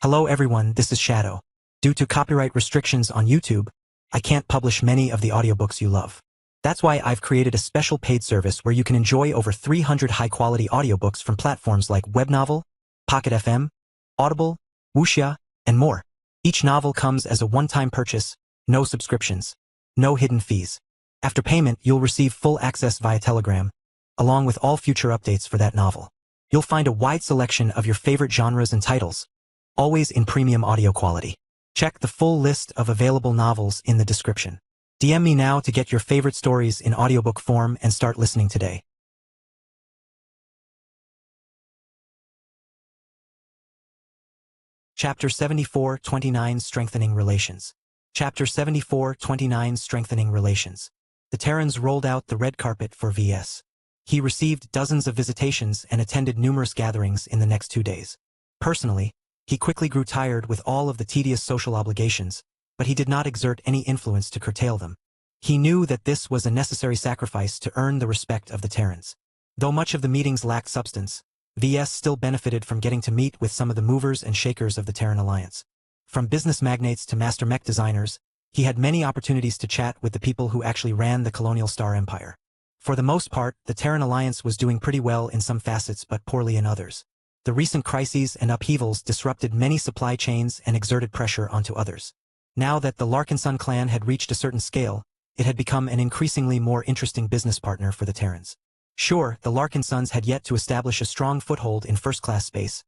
Hello everyone, this is Shadow. Due to copyright restrictions on YouTube, I can't publish many of the audiobooks you love. That's why I've created a special paid service where you can enjoy over 300 high-quality audiobooks from platforms like Webnovel, Pocket FM, Audible, Wuxia, and more. Each novel comes as a one-time purchase, no subscriptions, no hidden fees. After payment, you'll receive full access via Telegram, along with all future updates for that novel. You'll find a wide selection of your favorite genres and titles, always in premium audio quality. Check the full list of available novels in the description. DM me now to get your favorite stories in audiobook form and start listening today. Chapter 74-29 Strengthening Relations. Chapter 74-29 Strengthening Relations. The Terrans rolled out the red carpet for VS. He received dozens of visitations and attended numerous gatherings in the next 2 days. Personally, he quickly grew tired with all of the tedious social obligations, but he did not exert any influence to curtail them. He knew that this was a necessary sacrifice to earn the respect of the Terrans. Though much of the meetings lacked substance, VS still benefited from getting to meet with some of the movers and shakers of the Terran Alliance. From business magnates to master mech designers, he had many opportunities to chat with the people who actually ran the Colonial Star Empire. For the most part, the Terran Alliance was doing pretty well in some facets but poorly in others. The recent crises and upheavals disrupted many supply chains and exerted pressure onto others. Now that the Larkinson clan had reached a certain scale, it had become an increasingly more interesting business partner for the Terrans. Sure, the Larkinsons had yet to establish a strong foothold in first-class space,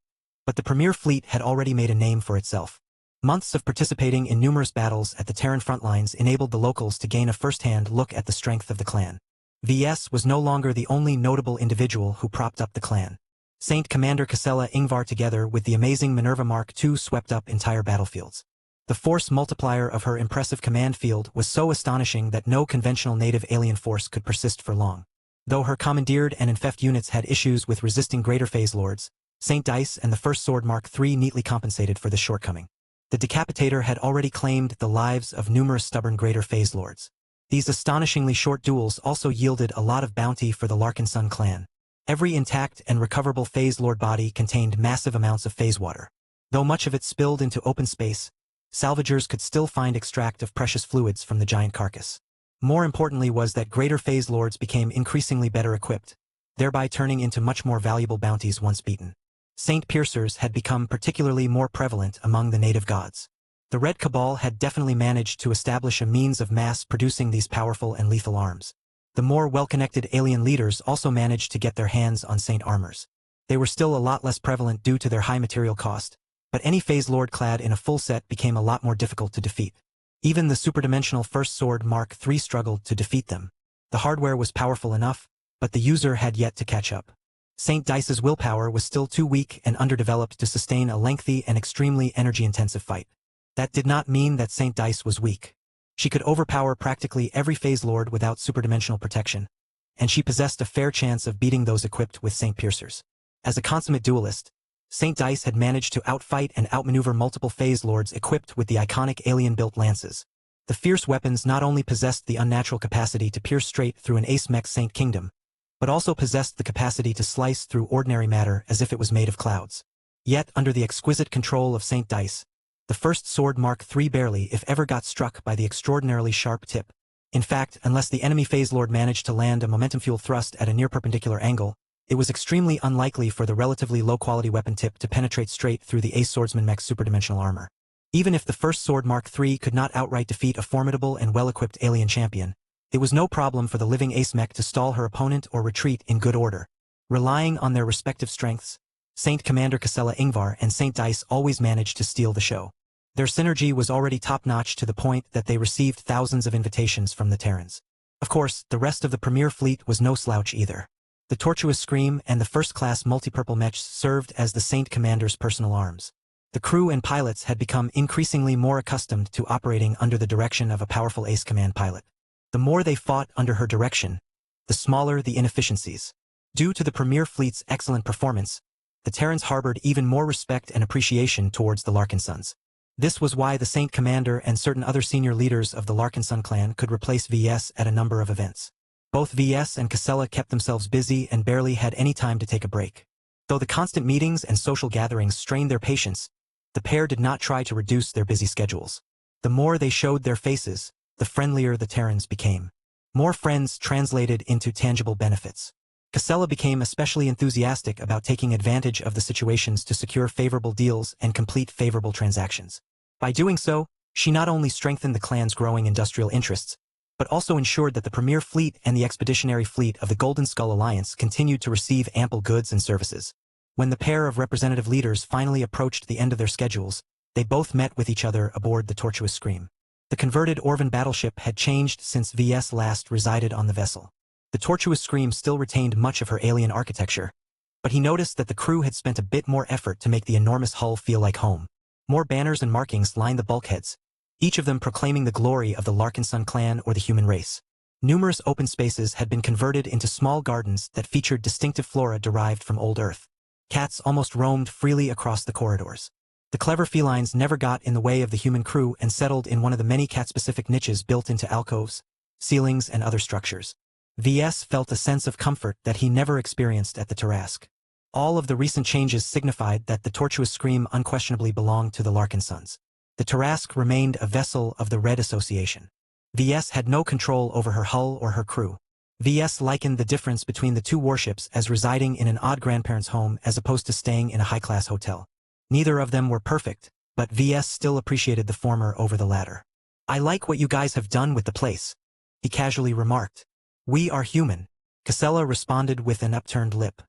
but the Premier Fleet had already made a name for itself. Months of participating in numerous battles at the Terran front lines enabled the locals to gain a first-hand look at the strength of the clan. VS was no longer the only notable individual who propped up the clan. Saint Commander Casella Ingvar together with the amazing Minerva Mark II swept up entire battlefields. The force multiplier of her impressive command field was so astonishing that no conventional native alien force could persist for long. Though her commandeered and infect units had issues with resisting greater phase lords, Saint Dice and the First Sword Mark III neatly compensated for this shortcoming. The Decapitator had already claimed the lives of numerous stubborn greater phase lords. These astonishingly short duels also yielded a lot of bounty for the Larkinson clan. Every intact and recoverable phase lord body contained massive amounts of phase water. Though much of it spilled into open space, salvagers could still find extract of precious fluids from the giant carcass. More importantly was that greater phase lords became increasingly better equipped, thereby turning into much more valuable bounties once beaten. Saint Piercers had become particularly more prevalent among the native gods. The Red Cabal had definitely managed to establish a means of mass producing these powerful and lethal arms. The more well-connected alien leaders also managed to get their hands on Saint armors. They were still a lot less prevalent due to their high material cost, but any phase lord clad in a full set became a lot more difficult to defeat. Even the superdimensional First Sword Mark III struggled to defeat them. The hardware was powerful enough, but the user had yet to catch up. Saint Dice's willpower was still too weak and underdeveloped to sustain a lengthy and extremely energy-intensive fight. That did not mean that Saint Dice was weak. She could overpower practically every phase lord without superdimensional protection, and she possessed a fair chance of beating those equipped with Saint Piercers. As a consummate duelist, Saint Dice had managed to outfight and outmaneuver multiple phase lords equipped with the iconic alien-built lances. The fierce weapons not only possessed the unnatural capacity to pierce straight through an ace mech Saint Kingdom, but also possessed the capacity to slice through ordinary matter as if it was made of clouds. Yet, under the exquisite control of Saint Dice, the First Sword Mark III barely, if ever, got struck by the extraordinarily sharp tip. In fact, unless the enemy phase lord managed to land a momentum-fuel thrust at a near-perpendicular angle, it was extremely unlikely for the relatively low-quality weapon tip to penetrate straight through the Ace Swordsman mech's superdimensional armor. Even if the First Sword Mark III could not outright defeat a formidable and well-equipped alien champion, it was no problem for the living Ace mech to stall her opponent or retreat in good order. Relying on their respective strengths, Saint Commander Casella Ingvar and Saint Dice always managed to steal the show. Their synergy was already top-notch to the point that they received thousands of invitations from the Terrans. Of course, the rest of the Premier Fleet was no slouch either. The Tortuous Scream and the first-class multi-purple mechs served as the Saint Commander's personal arms. The crew and pilots had become increasingly more accustomed to operating under the direction of a powerful Ace Command pilot. The more they fought under her direction, the smaller the inefficiencies. Due to the Premier Fleet's excellent performance, the Terrans harbored even more respect and appreciation towards the Larkinsons. This was why the Saint Commander and certain other senior leaders of the Larkinson clan could replace VS at a number of events. Both VS and Casella kept themselves busy and barely had any time to take a break. Though the constant meetings and social gatherings strained their patience, The pair did not try to reduce their busy schedules. The more they showed their faces, the friendlier the Terrans became. More friends translated into tangible benefits. Casella became especially enthusiastic about taking advantage of the situations to secure favorable deals and complete favorable transactions. By doing so, she not only strengthened the clan's growing industrial interests, but also ensured that the premier fleet and the expeditionary fleet of the Golden Skull Alliance continued to receive ample goods and services. When the pair of representative leaders finally approached the end of their schedules, they both met with each other aboard the Tortuous Scream. The converted Orvan battleship had changed since VS last resided on the vessel. The Tortuous Scream still retained much of her alien architecture, but he noticed that the crew had spent a bit more effort to make the enormous hull feel like home. More banners and markings lined the bulkheads, each of them proclaiming the glory of the Larkinson clan or the human race. Numerous open spaces had been converted into small gardens that featured distinctive flora derived from old Earth. Cats almost roamed freely across the corridors. The clever felines never got in the way of the human crew and settled in one of the many cat-specific niches built into alcoves, ceilings, and other structures. VS felt a sense of comfort that he never experienced at the Tarrasque. All of the recent changes signified that the Tortuous Scream unquestionably belonged to the Larkinsons. The Tarrasque remained a vessel of the Red Association. VS had no control over her hull or her crew. VS likened the difference between the two warships as residing in an odd grandparent's home as opposed to staying in a high-class hotel. Neither of them were perfect, but VS still appreciated the former over the latter. "I like what you guys have done with the place," he casually remarked. "We are human," Casella responded with an upturned lip.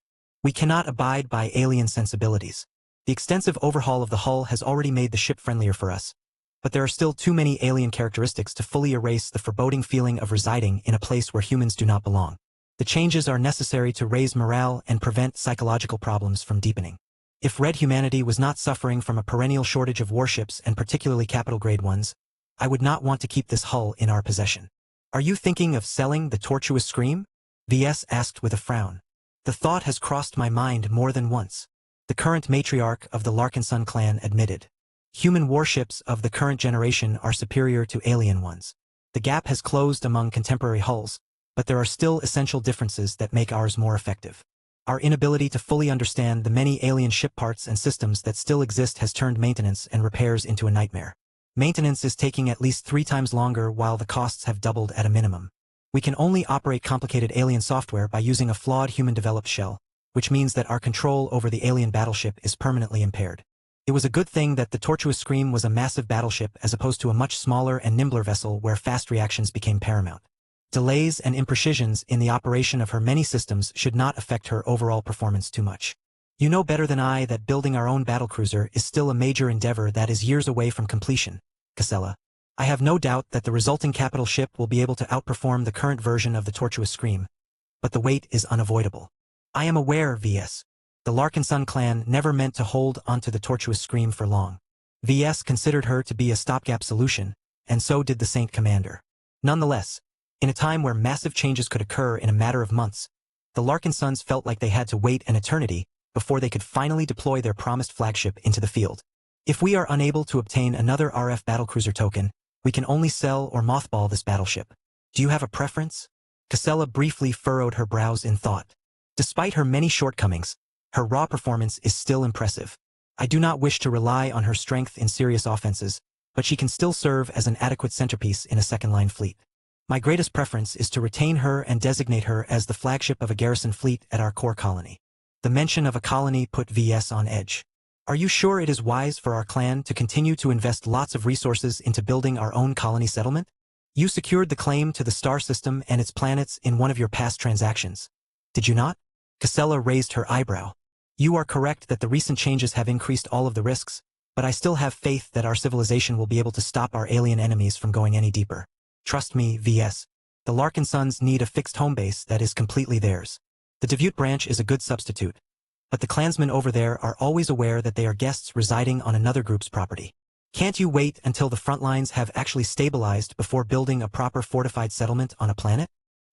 "We cannot abide by alien sensibilities. The extensive overhaul of the hull has already made the ship friendlier for us, but there are still too many alien characteristics to fully erase the foreboding feeling of residing in a place where humans do not belong. The changes are necessary to raise morale and prevent psychological problems from deepening. If Red humanity was not suffering from a perennial shortage of warships and particularly capital-grade ones, I would not want to keep this hull in our possession." "Are you thinking of selling the Tortuous Scream?" VS asked with a frown. "The thought has crossed my mind more than once," the current matriarch of the Larkinson clan admitted. "Human warships of the current generation are superior to alien ones. The gap has closed among contemporary hulls, but there are still essential differences that make ours more effective. Our inability to fully understand the many alien ship parts and systems that still exist has turned maintenance and repairs into a nightmare. Maintenance is taking at least 3 times longer while the costs have doubled at a minimum. We can only operate complicated alien software by using a flawed human-developed shell, which means that our control over the alien battleship is permanently impaired. It was a good thing that the Tortuous Scream was a massive battleship as opposed to a much smaller and nimbler vessel where fast reactions became paramount. Delays and imprecisions in the operation of her many systems should not affect her overall performance too much. You know better than I that building our own battlecruiser is still a major endeavor that is years away from completion, Casella. I have no doubt that the resulting capital ship will be able to outperform the current version of the Tortuous Scream, but the wait is unavoidable. I am aware, VS. The Larkinson clan never meant to hold onto the Tortuous Scream for long. VS considered her to be a stopgap solution, and so did the Saint Commander. Nonetheless, in a time where massive changes could occur in a matter of months, the Larkinsons felt like they had to wait an eternity before they could finally deploy their promised flagship into the field. "If we are unable to obtain another RF battlecruiser token, we can only sell or mothball this battleship. Do you have a preference?" Casella briefly furrowed her brows in thought. Despite her many shortcomings, her raw performance is still impressive. I do not wish to rely on her strength in serious offenses, but she can still serve as an adequate centerpiece in a second-line fleet. My greatest preference is to retain her and designate her as the flagship of a garrison fleet at our core colony. The mention of a colony put VS on edge. "Are you sure it is wise for our clan to continue to invest lots of resources into building our own colony settlement? You secured the claim to the star system and its planets in one of your past transactions, did you not?" Casella raised her eyebrow. "You are correct that the recent changes have increased all of the risks, but I still have faith that our civilization will be able to stop our alien enemies from going any deeper. Trust me, VS. The Larkinsons need a fixed home base that is completely theirs. The Deviute branch is a good substitute, but the clansmen over there are always aware that they are guests residing on another group's property. Can't you wait until the front lines have actually stabilized before building a proper fortified settlement on a planet?"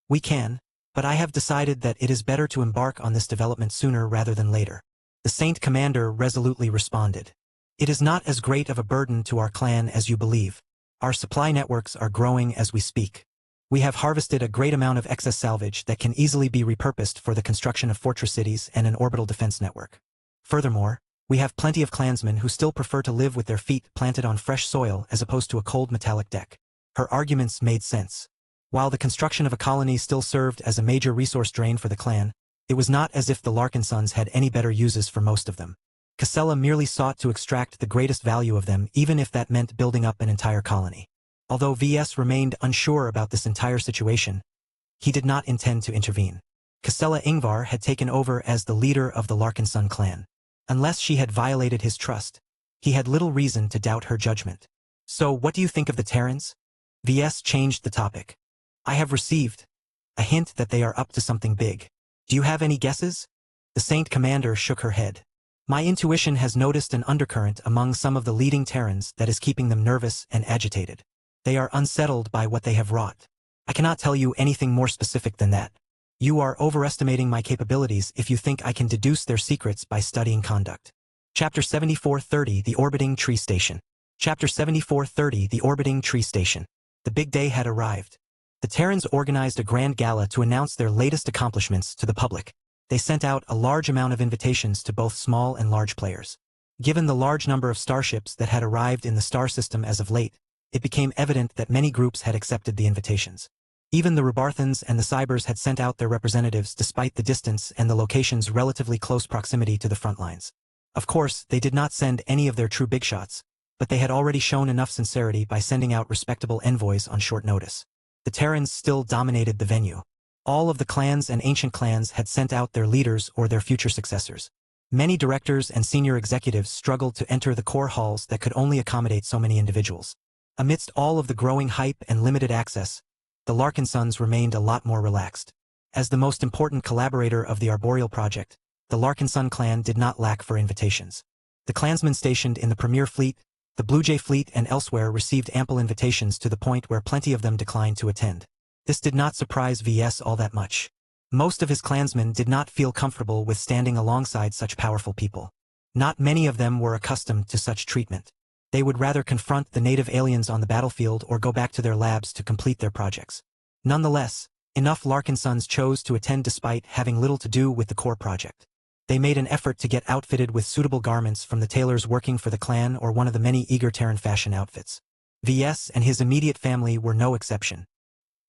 "We can, but I have decided that it is better to embark on this development sooner rather than later," the Saint Commander resolutely responded. "It is not as great of a burden to our clan as you believe. Our supply networks are growing as we speak. We have harvested a great amount of excess salvage that can easily be repurposed for the construction of fortress cities and an orbital defense network. Furthermore, We have plenty of clansmen who still prefer to live with their feet planted on fresh soil as opposed to a cold metallic deck. Her arguments made sense. While the construction of a colony still served as a major resource drain for the clan, it was not as if the Larkin sons had any better uses for most of them. Casella merely sought to extract the greatest value of them, even if that meant building up an entire colony. Although VS remained unsure about this entire situation, he did not intend to intervene. Casella Ingvar had taken over as the leader of the Larkinson clan. Unless she had violated his trust, he had little reason to doubt her judgment. So what do you think of the Terrans? VS changed the topic. I have received a hint that they are up to something big. Do you have any guesses? The Saint Commander shook her head. My intuition has noticed an undercurrent among some of the leading Terrans that is keeping them nervous and agitated. They are unsettled by what they have wrought. I cannot tell you anything more specific than that. You are overestimating my capabilities if you think I can deduce their secrets by studying conduct. Chapter 7430 The Orbiting Tree Station. Chapter 7430 The Orbiting Tree Station. The big day had arrived. The Terrans organized a grand gala to announce their latest accomplishments to the public. They sent out a large amount of invitations to both small and large players. Given the large number of starships that had arrived in the star system as of late, it became evident that many groups had accepted the invitations. Even the Rubarthans and the Cybers had sent out their representatives despite the distance and the location's relatively close proximity to the front lines. Of course, they did not send any of their true big shots, but they had already shown enough sincerity by sending out respectable envoys on short notice. The Terrans still dominated the venue. All of the clans and ancient clans had sent out their leaders or their future successors. Many directors and senior executives struggled to enter the core halls that could only accommodate so many individuals. Amidst all of the growing hype and limited access, the Larkin sons remained a lot more relaxed. As the most important collaborator of the Arboreal Project, the Larkinson clan did not lack for invitations. The clansmen stationed in the Premier Fleet, the Blue Jay Fleet and elsewhere received ample invitations to the point where plenty of them declined to attend. This did not surprise VS all that much. Most of his clansmen did not feel comfortable with standing alongside such powerful people. Not many of them were accustomed to such treatment. They would rather confront the native aliens on the battlefield or go back to their labs to complete their projects. Nonetheless, enough Larkin sons chose to attend despite having little to do with the core project. They made an effort to get outfitted with suitable garments from the tailors working for the clan or one of the many eager Terran fashion outfits. VS and his immediate family were no exception.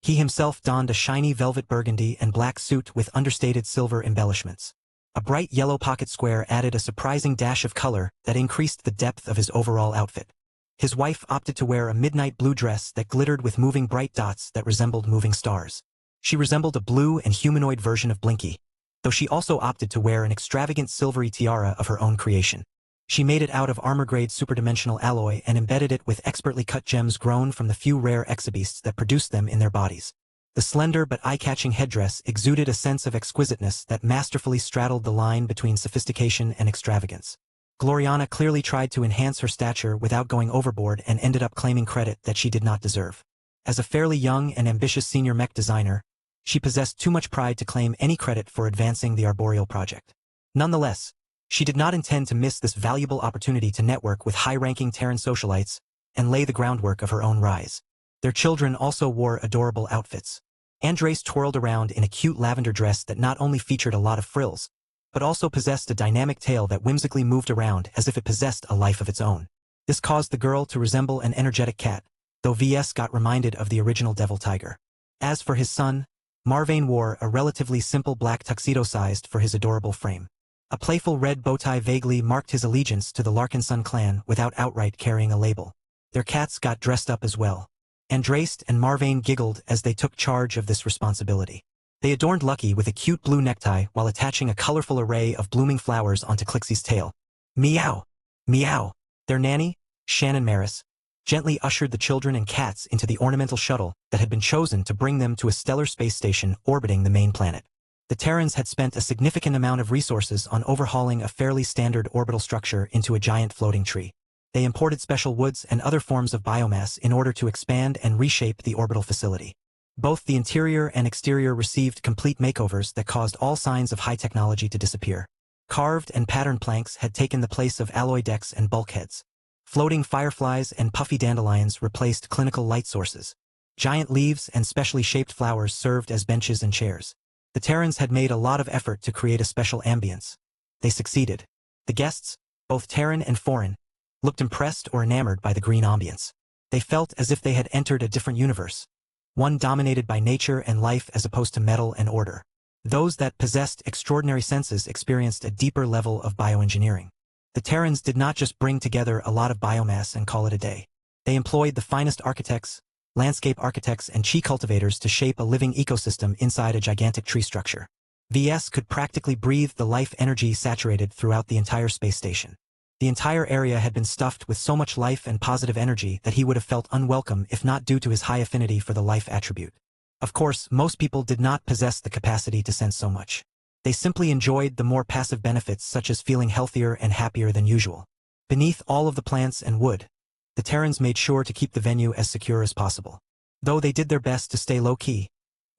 He himself donned a shiny velvet burgundy and black suit with understated silver embellishments. A bright yellow pocket square added a surprising dash of color that increased the depth of his overall outfit. His wife opted to wear a midnight blue dress that glittered with moving bright dots that resembled moving stars. She resembled a blue and humanoid version of Blinky, though she also opted to wear an extravagant silvery tiara of her own creation. She made it out of armor-grade superdimensional alloy and embedded it with expertly cut gems grown from the few rare exobeasts that produced them in their bodies. The slender but eye-catching headdress exuded a sense of exquisiteness that masterfully straddled the line between sophistication and extravagance. Gloriana clearly tried to enhance her stature without going overboard and ended up claiming credit that she did not deserve. As a fairly young and ambitious senior mech designer, she possessed too much pride to claim any credit for advancing the Arboreal project. Nonetheless, she did not intend to miss this valuable opportunity to network with high-ranking Terran socialites and lay the groundwork of her own rise. Their children also wore adorable outfits. Andres twirled around in a cute lavender dress that not only featured a lot of frills, but also possessed a dynamic tail that whimsically moved around as if it possessed a life of its own. This caused the girl to resemble an energetic cat, though VS got reminded of the original Devil Tiger. As for his son, Marvane wore a relatively simple black tuxedo sized for his adorable frame. A playful red bow tie vaguely marked his allegiance to the Larkinson clan without outright carrying a label. Their cats got dressed up as well. Andraste and Marvane giggled as they took charge of this responsibility. They adorned Lucky with a cute blue necktie while attaching a colorful array of blooming flowers onto Clixie's tail. Meow! Meow! Their nanny, Shannon Maris, gently ushered the children and cats into the ornamental shuttle that had been chosen to bring them to a stellar space station orbiting the main planet. The Terrans had spent a significant amount of resources on overhauling a fairly standard orbital structure into a giant floating tree. They imported special woods and other forms of biomass in order to expand and reshape the orbital facility. Both the interior and exterior received complete makeovers that caused all signs of high technology to disappear. Carved and patterned planks had taken the place of alloy decks and bulkheads. Floating fireflies and puffy dandelions replaced clinical light sources. Giant leaves and specially shaped flowers served as benches and chairs. The Terrans had made a lot of effort to create a special ambience. They succeeded. The guests, Both Terran and Foreign looked impressed or enamored by the green ambience. They felt as if they had entered a different universe, one dominated by nature and life as opposed to metal and order. Those that possessed extraordinary senses experienced a deeper level of bioengineering. The Terrans did not just bring together a lot of biomass and call it a day. They employed the finest architects, landscape architects and chi cultivators to shape a living ecosystem inside a gigantic tree structure. VS could practically breathe the life energy saturated throughout the entire space station. The entire area had been stuffed with so much life and positive energy that he would have felt unwelcome if not due to his high affinity for the life attribute. Of course, most people did not possess the capacity to sense so much. They simply enjoyed the more passive benefits such as feeling healthier and happier than usual. Beneath all of the plants and wood, the Terrans made sure to keep the venue as secure as possible. Though they did their best to stay low-key,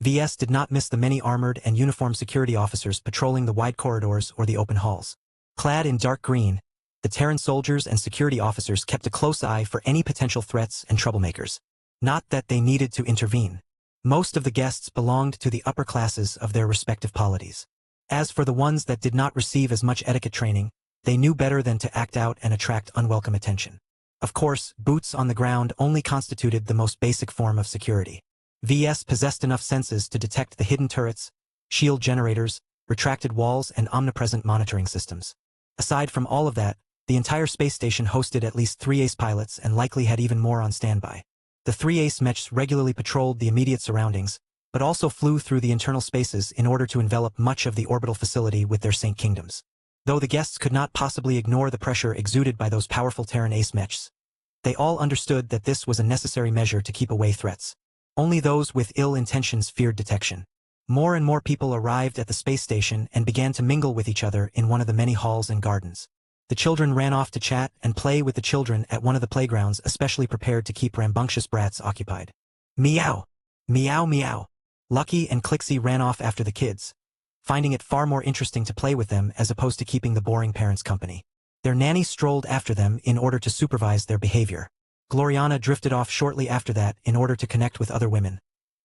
VS did not miss the many armored and uniformed security officers patrolling the wide corridors or the open halls. Clad in dark green, the Terran soldiers and security officers kept a close eye for any potential threats and troublemakers. Not that they needed to intervene. Most of the guests belonged to the upper classes of their respective polities. As for the ones that did not receive as much etiquette training, they knew better than to act out and attract unwelcome attention. Of course, boots on the ground only constituted the most basic form of security. VS possessed enough senses to detect the hidden turrets, shield generators, retracted walls and omnipresent monitoring systems. Aside from all of that, the entire space station hosted at least 3 ace pilots and likely had even more on standby. The 3 ace mechs regularly patrolled the immediate surroundings, but also flew through the internal spaces in order to envelop much of the orbital facility with their Saint Kingdoms. Though the guests could not possibly ignore the pressure exuded by those powerful Terran ace mechs, they all understood that this was a necessary measure to keep away threats. Only those with ill intentions feared detection. More and more people arrived at the space station and began to mingle with each other in one of the many halls and gardens. The children ran off to chat and play with the children at one of the playgrounds especially prepared to keep rambunctious brats occupied. Meow! Meow meow! Lucky and Clixie ran off after the kids, finding it far more interesting to play with them as opposed to keeping the boring parents company. Their nanny strolled after them in order to supervise their behavior. Gloriana drifted off shortly after that in order to connect with other women,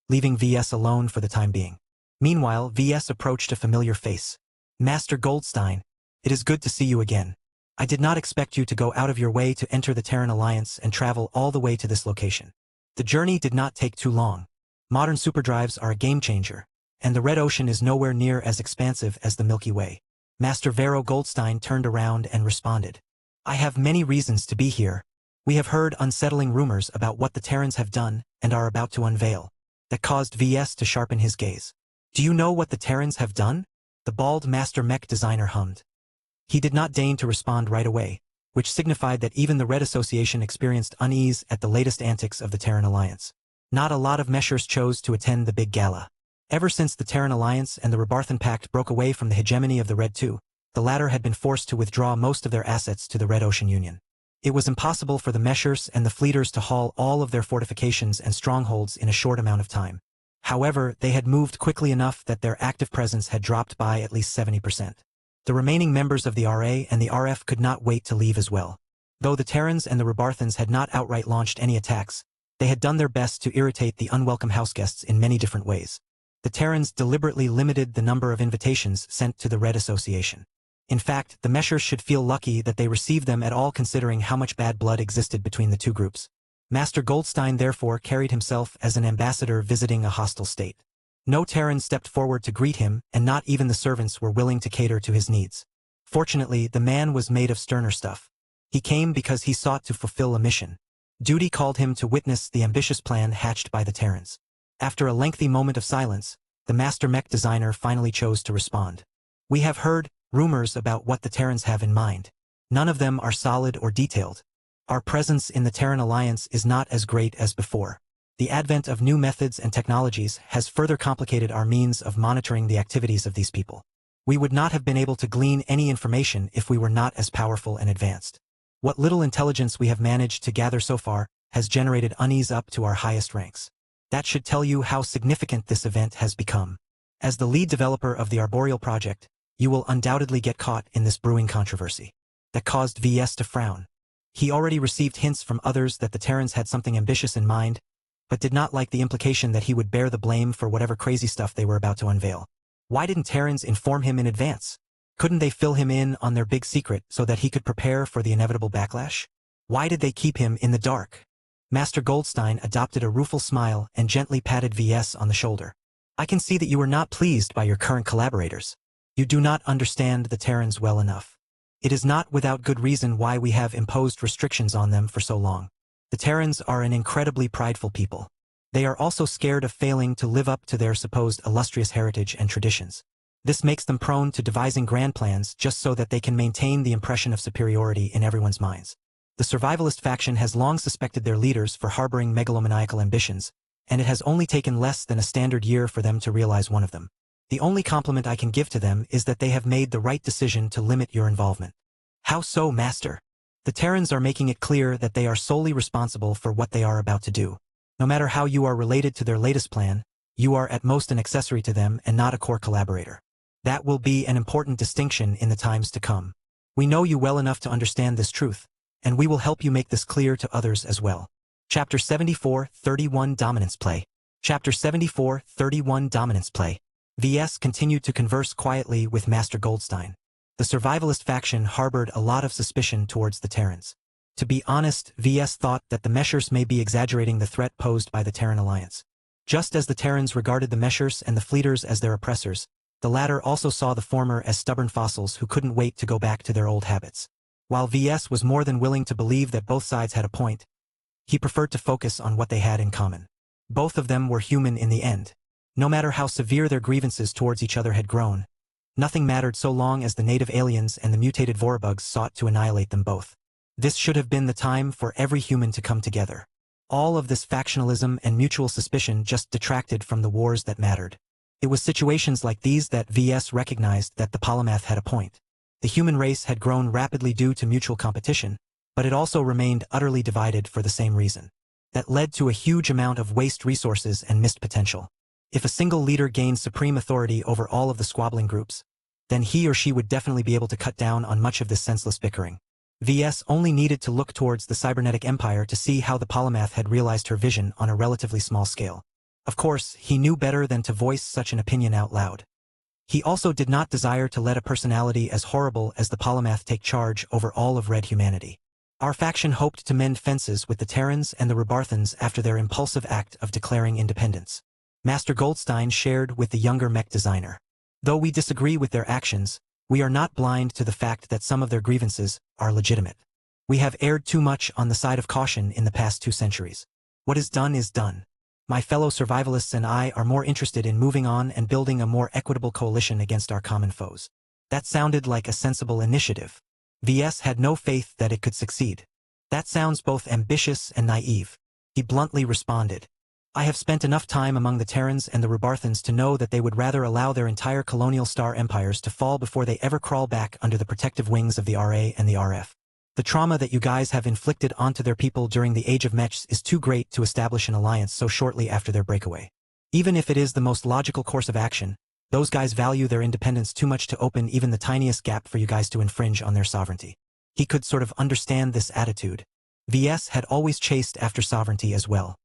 leaving VS alone for the time being. Meanwhile, VS approached a familiar face. Master Goldstein, it is good to see you again. I did not expect you to go out of your way to enter the Terran Alliance and travel all the way to this location. The journey did not take too long. Modern superdrives are a game changer, and the Red Ocean is nowhere near as expansive as the Milky Way. Master Vero Goldstein turned around and responded. I have many reasons to be here. We have heard unsettling rumors about what the Terrans have done and are about to unveil. That caused VS to sharpen his gaze. Do you know what the Terrans have done? The bald master mech designer hummed. He did not deign to respond right away, which signified that even the Red Association experienced unease at the latest antics of the Terran Alliance. Not a lot of meshers chose to attend the big gala. Ever since the Terran Alliance and the Rebarthan Pact broke away from the hegemony of the Red Two, the latter had been forced to withdraw most of their assets to the Red Ocean Union. It was impossible for the meshers and the fleeters to haul all of their fortifications and strongholds in a short amount of time. However, they had moved quickly enough that their active presence had dropped by at least 70%. The remaining members of the RA and the RF could not wait to leave as well. Though the Terrans and the Rebarthans had not outright launched any attacks, they had done their best to irritate the unwelcome houseguests in many different ways. The Terrans deliberately limited the number of invitations sent to the Red Association. In fact, the meshers should feel lucky that they received them at all considering how much bad blood existed between the two groups. Master Goldstein therefore carried himself as an ambassador visiting a hostile state. No Terran stepped forward to greet him, and not even the servants were willing to cater to his needs. Fortunately, the man was made of sterner stuff. He came because he sought to fulfill a mission. Duty called him to witness the ambitious plan hatched by the Terrans. After a lengthy moment of silence, the master mech designer finally chose to respond. We have heard rumors about what the Terrans have in mind. None of them are solid or detailed. Our presence in the Terran Alliance is not as great as before. The advent of new methods and technologies has further complicated our means of monitoring the activities of these people. We would not have been able to glean any information if we were not as powerful and advanced. What little intelligence we have managed to gather so far has generated unease up to our highest ranks. That should tell you how significant this event has become. As the lead developer of the Arboreal project, you will undoubtedly get caught in this brewing controversy. That caused VS to frown. He already received hints from others that the Terrans had something ambitious in mind, but did not like the implication that he would bear the blame for whatever crazy stuff they were about to unveil. Why didn't Terrans inform him in advance? Couldn't they fill him in on their big secret so that he could prepare for the inevitable backlash? Why did they keep him in the dark? Master Goldstein adopted a rueful smile and gently patted VS on the shoulder. I can see that you are not pleased by your current collaborators. You do not understand the Terrans well enough. It is not without good reason why we have imposed restrictions on them for so long. The Terrans are an incredibly prideful people. They are also scared of failing to live up to their supposed illustrious heritage and traditions. This makes them prone to devising grand plans just so that they can maintain the impression of superiority in everyone's minds. The survivalist faction has long suspected their leaders for harboring megalomaniacal ambitions, and it has only taken less than a standard year for them to realize one of them. The only compliment I can give to them is that they have made the right decision to limit your involvement. How so, Master? The Terrans are making it clear that they are solely responsible for what they are about to do. No matter how you are related to their latest plan, you are at most an accessory to them and not a core collaborator. That will be an important distinction in the times to come. We know you well enough to understand this truth, and we will help you make this clear to others as well. Chapter 74:31 Dominance Play. Chapter 74:31 Dominance Play. VS continued to converse quietly with Master Goldstein. The survivalist faction harbored a lot of suspicion towards the Terrans. To be honest, VS thought that the Meshers may be exaggerating the threat posed by the Terran alliance. Just as the Terrans regarded the Meshers and the Fleeters as their oppressors, the latter also saw the former as stubborn fossils who couldn't wait to go back to their old habits. While VS was more than willing to believe that both sides had a point, he preferred to focus on what they had in common. Both of them were human in the end. No matter how severe their grievances towards each other had grown, nothing mattered so long as the native aliens and the mutated Vorabugs sought to annihilate them both. This should have been the time for every human to come together. All of this factionalism and mutual suspicion just detracted from the wars that mattered. It was situations like these that VS recognized that the polymath had a point. The human race had grown rapidly due to mutual competition, but it also remained utterly divided for the same reason. That led to a huge amount of waste resources and missed potential. If a single leader gained supreme authority over all of the squabbling groups, then he or she would definitely be able to cut down on much of this senseless bickering. VS only needed to look towards the cybernetic empire to see how the polymath had realized her vision on a relatively small scale. Of course, he knew better than to voice such an opinion out loud. He also did not desire to let a personality as horrible as the polymath take charge over all of red humanity. Our faction hoped to mend fences with the Terrans and the Rebarthans after their impulsive act of declaring independence. Master Goldstein shared with the younger mech designer. Though we disagree with their actions, we are not blind to the fact that some of their grievances are legitimate. We have erred too much on the side of caution in the past 2 centuries. What is done is done. My fellow survivalists and I are more interested in moving on and building a more equitable coalition against our common foes. That sounded like a sensible initiative. VS had no faith that it could succeed. That sounds both ambitious and naive. He bluntly responded. I have spent enough time among the Terrans and the Rebarthans to know that they would rather allow their entire colonial star empires to fall before they ever crawl back under the protective wings of the RA and the RF. The trauma that you guys have inflicted onto their people during the Age of Mechs is too great to establish an alliance so shortly after their breakaway. Even if it is the most logical course of action, those guys value their independence too much to open even the tiniest gap for you guys to infringe on their sovereignty. He could sort of understand this attitude. VS had always chased after sovereignty as well.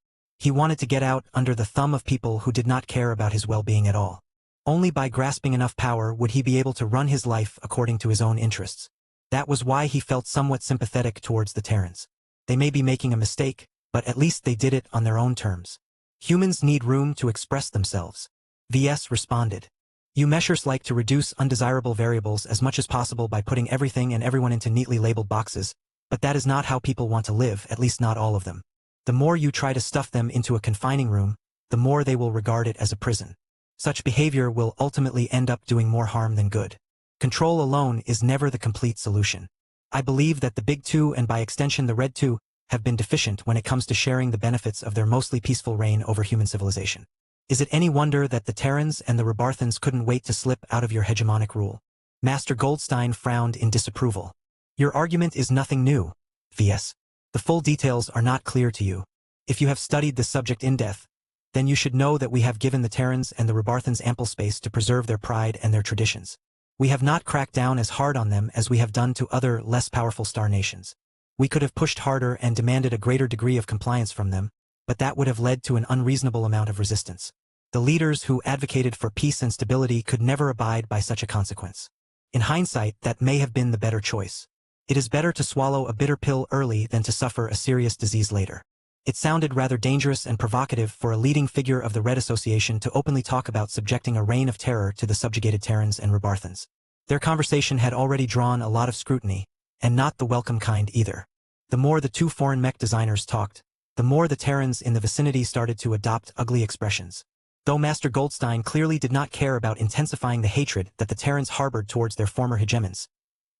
He wanted to get out under the thumb of people who did not care about his well-being at all. Only by grasping enough power would he be able to run his life according to his own interests. That was why he felt somewhat sympathetic towards the Terrans. They may be making a mistake, but at least they did it on their own terms. Humans need room to express themselves. VS responded. You Meshers like to reduce undesirable variables as much as possible by putting everything and everyone into neatly labeled boxes, but that is not how people want to live, at least not all of them. The more you try to stuff them into a confining room, the more they will regard it as a prison. Such behavior will ultimately end up doing more harm than good. Control alone is never the complete solution. I believe that the Big Two and by extension the Red Two have been deficient when it comes to sharing the benefits of their mostly peaceful reign over human civilization. Is it any wonder that the Terrans and the Rebarthans couldn't wait to slip out of your hegemonic rule? Master Goldstein frowned in disapproval. Your argument is nothing new, VS. The full details are not clear to you. If you have studied this subject in depth, then you should know that we have given the Terrans and the Rebarthans ample space to preserve their pride and their traditions. We have not cracked down as hard on them as we have done to other, less powerful star nations. We could have pushed harder and demanded a greater degree of compliance from them, but that would have led to an unreasonable amount of resistance. The leaders who advocated for peace and stability could never abide by such a consequence. In hindsight, that may have been the better choice. It is better to swallow a bitter pill early than to suffer a serious disease later. It sounded rather dangerous and provocative for a leading figure of the Red Association to openly talk about subjecting a reign of terror to the subjugated Terrans and Rebarthans. Their conversation had already drawn a lot of scrutiny, and not the welcome kind either. The more the two foreign mech designers talked, the more the Terrans in the vicinity started to adopt ugly expressions. Though Master Goldstein clearly did not care about intensifying the hatred that the Terrans harbored towards their former hegemons,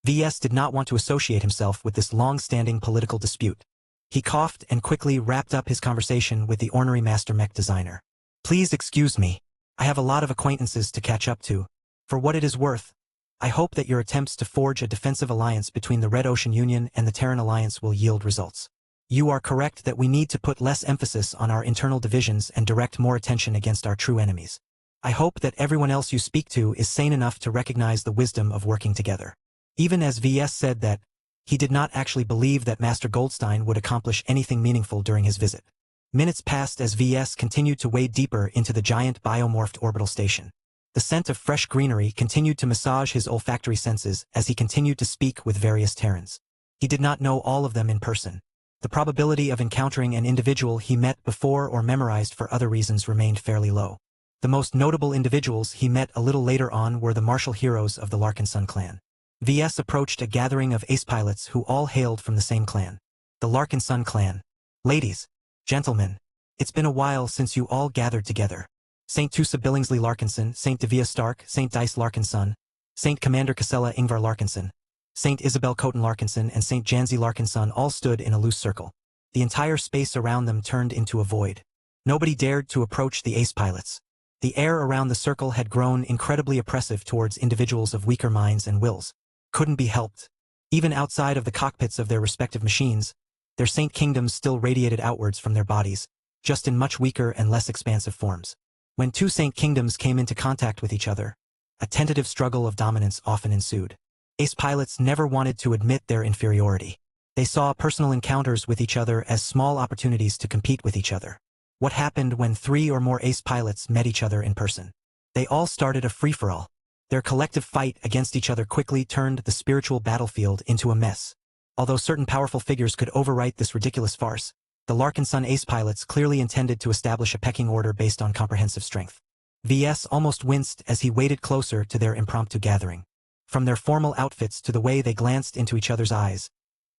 VS did not want to associate himself with this long-standing political dispute. He coughed and quickly wrapped up his conversation with the ornery Master Mech designer. Please excuse me. I have a lot of acquaintances to catch up to. For what it is worth, I hope that your attempts to forge a defensive alliance between the Red Ocean Union and the Terran Alliance will yield results. You are correct that we need to put less emphasis on our internal divisions and direct more attention against our true enemies. I hope that everyone else you speak to is sane enough to recognize the wisdom of working together. Even as VS said that, he did not actually believe that Master Goldstein would accomplish anything meaningful during his visit. Minutes passed as VS continued to wade deeper into the giant biomorphed orbital station. The scent of fresh greenery continued to massage his olfactory senses as he continued to speak with various Terrans. He did not know all of them in person. The probability of encountering an individual he met before or memorized for other reasons remained fairly low. The most notable individuals he met a little later on were the martial heroes of the Larkinson clan. VS approached a gathering of ace pilots who all hailed from the same clan. The Larkinson clan. Ladies, gentlemen, it's been a while since you all gathered together. St. Tusa Billingsley Larkinson, St. Devia Stark, St. Dice Larkinson, St. Commander Casella Ingvar Larkinson, St. Isabel Coton Larkinson and St. Janzi Larkinson all stood in a loose circle. The entire space around them turned into a void. Nobody dared to approach the ace pilots. The air around the circle had grown incredibly oppressive towards individuals of weaker minds and wills. Couldn't be helped. Even outside of the cockpits of their respective machines, their Saint Kingdoms still radiated outwards from their bodies, just in much weaker and less expansive forms. When two Saint Kingdoms came into contact with each other, a tentative struggle of dominance often ensued. Ace pilots never wanted to admit their inferiority. They saw personal encounters with each other as small opportunities to compete with each other. What happened when 3 or more ace pilots met each other in person? They all started a free-for-all. Their collective fight against each other quickly turned the spiritual battlefield into a mess. Although certain powerful figures could overwrite this ridiculous farce, the Larkinson ace pilots clearly intended to establish a pecking order based on comprehensive strength. VS almost winced as he waded closer to their impromptu gathering. From their formal outfits to the way they glanced into each other's eyes,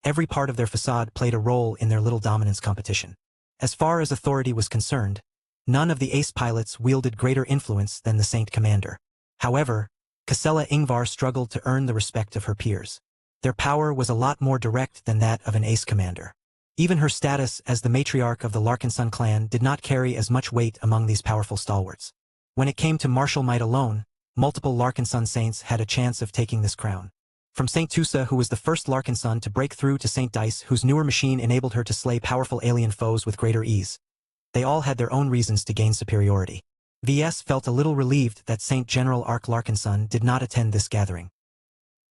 every part of their facade played a role in their little dominance competition. As far as authority was concerned, none of the ace pilots wielded greater influence than the Saint Commander. However, Casella Ingvar struggled to earn the respect of her peers. Their power was a lot more direct than that of an ace commander. Even her status as the matriarch of the Larkinson clan did not carry as much weight among these powerful stalwarts. When it came to martial might alone, multiple Larkinson saints had a chance of taking this crown. From St. Tusa, who was the first Larkinson to break through, to St. Dice, whose newer machine enabled her to slay powerful alien foes with greater ease. They all had their own reasons to gain superiority. VS felt a little relieved that St. General Ark Larkinson did not attend this gathering.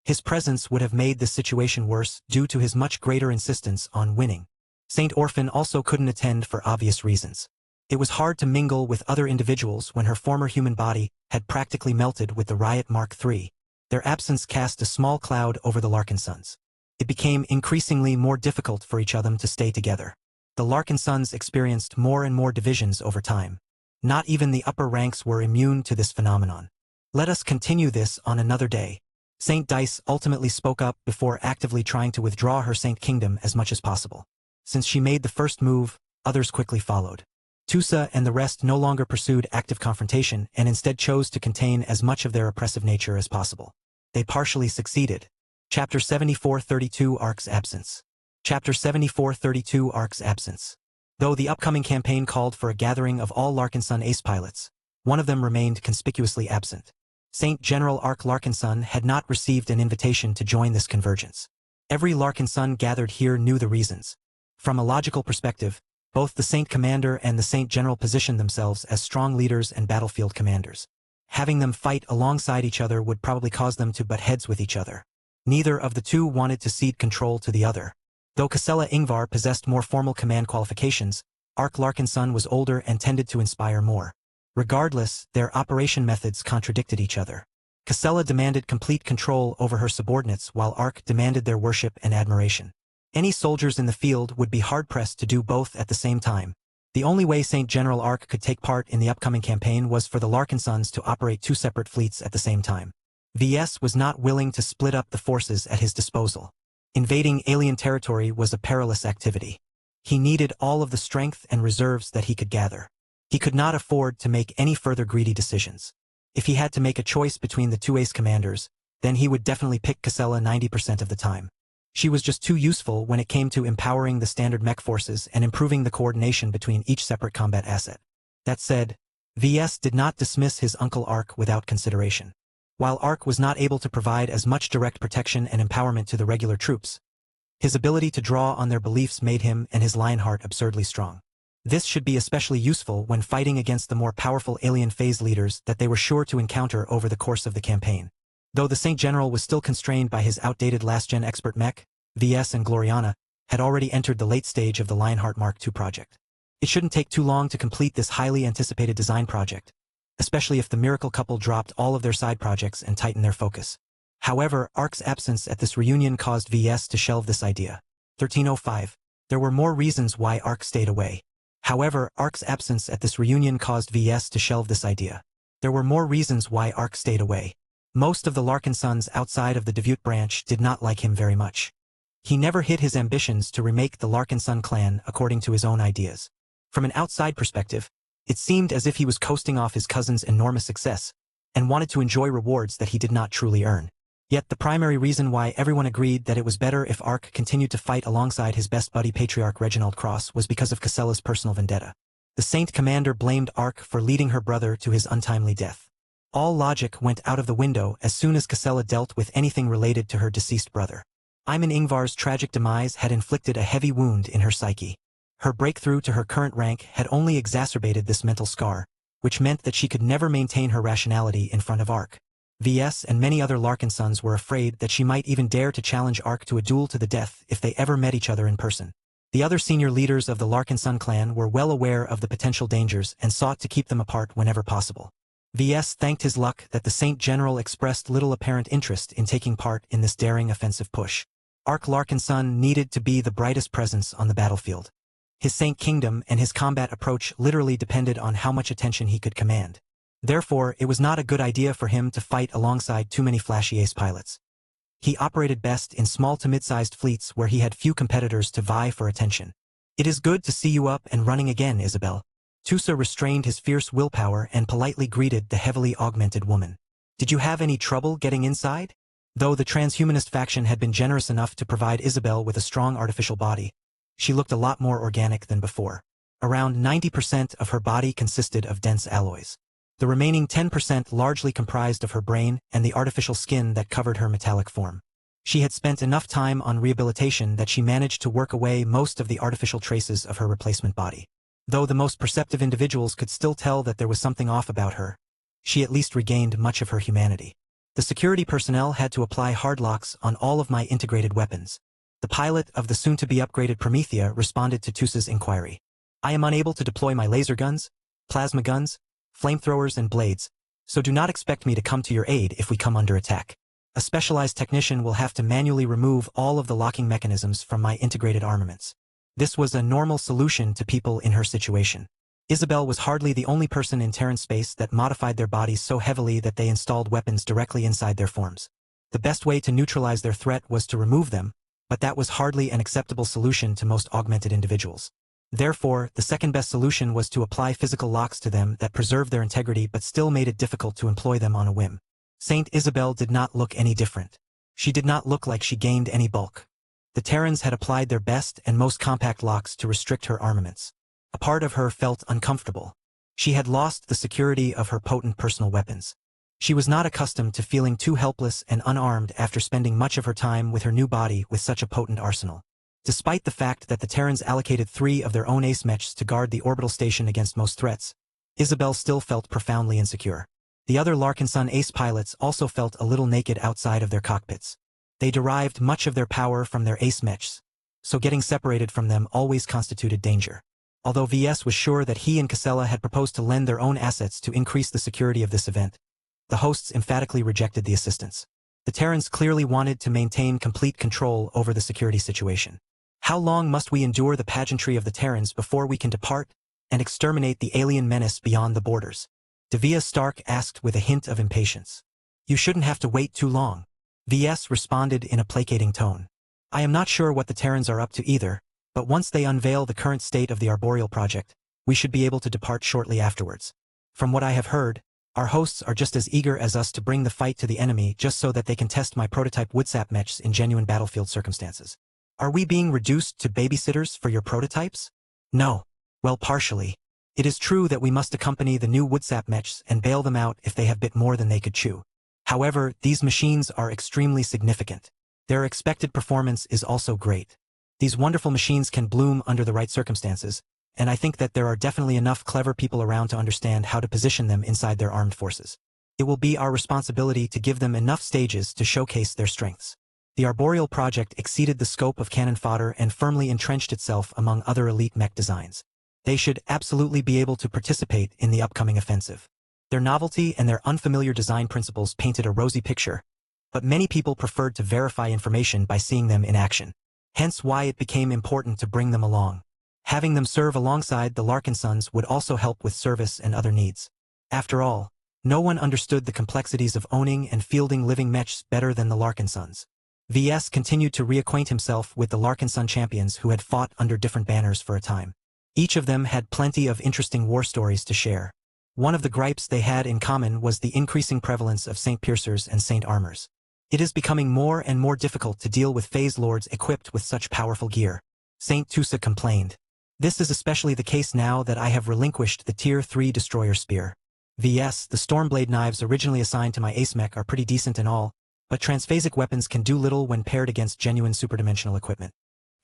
His presence would have made the situation worse due to his much greater insistence on winning. St. Orphan also couldn't attend for obvious reasons. It was hard to mingle with other individuals when her former human body had practically melted with the Riot Mark III. Their absence cast a small cloud over the Larkinsons. It became increasingly more difficult for each of them to stay together. The Larkinsons experienced more and more divisions over time. Not even the upper ranks were immune to this phenomenon. Let us continue this on another day. St. Dice ultimately spoke up before actively trying to withdraw her Saint Kingdom as much as possible. Since she made the first move, others quickly followed. Tusa and the rest no longer pursued active confrontation and instead chose to contain as much of their oppressive nature as possible. They partially succeeded. Chapter 7432 Ark's Absence. Chapter 7432 Ark's Absence. Though the upcoming campaign called for a gathering of all Larkinson ace pilots, one of them remained conspicuously absent. St. General Ark Larkinson had not received an invitation to join this convergence. Every Larkinson gathered here knew the reasons. From a logical perspective, both the Saint Commander and the Saint General positioned themselves as strong leaders and battlefield commanders. Having them fight alongside each other would probably cause them to butt heads with each other. Neither of the two wanted to cede control to the other. Though Casella Ingvar possessed more formal command qualifications, Ark Larkinson was older and tended to inspire more. Regardless, their operation methods contradicted each other. Casella demanded complete control over her subordinates while Ark demanded their worship and admiration. Any soldiers in the field would be hard-pressed to do both at the same time. The only way Saint General Ark could take part in the upcoming campaign was for the Larkin sons to operate two separate fleets at the same time. VS was not willing to split up the forces at his disposal. Invading alien territory was a perilous activity. He needed all of the strength and reserves that he could gather. He could not afford to make any further greedy decisions. If he had to make a choice between the two ace commanders, then he would definitely pick Casella 90% of the time. She was just too useful when it came to empowering the standard mech forces and improving the coordination between each separate combat asset. That said, VS did not dismiss his uncle Ark without consideration. While Ark was not able to provide as much direct protection and empowerment to the regular troops, his ability to draw on their beliefs made him and his Lionheart absurdly strong. This should be especially useful when fighting against the more powerful alien phase leaders that they were sure to encounter over the course of the campaign. Though the Saint General was still constrained by his outdated last-gen expert mech, VS and Gloriana had already entered the late stage of the Lionheart Mark II project. It shouldn't take too long to complete this highly anticipated design project, especially if the miracle couple dropped all of their side projects and tightened their focus. However, Ark's absence at this reunion caused VS to shelve this idea. 1305. There were more reasons why Ark stayed away. However, Ark's absence at this reunion caused VS to shelve this idea. There were more reasons why Ark stayed away. Most of the Larkin sons outside of the Deviant branch did not like him very much. He never hid his ambitions to remake the Larkin son clan according to his own ideas. From an outside perspective, it seemed as if he was coasting off his cousin's enormous success, and wanted to enjoy rewards that he did not truly earn. Yet the primary reason why everyone agreed that it was better if Ark continued to fight alongside his best buddy Patriarch Reginald Cross was because of Casella's personal vendetta. The Saint Commander blamed Ark for leading her brother to his untimely death. All logic went out of the window as soon as Casella dealt with anything related to her deceased brother. Ayman Ingvar's tragic demise had inflicted a heavy wound in her psyche. Her breakthrough to her current rank had only exacerbated this mental scar, which meant that she could never maintain her rationality in front of Ark. VS and many other Larkin sons were afraid that she might even dare to challenge Ark to a duel to the death if they ever met each other in person. The other senior leaders of the Larkin son clan were well aware of the potential dangers and sought to keep them apart whenever possible. VS thanked his luck that the Saint General expressed little apparent interest in taking part in this daring offensive push. Ark Larkin son needed to be the brightest presence on the battlefield. His Saint Kingdom and his combat approach literally depended on how much attention he could command. Therefore, it was not a good idea for him to fight alongside too many flashy ace pilots. He operated best in small to mid-sized fleets where he had few competitors to vie for attention. "It is good to see you up and running again, Isabel." Tusa restrained his fierce willpower and politely greeted the heavily augmented woman. "Did you have any trouble getting inside?" Though the transhumanist faction had been generous enough to provide Isabel with a strong artificial body, she looked a lot more organic than before. Around 90% of her body consisted of dense alloys. The remaining 10% largely comprised of her brain and the artificial skin that covered her metallic form. She had spent enough time on rehabilitation that she managed to work away most of the artificial traces of her replacement body. Though the most perceptive individuals could still tell that there was something off about her, she at least regained much of her humanity. The security personnel had to apply hard locks on all of my integrated weapons. The pilot of the soon-to-be upgraded Promethea responded to Tusa's inquiry. "I am unable to deploy my laser guns, plasma guns, flamethrowers and blades, so do not expect me to come to your aid if we come under attack. A specialized technician will have to manually remove all of the locking mechanisms from my integrated armaments." This was a normal solution to people in her situation. Isabel was hardly the only person in Terran space that modified their bodies so heavily that they installed weapons directly inside their forms. The best way to neutralize their threat was to remove them, but that was hardly an acceptable solution to most augmented individuals. Therefore, the second best solution was to apply physical locks to them that preserved their integrity but still made it difficult to employ them on a whim. Saint Isabel did not look any different. She did not look like she gained any bulk. The Terrans had applied their best and most compact locks to restrict her armaments. A part of her felt uncomfortable. She had lost the security of her potent personal weapons. She was not accustomed to feeling too helpless and unarmed after spending much of her time with her new body with such a potent arsenal. Despite the fact that the Terrans allocated 3 of their own ace mechs to guard the orbital station against most threats, Isabel still felt profoundly insecure. The other Larkin son ace pilots also felt a little naked outside of their cockpits. They derived much of their power from their ace mechs, so getting separated from them always constituted danger. Although VS was sure that he and Casella had proposed to lend their own assets to increase the security of this event, The hosts emphatically rejected the assistance. The Terrans clearly wanted to maintain complete control over the security situation. How long must we endure the pageantry of the Terrans before we can depart and exterminate the alien menace beyond the borders? Devia Stark asked with a hint of impatience. You shouldn't have to wait too long. VS responded in a placating tone. I am not sure what the Terrans are up to either, but once they unveil the current state of the Arboreal project, we should be able to depart shortly afterwards. From what I have heard, our hosts are just as eager as us to bring the fight to the enemy just so that they can test my prototype Woodsap mechs in genuine battlefield circumstances. Are we being reduced to babysitters for your prototypes? No. Well, partially. It is true that we must accompany the new Woodsap mechs and bail them out if they have bit more than they could chew. However, these machines are extremely significant. Their expected performance is also great. These wonderful machines can bloom under the right circumstances, and I think that there are definitely enough clever people around to understand how to position them inside their armed forces. It will be our responsibility to give them enough stages to showcase their strengths. The Arboreal project exceeded the scope of cannon fodder and firmly entrenched itself among other elite mech designs. They should absolutely be able to participate in the upcoming offensive. Their novelty and their unfamiliar design principles painted a rosy picture, but many people preferred to verify information by seeing them in action. Hence why it became important to bring them along. Having them serve alongside the Larkinsons would also help with service and other needs. After all, no one understood the complexities of owning and fielding living mechs better than the Larkinsons. VS continued to reacquaint himself with the Larkinson champions who had fought under different banners for a time. Each of them had plenty of interesting war stories to share. One of the gripes they had in common was the increasing prevalence of Saint Piercers and Saint Armors. It is becoming more and more difficult to deal with phase lords equipped with such powerful gear, Saint Tusa complained. This is especially the case now that I have relinquished the Tier 3 Destroyer Spear. VS, the Stormblade knives originally assigned to my ace mech are pretty decent and all, but transphasic weapons can do little when paired against genuine superdimensional equipment.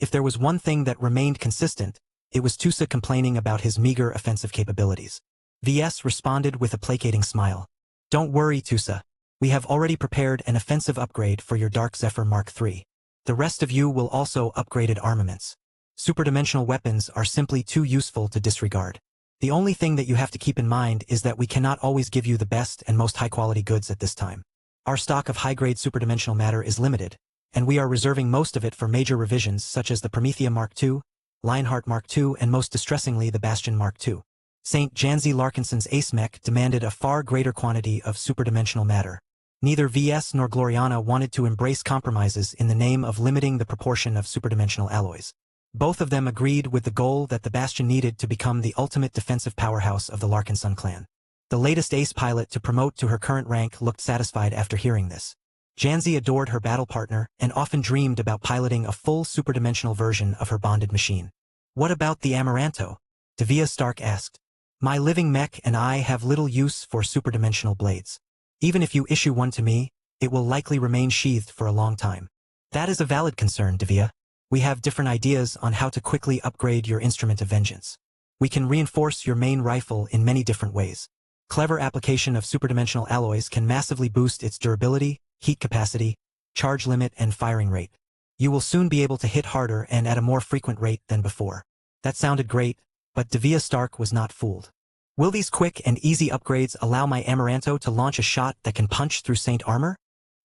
If there was one thing that remained consistent, it was Tusa complaining about his meager offensive capabilities. VS responded with a placating smile. Don't worry, Tusa. We have already prepared an offensive upgrade for your Dark Zephyr Mark III. The rest of you will also upgraded armaments. Superdimensional weapons are simply too useful to disregard. The only thing that you have to keep in mind is that we cannot always give you the best and most high-quality goods at this time. Our stock of high-grade superdimensional matter is limited, and we are reserving most of it for major revisions such as the Promethea Mark II, Lionheart Mark II, and most distressingly the Bastion Mark II. St. Janzi Larkinson's ace mech demanded a far greater quantity of superdimensional matter. Neither VS nor Gloriana wanted to embrace compromises in the name of limiting the proportion of superdimensional alloys. Both of them agreed with the goal that the Bastion needed to become the ultimate defensive powerhouse of the Larkinson clan. The latest ace pilot to promote to her current rank looked satisfied after hearing this. Janzi adored her battle partner and often dreamed about piloting a full superdimensional version of her bonded machine. What about the Amaranto? Devia Stark asked. My living mech and I have little use for superdimensional blades. Even if you issue one to me, it will likely remain sheathed for a long time. That is a valid concern, Devia. We have different ideas on how to quickly upgrade your instrument of vengeance. We can reinforce your main rifle in many different ways. Clever application of superdimensional alloys can massively boost its durability, heat capacity, charge limit, and firing rate. You will soon be able to hit harder and at a more frequent rate than before. That sounded great, but Devia Stark was not fooled. Will these quick and easy upgrades allow my Amaranto to launch a shot that can punch through Saint Armor?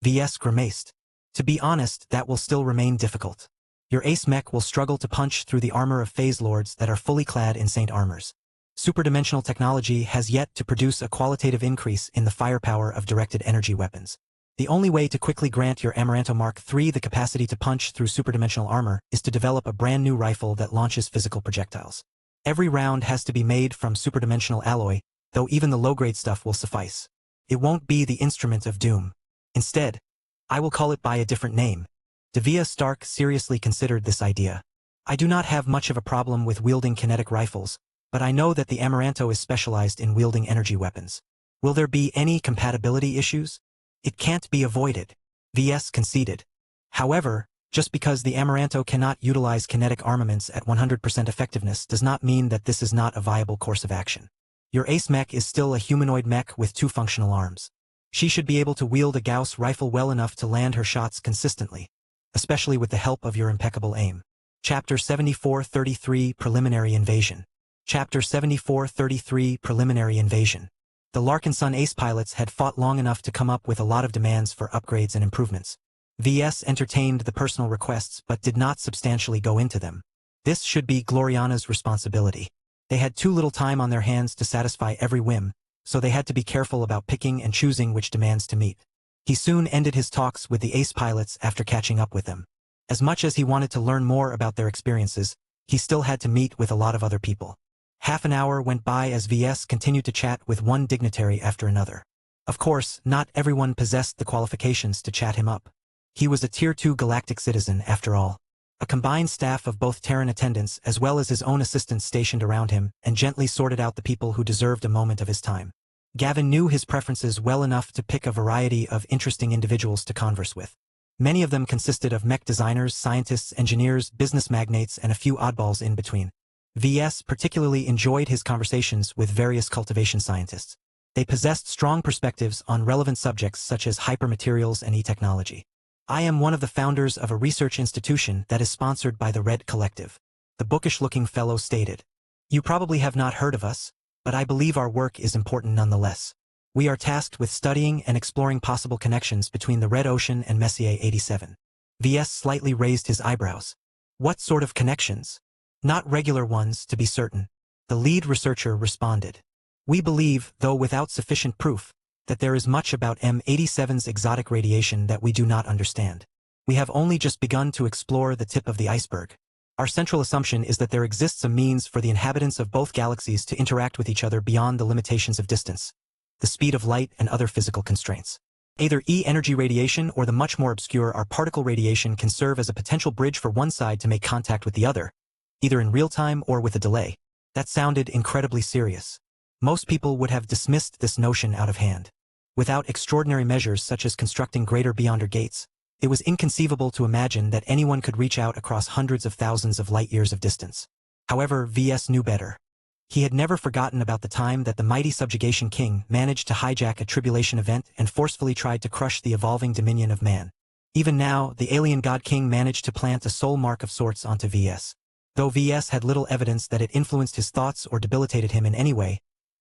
VS grimaced. To be honest, that will still remain difficult. Your ace mech will struggle to punch through the armor of phase lords that are fully clad in Saint Armors. Superdimensional technology has yet to produce a qualitative increase in the firepower of directed energy weapons. The only way to quickly grant your Amaranto Mark III the capacity to punch through superdimensional armor is to develop a brand new rifle that launches physical projectiles. Every round has to be made from superdimensional alloy, though even the low-grade stuff will suffice. It won't be the instrument of doom. Instead, I will call it by a different name. Devia Stark seriously considered this idea. I do not have much of a problem with wielding kinetic rifles, but I know that the Amaranto is specialized in wielding energy weapons. Will there be any compatibility issues? It can't be avoided. VS conceded. However, just because the Amaranto cannot utilize kinetic armaments at 100% effectiveness does not mean that this is not a viable course of action. Your ace mech is still a humanoid mech with 2 functional arms. She should be able to wield a Gauss rifle well enough to land her shots consistently, especially with the help of your impeccable aim. Chapter 7433 Preliminary Invasion. Chapter 7433 Preliminary Invasion. The Larkin Sun Ace pilots had fought long enough to come up with a lot of demands for upgrades and improvements. VS entertained the personal requests but did not substantially go into them. This should be Gloriana's responsibility. They had too little time on their hands to satisfy every whim, so they had to be careful about picking and choosing which demands to meet. He soon ended his talks with the Ace pilots after catching up with them. As much as he wanted to learn more about their experiences, he still had to meet with a lot of other people. Half an hour went by as VS continued to chat with one dignitary after another. Of course, not everyone possessed the qualifications to chat him up. He was a Tier 2 galactic citizen, after all. A combined staff of both Terran attendants as well as his own assistants stationed around him and gently sorted out the people who deserved a moment of his time. Gavin knew his preferences well enough to pick a variety of interesting individuals to converse with. Many of them consisted of mech designers, scientists, engineers, business magnates, and a few oddballs in between. VS particularly enjoyed his conversations with various cultivation scientists. They possessed strong perspectives on relevant subjects such as hypermaterials and e-technology. I am one of the founders of a research institution that is sponsored by the Red Collective, the bookish-looking fellow stated. You probably have not heard of us, but I believe our work is important nonetheless. We are tasked with studying and exploring possible connections between the Red Ocean and Messier 87. VS slightly raised his eyebrows. What sort of connections? Not regular ones, to be certain. The lead researcher responded. We believe, though without sufficient proof, that there is much about M87's exotic radiation that we do not understand. We have only just begun to explore the tip of the iceberg. Our central assumption is that there exists a means for the inhabitants of both galaxies to interact with each other beyond the limitations of distance, the speed of light, and other physical constraints. Either E-energy radiation or the much more obscure R particle radiation can serve as a potential bridge for one side to make contact with the other, either in real time or with a delay. That sounded incredibly serious. Most people would have dismissed this notion out of hand. Without extraordinary measures such as constructing greater beyonder gates, it was inconceivable to imagine that anyone could reach out across hundreds of thousands of light-years of distance. However, VS knew better. He had never forgotten about the time that the mighty Subjugation King managed to hijack a tribulation event and forcefully tried to crush the evolving dominion of man. Even now, the alien God King managed to plant a soul mark of sorts onto VS. Though VS had little evidence that it influenced his thoughts or debilitated him in any way,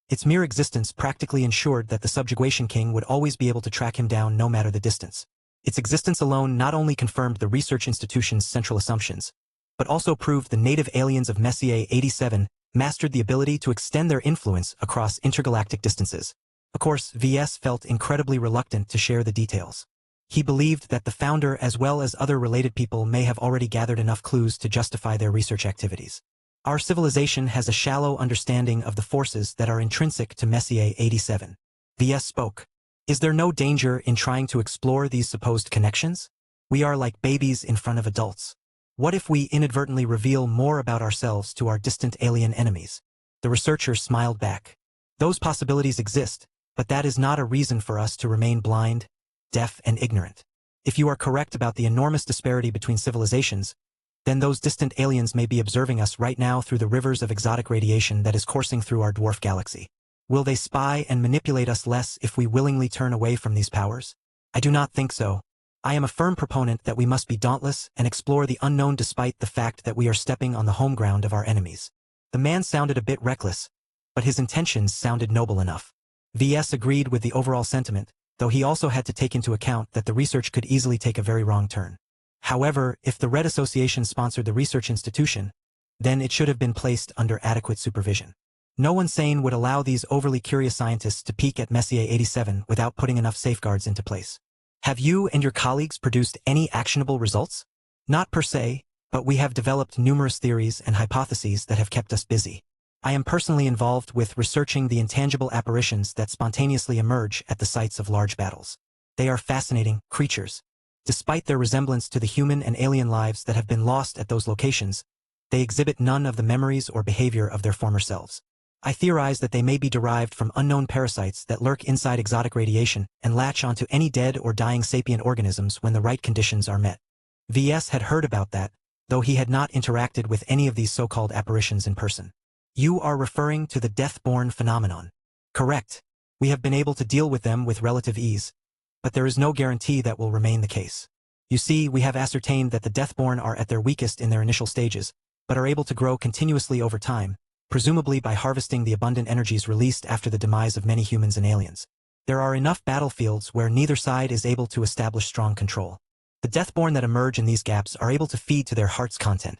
its mere existence practically ensured that the Subjugation King would always be able to track him down no matter the distance. Its existence alone not only confirmed the research institution's central assumptions, but also proved the native aliens of Messier 87 mastered the ability to extend their influence across intergalactic distances. Of course, VS felt incredibly reluctant to share the details. He believed that the founder as well as other related people may have already gathered enough clues to justify their research activities. Our civilization has a shallow understanding of the forces that are intrinsic to Messier 87. VS spoke. Is there no danger in trying to explore these supposed connections? We are like babies in front of adults. What if we inadvertently reveal more about ourselves to our distant alien enemies? The researcher smiled back. Those possibilities exist, but that is not a reason for us to remain blind, deaf, and ignorant. If you are correct about the enormous disparity between civilizations, then those distant aliens may be observing us right now through the rivers of exotic radiation that is coursing through our dwarf galaxy. Will they spy and manipulate us less if we willingly turn away from these powers? I do not think so. I am a firm proponent that we must be dauntless and explore the unknown despite the fact that we are stepping on the home ground of our enemies. The man sounded a bit reckless, but his intentions sounded noble enough. VS agreed with the overall sentiment, though he also had to take into account that the research could easily take a very wrong turn. However, if the Red Association sponsored the research institution, then it should have been placed under adequate supervision. No one sane would allow these overly curious scientists to peek at Messier 87 without putting enough safeguards into place. Have you and your colleagues produced any actionable results? Not per se, but we have developed numerous theories and hypotheses that have kept us busy. I am personally involved with researching the intangible apparitions that spontaneously emerge at the sites of large battles. They are fascinating creatures. Despite their resemblance to the human and alien lives that have been lost at those locations, they exhibit none of the memories or behavior of their former selves. I theorize that they may be derived from unknown parasites that lurk inside exotic radiation and latch onto any dead or dying sapient organisms when the right conditions are met. VS had heard about that, though he had not interacted with any of these so-called apparitions in person. You are referring to the death-born phenomenon. Correct. We have been able to deal with them with relative ease, but there is no guarantee that will remain the case. You see, we have ascertained that the death-born are at their weakest in their initial stages, but are able to grow continuously over time, presumably by harvesting the abundant energies released after the demise of many humans and aliens. There are enough battlefields where neither side is able to establish strong control. The Deathborn that emerge in these gaps are able to feed to their heart's content,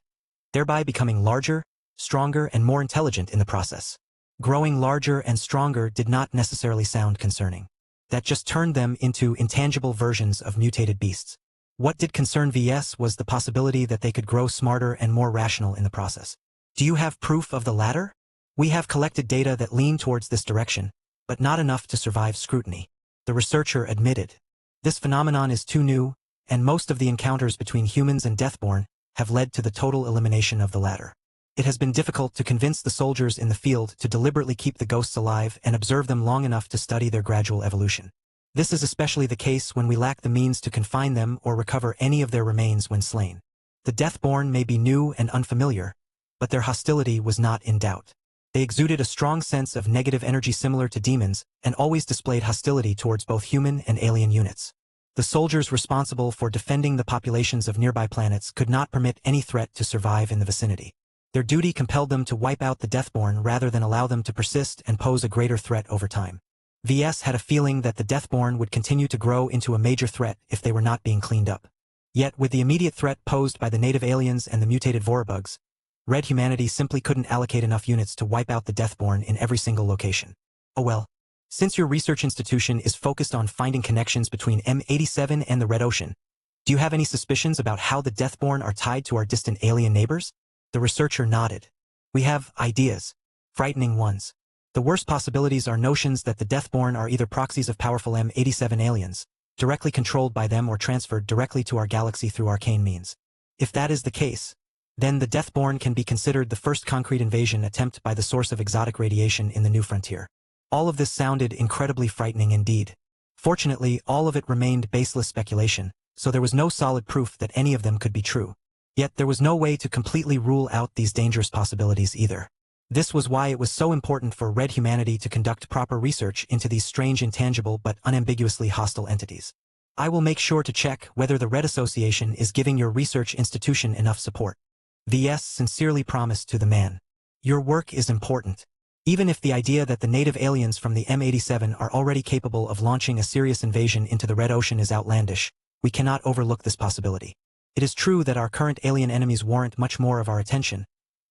thereby becoming larger, stronger, and more intelligent in the process. Growing larger and stronger did not necessarily sound concerning. That just turned them into intangible versions of mutated beasts. What did concern VS was the possibility that they could grow smarter and more rational in the process. Do you have proof of the latter? We have collected data that lean towards this direction, but not enough to survive scrutiny. The researcher admitted. This phenomenon is too new, and most of the encounters between humans and Deathborn have led to the total elimination of the latter. It has been difficult to convince the soldiers in the field to deliberately keep the ghosts alive and observe them long enough to study their gradual evolution. This is especially the case when we lack the means to confine them or recover any of their remains when slain. The Deathborn may be new and unfamiliar, but their hostility was not in doubt. They exuded a strong sense of negative energy similar to demons and always displayed hostility towards both human and alien units. The soldiers responsible for defending the populations of nearby planets could not permit any threat to survive in the vicinity. Their duty compelled them to wipe out the Deathborn rather than allow them to persist and pose a greater threat over time. VS had a feeling that the Deathborn would continue to grow into a major threat if they were not being cleaned up. Yet, with the immediate threat posed by the native aliens and the mutated Vorabugs, Red humanity simply couldn't allocate enough units to wipe out the Deathborn in every single location. Oh well. Since your research institution is focused on finding connections between M87 and the Red Ocean, do you have any suspicions about how the Deathborn are tied to our distant alien neighbors? The researcher nodded. We have ideas. Frightening ones. The worst possibilities are notions that the Deathborn are either proxies of powerful M87 aliens, directly controlled by them or transferred directly to our galaxy through arcane means. If that is the case, then the Deathborn can be considered the first concrete invasion attempt by the source of exotic radiation in the new frontier. All of this sounded incredibly frightening indeed. Fortunately, all of it remained baseless speculation, so there was no solid proof that any of them could be true. Yet there was no way to completely rule out these dangerous possibilities either. This was why it was so important for Red humanity to conduct proper research into these strange, intangible but unambiguously hostile entities. I will make sure to check whether the Red Association is giving your research institution enough support. VS sincerely promised to the man. Your work is important. Even if the idea that the native aliens from the M87 are already capable of launching a serious invasion into the Red Ocean is outlandish, we cannot overlook this possibility. It is true that our current alien enemies warrant much more of our attention,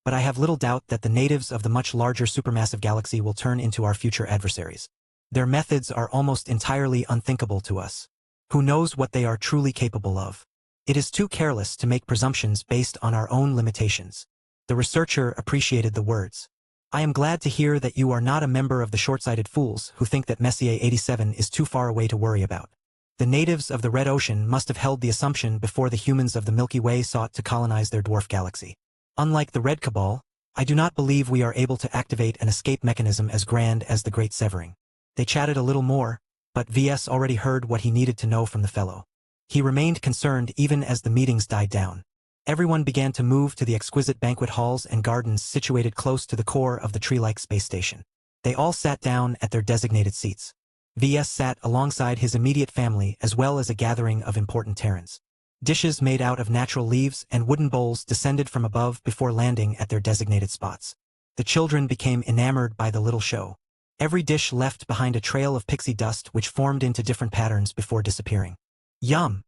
but I have little doubt that the natives of the much larger supermassive galaxy will turn into our future adversaries. Their methods are almost entirely unthinkable to us. Who knows what they are truly capable of? It is too careless to make presumptions based on our own limitations. The researcher appreciated the words. I am glad to hear that you are not a member of the short-sighted fools who think that Messier 87 is too far away to worry about. The natives of the Red Ocean must have held the assumption before the humans of the Milky Way sought to colonize their dwarf galaxy. Unlike the Red Cabal, I do not believe we are able to activate an escape mechanism as grand as the Great Severing. They chatted a little more, but VS already heard what he needed to know from the fellow. He remained concerned even as the meetings died down. Everyone began to move to the exquisite banquet halls and gardens situated close to the core of the tree-like space station. They all sat down at their designated seats. VS sat alongside his immediate family as well as a gathering of important Terrans. Dishes made out of natural leaves and wooden bowls descended from above before landing at their designated spots. The children became enamored by the little show. Every dish left behind a trail of pixie dust which formed into different patterns before disappearing. Yum!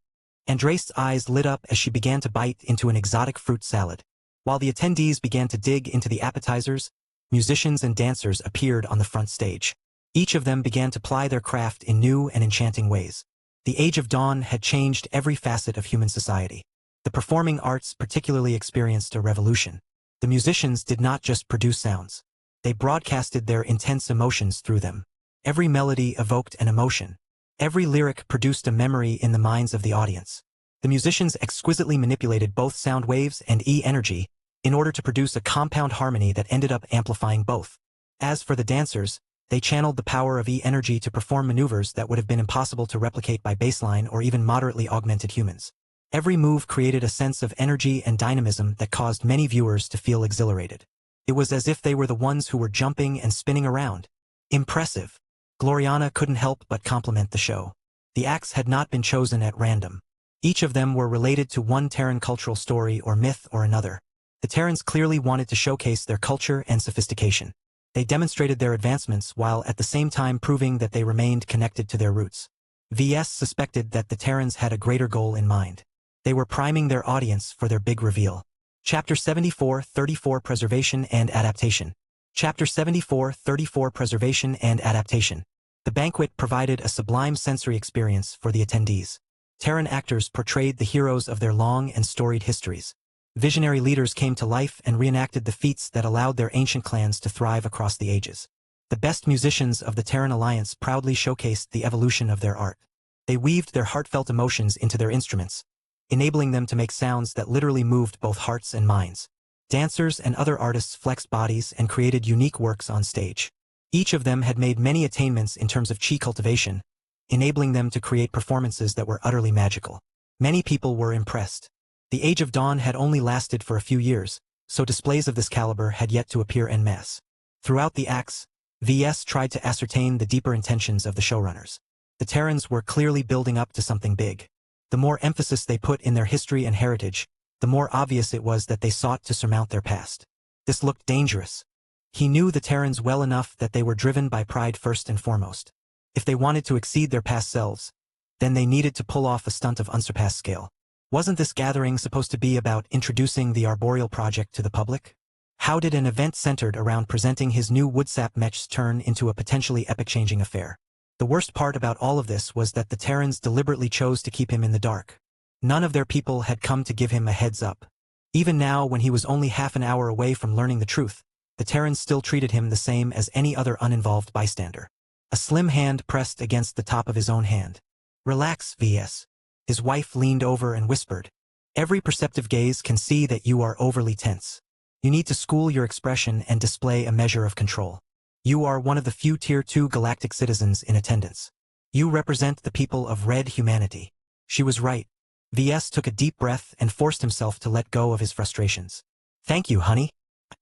Andraste's eyes lit up as she began to bite into an exotic fruit salad. While the attendees began to dig into the appetizers, musicians and dancers appeared on the front stage. Each of them began to ply their craft in new and enchanting ways. The Age of Dawn had changed every facet of human society. The performing arts particularly experienced a revolution. The musicians did not just produce sounds. They broadcasted their intense emotions through them. Every melody evoked an emotion. Every lyric produced a memory in the minds of the audience. The musicians exquisitely manipulated both sound waves and E-energy in order to produce a compound harmony that ended up amplifying both. As for the dancers, they channeled the power of E-energy to perform maneuvers that would have been impossible to replicate by baseline or even moderately augmented humans. Every move created a sense of energy and dynamism that caused many viewers to feel exhilarated. It was as if they were the ones who were jumping and spinning around. Impressive. Gloriana couldn't help but compliment the show. The acts had not been chosen at random. Each of them were related to one Terran cultural story or myth or another. The Terrans clearly wanted to showcase their culture and sophistication. They demonstrated their advancements while at the same time proving that they remained connected to their roots. VS suspected that the Terrans had a greater goal in mind. They were priming their audience for their big reveal. Chapter 74:34 Preservation and Adaptation. Chapter 74:34 Preservation and Adaptation. The banquet provided a sublime sensory experience for the attendees. Terran actors portrayed the heroes of their long and storied histories. Visionary leaders came to life and reenacted the feats that allowed their ancient clans to thrive across the ages. The best musicians of the Terran Alliance proudly showcased the evolution of their art. They weaved their heartfelt emotions into their instruments, enabling them to make sounds that literally moved both hearts and minds. Dancers and other artists flexed bodies and created unique works on stage. Each of them had made many attainments in terms of chi cultivation, enabling them to create performances that were utterly magical. Many people were impressed. The Age of Dawn had only lasted for a few years, so displays of this caliber had yet to appear en masse. Throughout the acts, VS tried to ascertain the deeper intentions of the showrunners. The Terrans were clearly building up to something big. The more emphasis they put in their history and heritage, the more obvious it was that they sought to surmount their past. This looked dangerous. He knew the Terrans well enough that they were driven by pride first and foremost. If they wanted to exceed their past selves, then they needed to pull off a stunt of unsurpassed scale. Wasn't this gathering supposed to be about introducing the Arboreal project to the public? How did an event centered around presenting his new woodsap mechs turn into a potentially epic-changing affair? The worst part about all of this was that the Terrans deliberately chose to keep him in the dark. None of their people had come to give him a heads up. Even now, when he was only half an hour away from learning the truth, the Terrans still treated him the same as any other uninvolved bystander. A slim hand pressed against the top of his own hand. "Relax, VS." His wife leaned over and whispered, "Every perceptive gaze can see that you are overly tense. You need to school your expression and display a measure of control. You are one of the few Tier 2 galactic citizens in attendance. You represent the people of red humanity." She was right. VS took a deep breath and forced himself to let go of his frustrations. "Thank you, honey.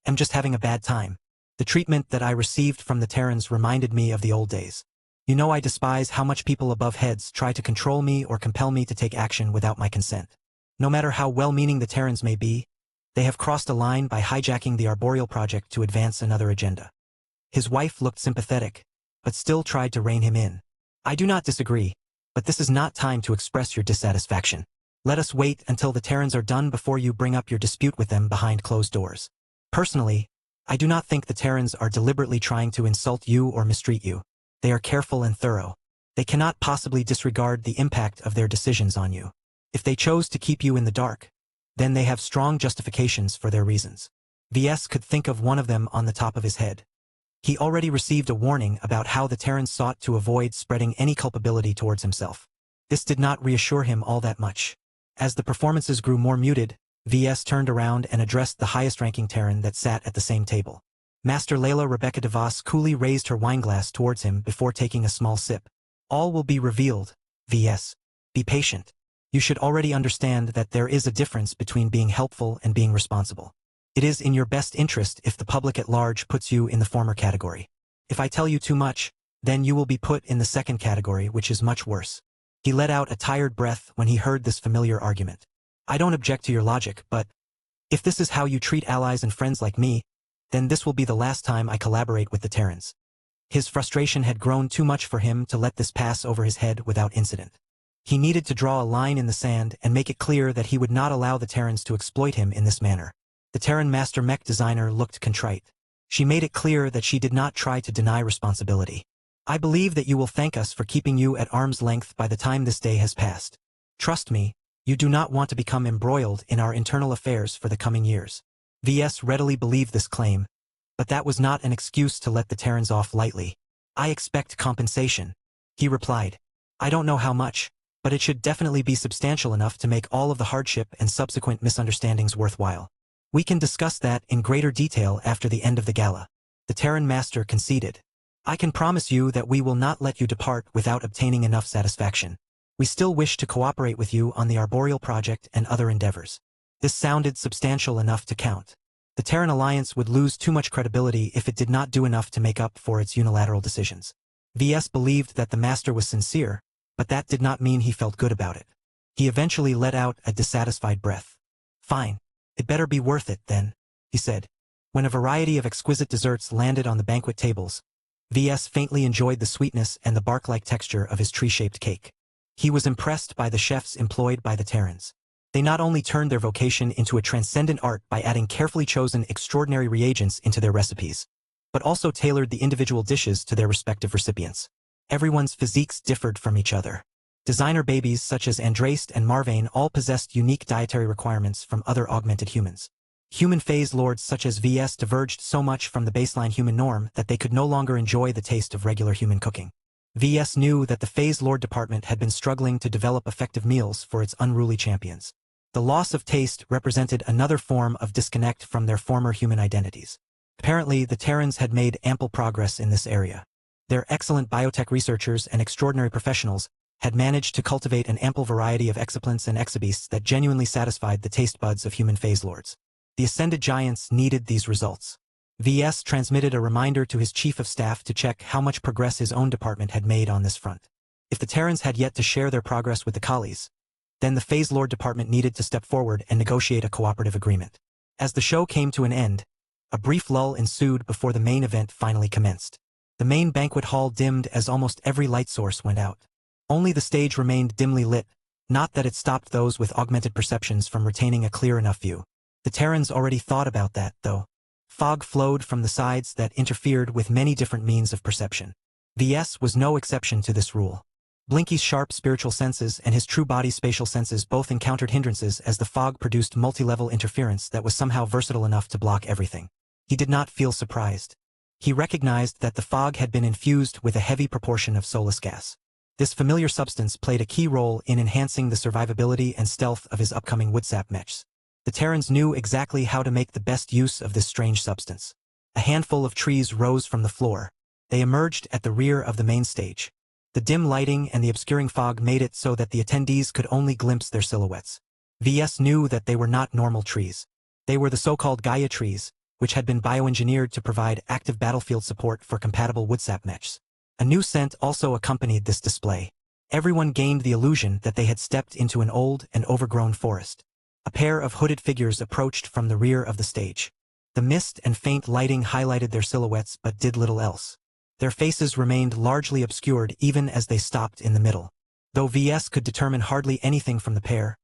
I'm just having a bad time. The treatment that I received from the Terrans reminded me of the old days. You know I despise how much people above heads try to control me or compel me to take action without my consent. No matter how well-meaning the Terrans may be, they have crossed a line by hijacking the Arboreal project to advance another agenda." His wife looked sympathetic, but still tried to rein him in. "I do not disagree, but this is not time to express your dissatisfaction. Let us wait until the Terrans are done before you bring up your dispute with them behind closed doors. Personally, I do not think the Terrans are deliberately trying to insult you or mistreat you. They are careful and thorough. They cannot possibly disregard the impact of their decisions on you. If they chose to keep you in the dark, then they have strong justifications for their reasons." VS could think of one of them on the top of his head. He already received a warning about how the Terrans sought to avoid spreading any culpability towards himself. This did not reassure him all that much. As the performances grew more muted, VS turned around and addressed the highest-ranking Terran that sat at the same table. Master Layla Rebecca DeVos coolly raised her wineglass towards him before taking a small sip. "All will be revealed, VS. Be patient. You should already understand that there is a difference between being helpful and being responsible. It is in your best interest if the public at large puts you in the former category. If I tell you too much, then you will be put in the second category, which is much worse." He let out a tired breath when he heard this familiar argument. "I don't object to your logic, but if this is how you treat allies and friends like me, then this will be the last time I collaborate with the Terrans." His frustration had grown too much for him to let this pass over his head without incident. He needed to draw a line in the sand and make it clear that he would not allow the Terrans to exploit him in this manner. The Terran Master Mech designer looked contrite. She made it clear that she did not try to deny responsibility. "I believe that you will thank us for keeping you at arm's length by the time this day has passed. Trust me, you do not want to become embroiled in our internal affairs for the coming years." VS readily believed this claim, but that was not an excuse to let the Terrans off lightly. "I expect compensation," he replied. "I don't know how much, but it should definitely be substantial enough to make all of the hardship and subsequent misunderstandings worthwhile. We can discuss that in greater detail after the end of the gala." The Terran Master conceded. "I can promise you that we will not let you depart without obtaining enough satisfaction. We still wish to cooperate with you on the Arboreal project and other endeavors." This sounded substantial enough to count. The Terran Alliance would lose too much credibility if it did not do enough to make up for its unilateral decisions. VS believed that the Master was sincere, but that did not mean he felt good about it. He eventually let out a dissatisfied breath. "Fine. "It better be worth it, then," he said. When a variety of exquisite desserts landed on the banquet tables, V.S. faintly enjoyed the sweetness and the bark-like texture of his tree-shaped cake. He was impressed by the chefs employed by the Terrans. They not only turned their vocation into a transcendent art by adding carefully chosen extraordinary reagents into their recipes, but also tailored the individual dishes to their respective recipients. Everyone's physiques differed from each other. Designer babies such as Andraste and Marvane all possessed unique dietary requirements from other augmented humans. Human phase lords such as V.S. diverged so much from the baseline human norm that they could no longer enjoy the taste of regular human cooking. V.S. knew that the phase lord department had been struggling to develop effective meals for its unruly champions. The loss of taste represented another form of disconnect from their former human identities. Apparently, the Terrans had made ample progress in this area. Their excellent biotech researchers and extraordinary professionals had managed to cultivate an ample variety of exoplants and exobeasts that genuinely satisfied the taste buds of human phase lords. The ascended giants needed these results. V.S. transmitted a reminder to his chief of staff to check how much progress his own department had made on this front. If the Terrans had yet to share their progress with the Kalis, then the phase lord department needed to step forward and negotiate a cooperative agreement. As the show came to an end, a brief lull ensued before the main event finally commenced. The main banquet hall dimmed as almost every light source went out. Only the stage remained dimly lit, not that it stopped those with augmented perceptions from retaining a clear enough view. The Terrans already thought about that, though. Fog flowed from the sides that interfered with many different means of perception. V.S. was no exception to this rule. Blinky's sharp spiritual senses and his true body spatial senses both encountered hindrances as the fog produced multi-level interference that was somehow versatile enough to block everything. He did not feel surprised. He recognized that the fog had been infused with a heavy proportion of soulless gas. This familiar substance played a key role in enhancing the survivability and stealth of his upcoming woodsap mechs. The Terrans knew exactly how to make the best use of this strange substance. A handful of trees rose from the floor. They emerged at the rear of the main stage. The dim lighting and the obscuring fog made it so that the attendees could only glimpse their silhouettes. V.S. knew that they were not normal trees. They were the so-called Gaia trees, which had been bioengineered to provide active battlefield support for compatible woodsap mechs. A new scent also accompanied this display. Everyone gained the illusion that they had stepped into an old and overgrown forest. A pair of hooded figures approached from the rear of the stage. The mist and faint lighting highlighted their silhouettes but did little else. Their faces remained largely obscured even as they stopped in the middle. Though V.S. could determine hardly anything from the pair,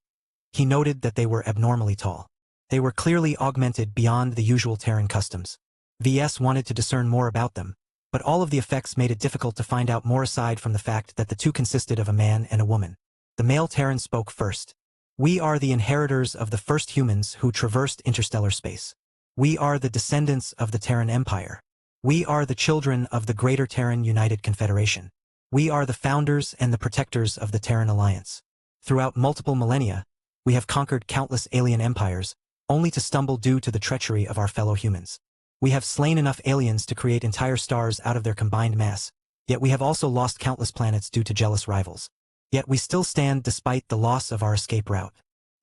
he noted that they were abnormally tall. They were clearly augmented beyond the usual Terran customs. V.S. wanted to discern more about them, but all of the effects made it difficult to find out more aside from the fact that the two consisted of a man and a woman. The male Terran spoke first. "We are the inheritors of the first humans who traversed interstellar space. We are the descendants of the Terran Empire. We are the children of the Greater Terran United Confederation. We are the founders and the protectors of the Terran Alliance. Throughout multiple millennia, we have conquered countless alien empires, only to stumble due to the treachery of our fellow humans. We have slain enough aliens to create entire stars out of their combined mass, yet we have also lost countless planets due to jealous rivals. Yet we still stand despite the loss of our escape route.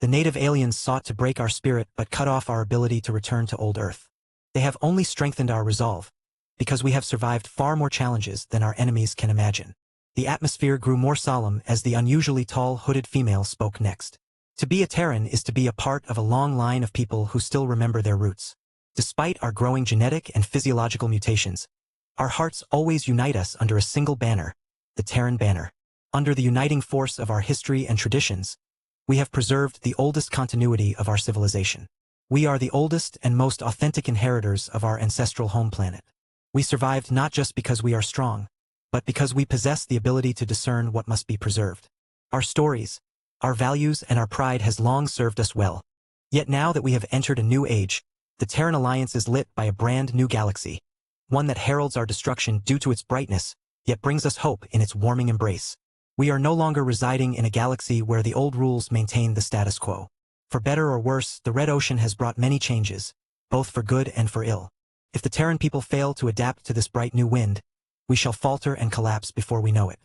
The native aliens sought to break our spirit but cut off our ability to return to old Earth. They have only strengthened our resolve, because we have survived far more challenges than our enemies can imagine." The atmosphere grew more solemn as the unusually tall hooded female spoke next. "To be a Terran is to be a part of a long line of people who still remember their roots. Despite our growing genetic and physiological mutations, our hearts always unite us under a single banner, the Terran banner. Under the uniting force of our history and traditions, we have preserved the oldest continuity of our civilization. We are the oldest and most authentic inheritors of our ancestral home planet. We survived not just because we are strong, but because we possess the ability to discern what must be preserved. Our stories, our values, and our pride has long served us well. Yet now that we have entered a new age, the Terran Alliance is lit by a brand new galaxy, one that heralds our destruction due to its brightness, yet brings us hope in its warming embrace. We are no longer residing in a galaxy where the old rules maintain the status quo. For better or worse, the Red Ocean has brought many changes, both for good and for ill. If the Terran people fail to adapt to this bright new wind, we shall falter and collapse before we know it.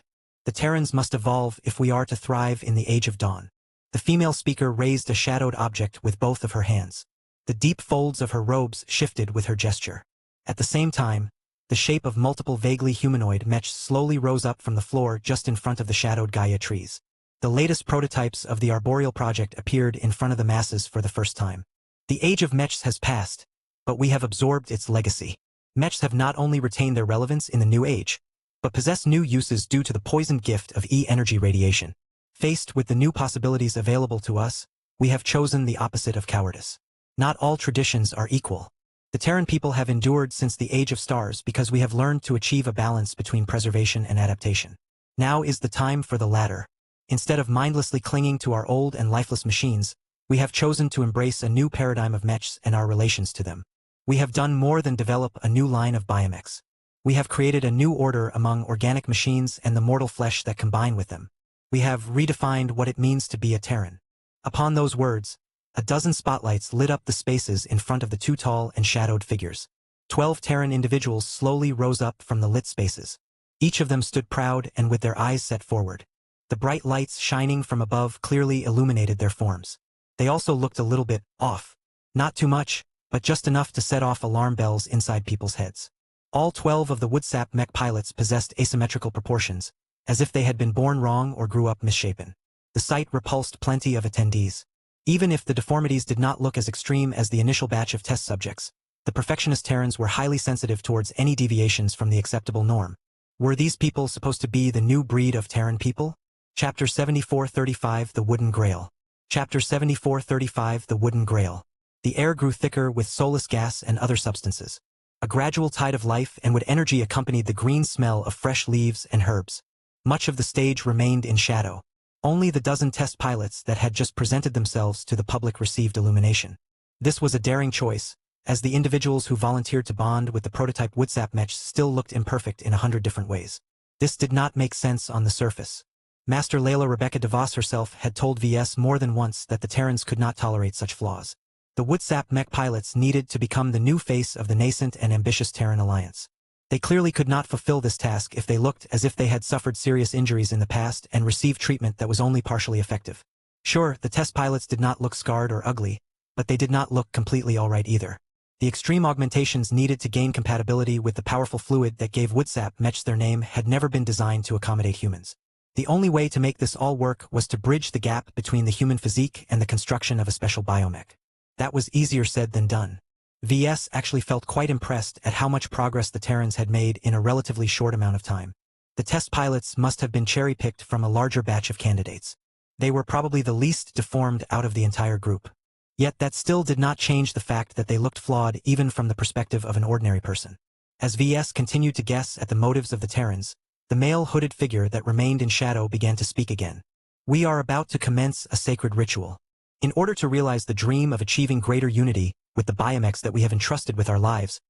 The Terrans must evolve if we are to thrive in the Age of Dawn." The female speaker raised a shadowed object with both of her hands. The deep folds of her robes shifted with her gesture. At the same time, the shape of multiple vaguely humanoid mechs slowly rose up from the floor just in front of the shadowed Gaia trees. The latest prototypes of the arboreal project appeared in front of the masses for the first time. The age of mechs has passed, but we have absorbed its legacy. Mechs have not only retained their relevance in the new age, but possess new uses due to the poisoned gift of E-energy radiation. Faced with the new possibilities available to us, we have chosen the opposite of cowardice. Not all traditions are equal. The Terran people have endured since the Age of Stars because we have learned to achieve a balance between preservation and adaptation. Now is the time for the latter. Instead of mindlessly clinging to our old and lifeless machines, we have chosen to embrace a new paradigm of mechs and our relations to them. We have done more than develop a new line of biomechs. We have created a new order among organic machines and the mortal flesh that combine with them. We have redefined what it means to be a Terran. Upon those words, a dozen spotlights lit up the spaces in front of the two tall and shadowed figures. 12 Terran individuals slowly rose up from the lit spaces. Each of them stood proud and with their eyes set forward. The bright lights shining from above clearly illuminated their forms. They also looked a little bit off. Not too much, but just enough to set off alarm bells inside people's heads. All 12 of the Woodsap mech pilots possessed asymmetrical proportions, as if they had been born wrong or grew up misshapen. The sight repulsed plenty of attendees. Even if the deformities did not look as extreme as the initial batch of test subjects, the perfectionist Terrans were highly sensitive towards any deviations from the acceptable norm. Were these people supposed to be the new breed of Terran people? Chapter 7435 The Wooden Grail. Chapter 7435 The Wooden Grail. The air grew thicker with soulless gas and other substances. A gradual tide of life and wood energy accompanied the green smell of fresh leaves and herbs. Much of the stage remained in shadow. Only the dozen test pilots that had just presented themselves to the public received illumination. This was a daring choice, as the individuals who volunteered to bond with the prototype Woodsap mechs still looked imperfect in 100 different ways. This did not make sense on the surface. Master Layla Rebecca DeVos herself had told VS more than once that the Terrans could not tolerate such flaws. The Woodsap mech pilots needed to become the new face of the nascent and ambitious Terran alliance. They clearly could not fulfill this task if they looked as if they had suffered serious injuries in the past and received treatment that was only partially effective. Sure, the test pilots did not look scarred or ugly, but they did not look completely alright either. The extreme augmentations needed to gain compatibility with the powerful fluid that gave Woodsap mechs their name had never been designed to accommodate humans. The only way to make this all work was to bridge the gap between the human physique and the construction of a special biomech. That was easier said than done. VS actually felt quite impressed at how much progress the Terrans had made in a relatively short amount of time. The test pilots must have been cherry-picked from a larger batch of candidates. They were probably the least deformed out of the entire group. Yet that still did not change the fact that they looked flawed even from the perspective of an ordinary person. As VS continued to guess at the motives of the Terrans, the male hooded figure that remained in shadow began to speak again. We are about to commence a sacred ritual. In order to realize the dream of achieving greater unity with the biomechs that we have entrusted with our lives,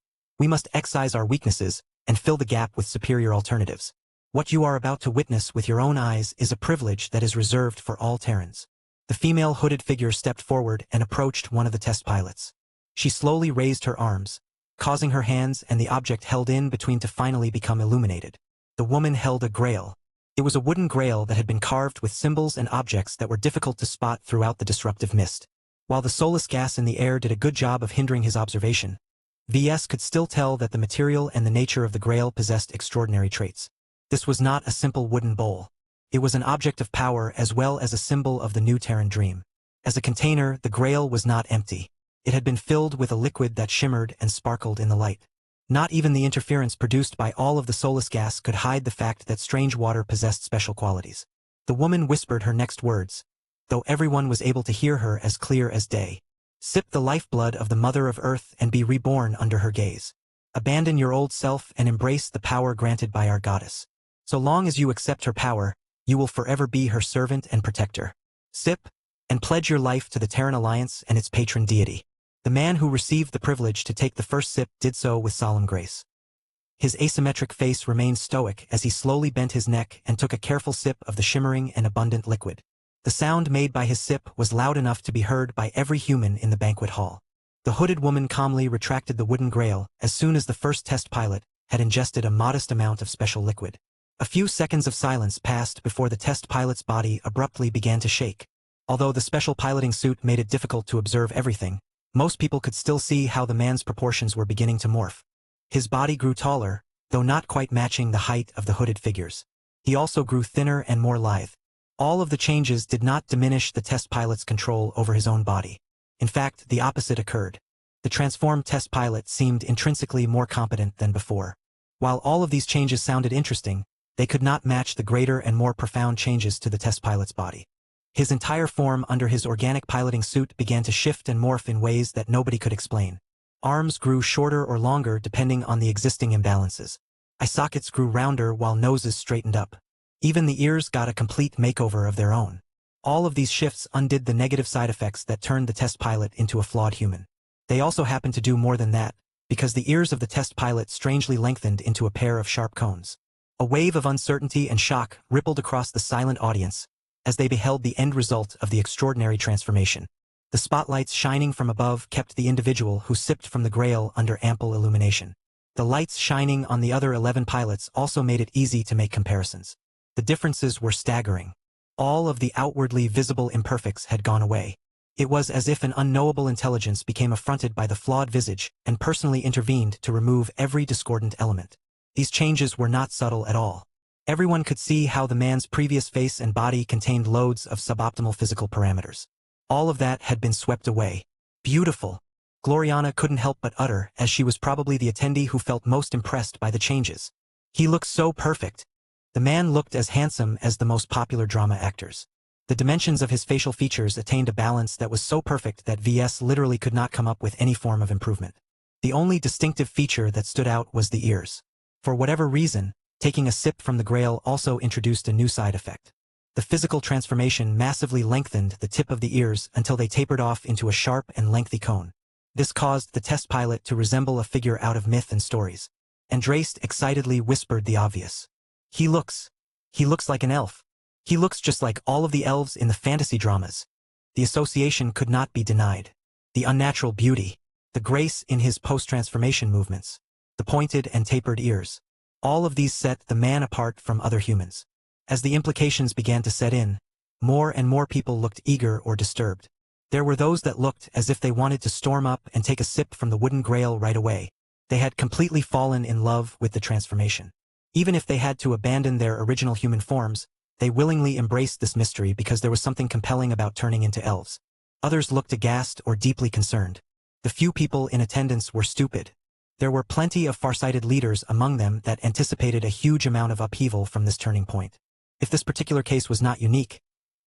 we must excise our weaknesses and fill the gap with superior alternatives. What you are about to witness with your own eyes is a privilege that is reserved for all Terrans. The female hooded figure stepped forward and approached one of the test pilots. She slowly raised her arms, causing her hands and the object held in between to finally become illuminated. The woman held a grail. It was a wooden grail that had been carved with symbols and objects that were difficult to spot throughout the disruptive mist. While the soulless gas in the air did a good job of hindering his observation, VS could still tell that the material and the nature of the grail possessed extraordinary traits. This was not a simple wooden bowl. It was an object of power as well as a symbol of the new Terran dream. As a container, the grail was not empty. It had been filled with a liquid that shimmered and sparkled in the light. Not even the interference produced by all of the soulless gas could hide the fact that strange water possessed special qualities. The woman whispered her next words, though everyone was able to hear her as clear as day. Sip the lifeblood of the Mother of Earth and be reborn under her gaze. Abandon your old self and embrace the power granted by our goddess. So long as you accept her power, you will forever be her servant and protector. Sip, and pledge your life to the Terran Alliance and its patron deity. The man who received the privilege to take the first sip did so with solemn grace. His asymmetric face remained stoic as he slowly bent his neck and took a careful sip of the shimmering and abundant liquid. The sound made by his sip was loud enough to be heard by every human in the banquet hall. The hooded woman calmly retracted the wooden grail as soon as the first test pilot had ingested a modest amount of special liquid. A few seconds of silence passed before the test pilot's body abruptly began to shake. Although the special piloting suit made it difficult to observe everything, most people could still see how the man's proportions were beginning to morph. His body grew taller, though not quite matching the height of the hooded figures. He also grew thinner and more lithe. All of the changes did not diminish the test pilot's control over his own body. In fact, the opposite occurred. The transformed test pilot seemed intrinsically more competent than before. While all of these changes sounded interesting, they could not match the greater and more profound changes to the test pilot's body. His entire form under his organic piloting suit began to shift and morph in ways that nobody could explain. Arms grew shorter or longer depending on the existing imbalances. Eye sockets grew rounder while noses straightened up. Even the ears got a complete makeover of their own. All of these shifts undid the negative side effects that turned the test pilot into a flawed human. They also happened to do more than that, because the ears of the test pilot strangely lengthened into a pair of sharp cones. A wave of uncertainty and shock rippled across the silent audience as they beheld the end result of the extraordinary transformation. The spotlights shining from above kept the individual who sipped from the grail under ample illumination. The lights shining on the other 11 pilots also made it easy to make comparisons. The differences were staggering. All of the outwardly visible imperfects had gone away. It was as if an unknowable intelligence became affronted by the flawed visage and personally intervened to remove every discordant element. These changes were not subtle at all. Everyone could see how the man's previous face and body contained loads of suboptimal physical parameters. All of that had been swept away. Beautiful, Gloriana couldn't help but utter, as she was probably the attendee who felt most impressed by the changes. He looked so perfect. The man looked as handsome as the most popular drama actors. The dimensions of his facial features attained a balance that was so perfect that VS literally could not come up with any form of improvement. The only distinctive feature that stood out was the ears. For whatever reason, taking a sip from the grail also introduced a new side effect. The physical transformation massively lengthened the tip of the ears until they tapered off into a sharp and lengthy cone. This caused the test pilot to resemble a figure out of myth and stories. Andraste excitedly whispered the obvious. He looks like an elf. He looks just like all of the elves in the fantasy dramas. The association could not be denied. The unnatural beauty, the grace in his post-transformation movements, the pointed and tapered ears. All of these set the man apart from other humans. As the implications began to set in, more and more people looked eager or disturbed. There were those that looked as if they wanted to storm up and take a sip from the wooden grail right away. They had completely fallen in love with the transformation. Even if they had to abandon their original human forms, they willingly embraced this mystery because there was something compelling about turning into elves. Others looked aghast or deeply concerned. The few people in attendance were stupid. There were plenty of farsighted leaders among them that anticipated a huge amount of upheaval from this turning point. If this particular case was not unique,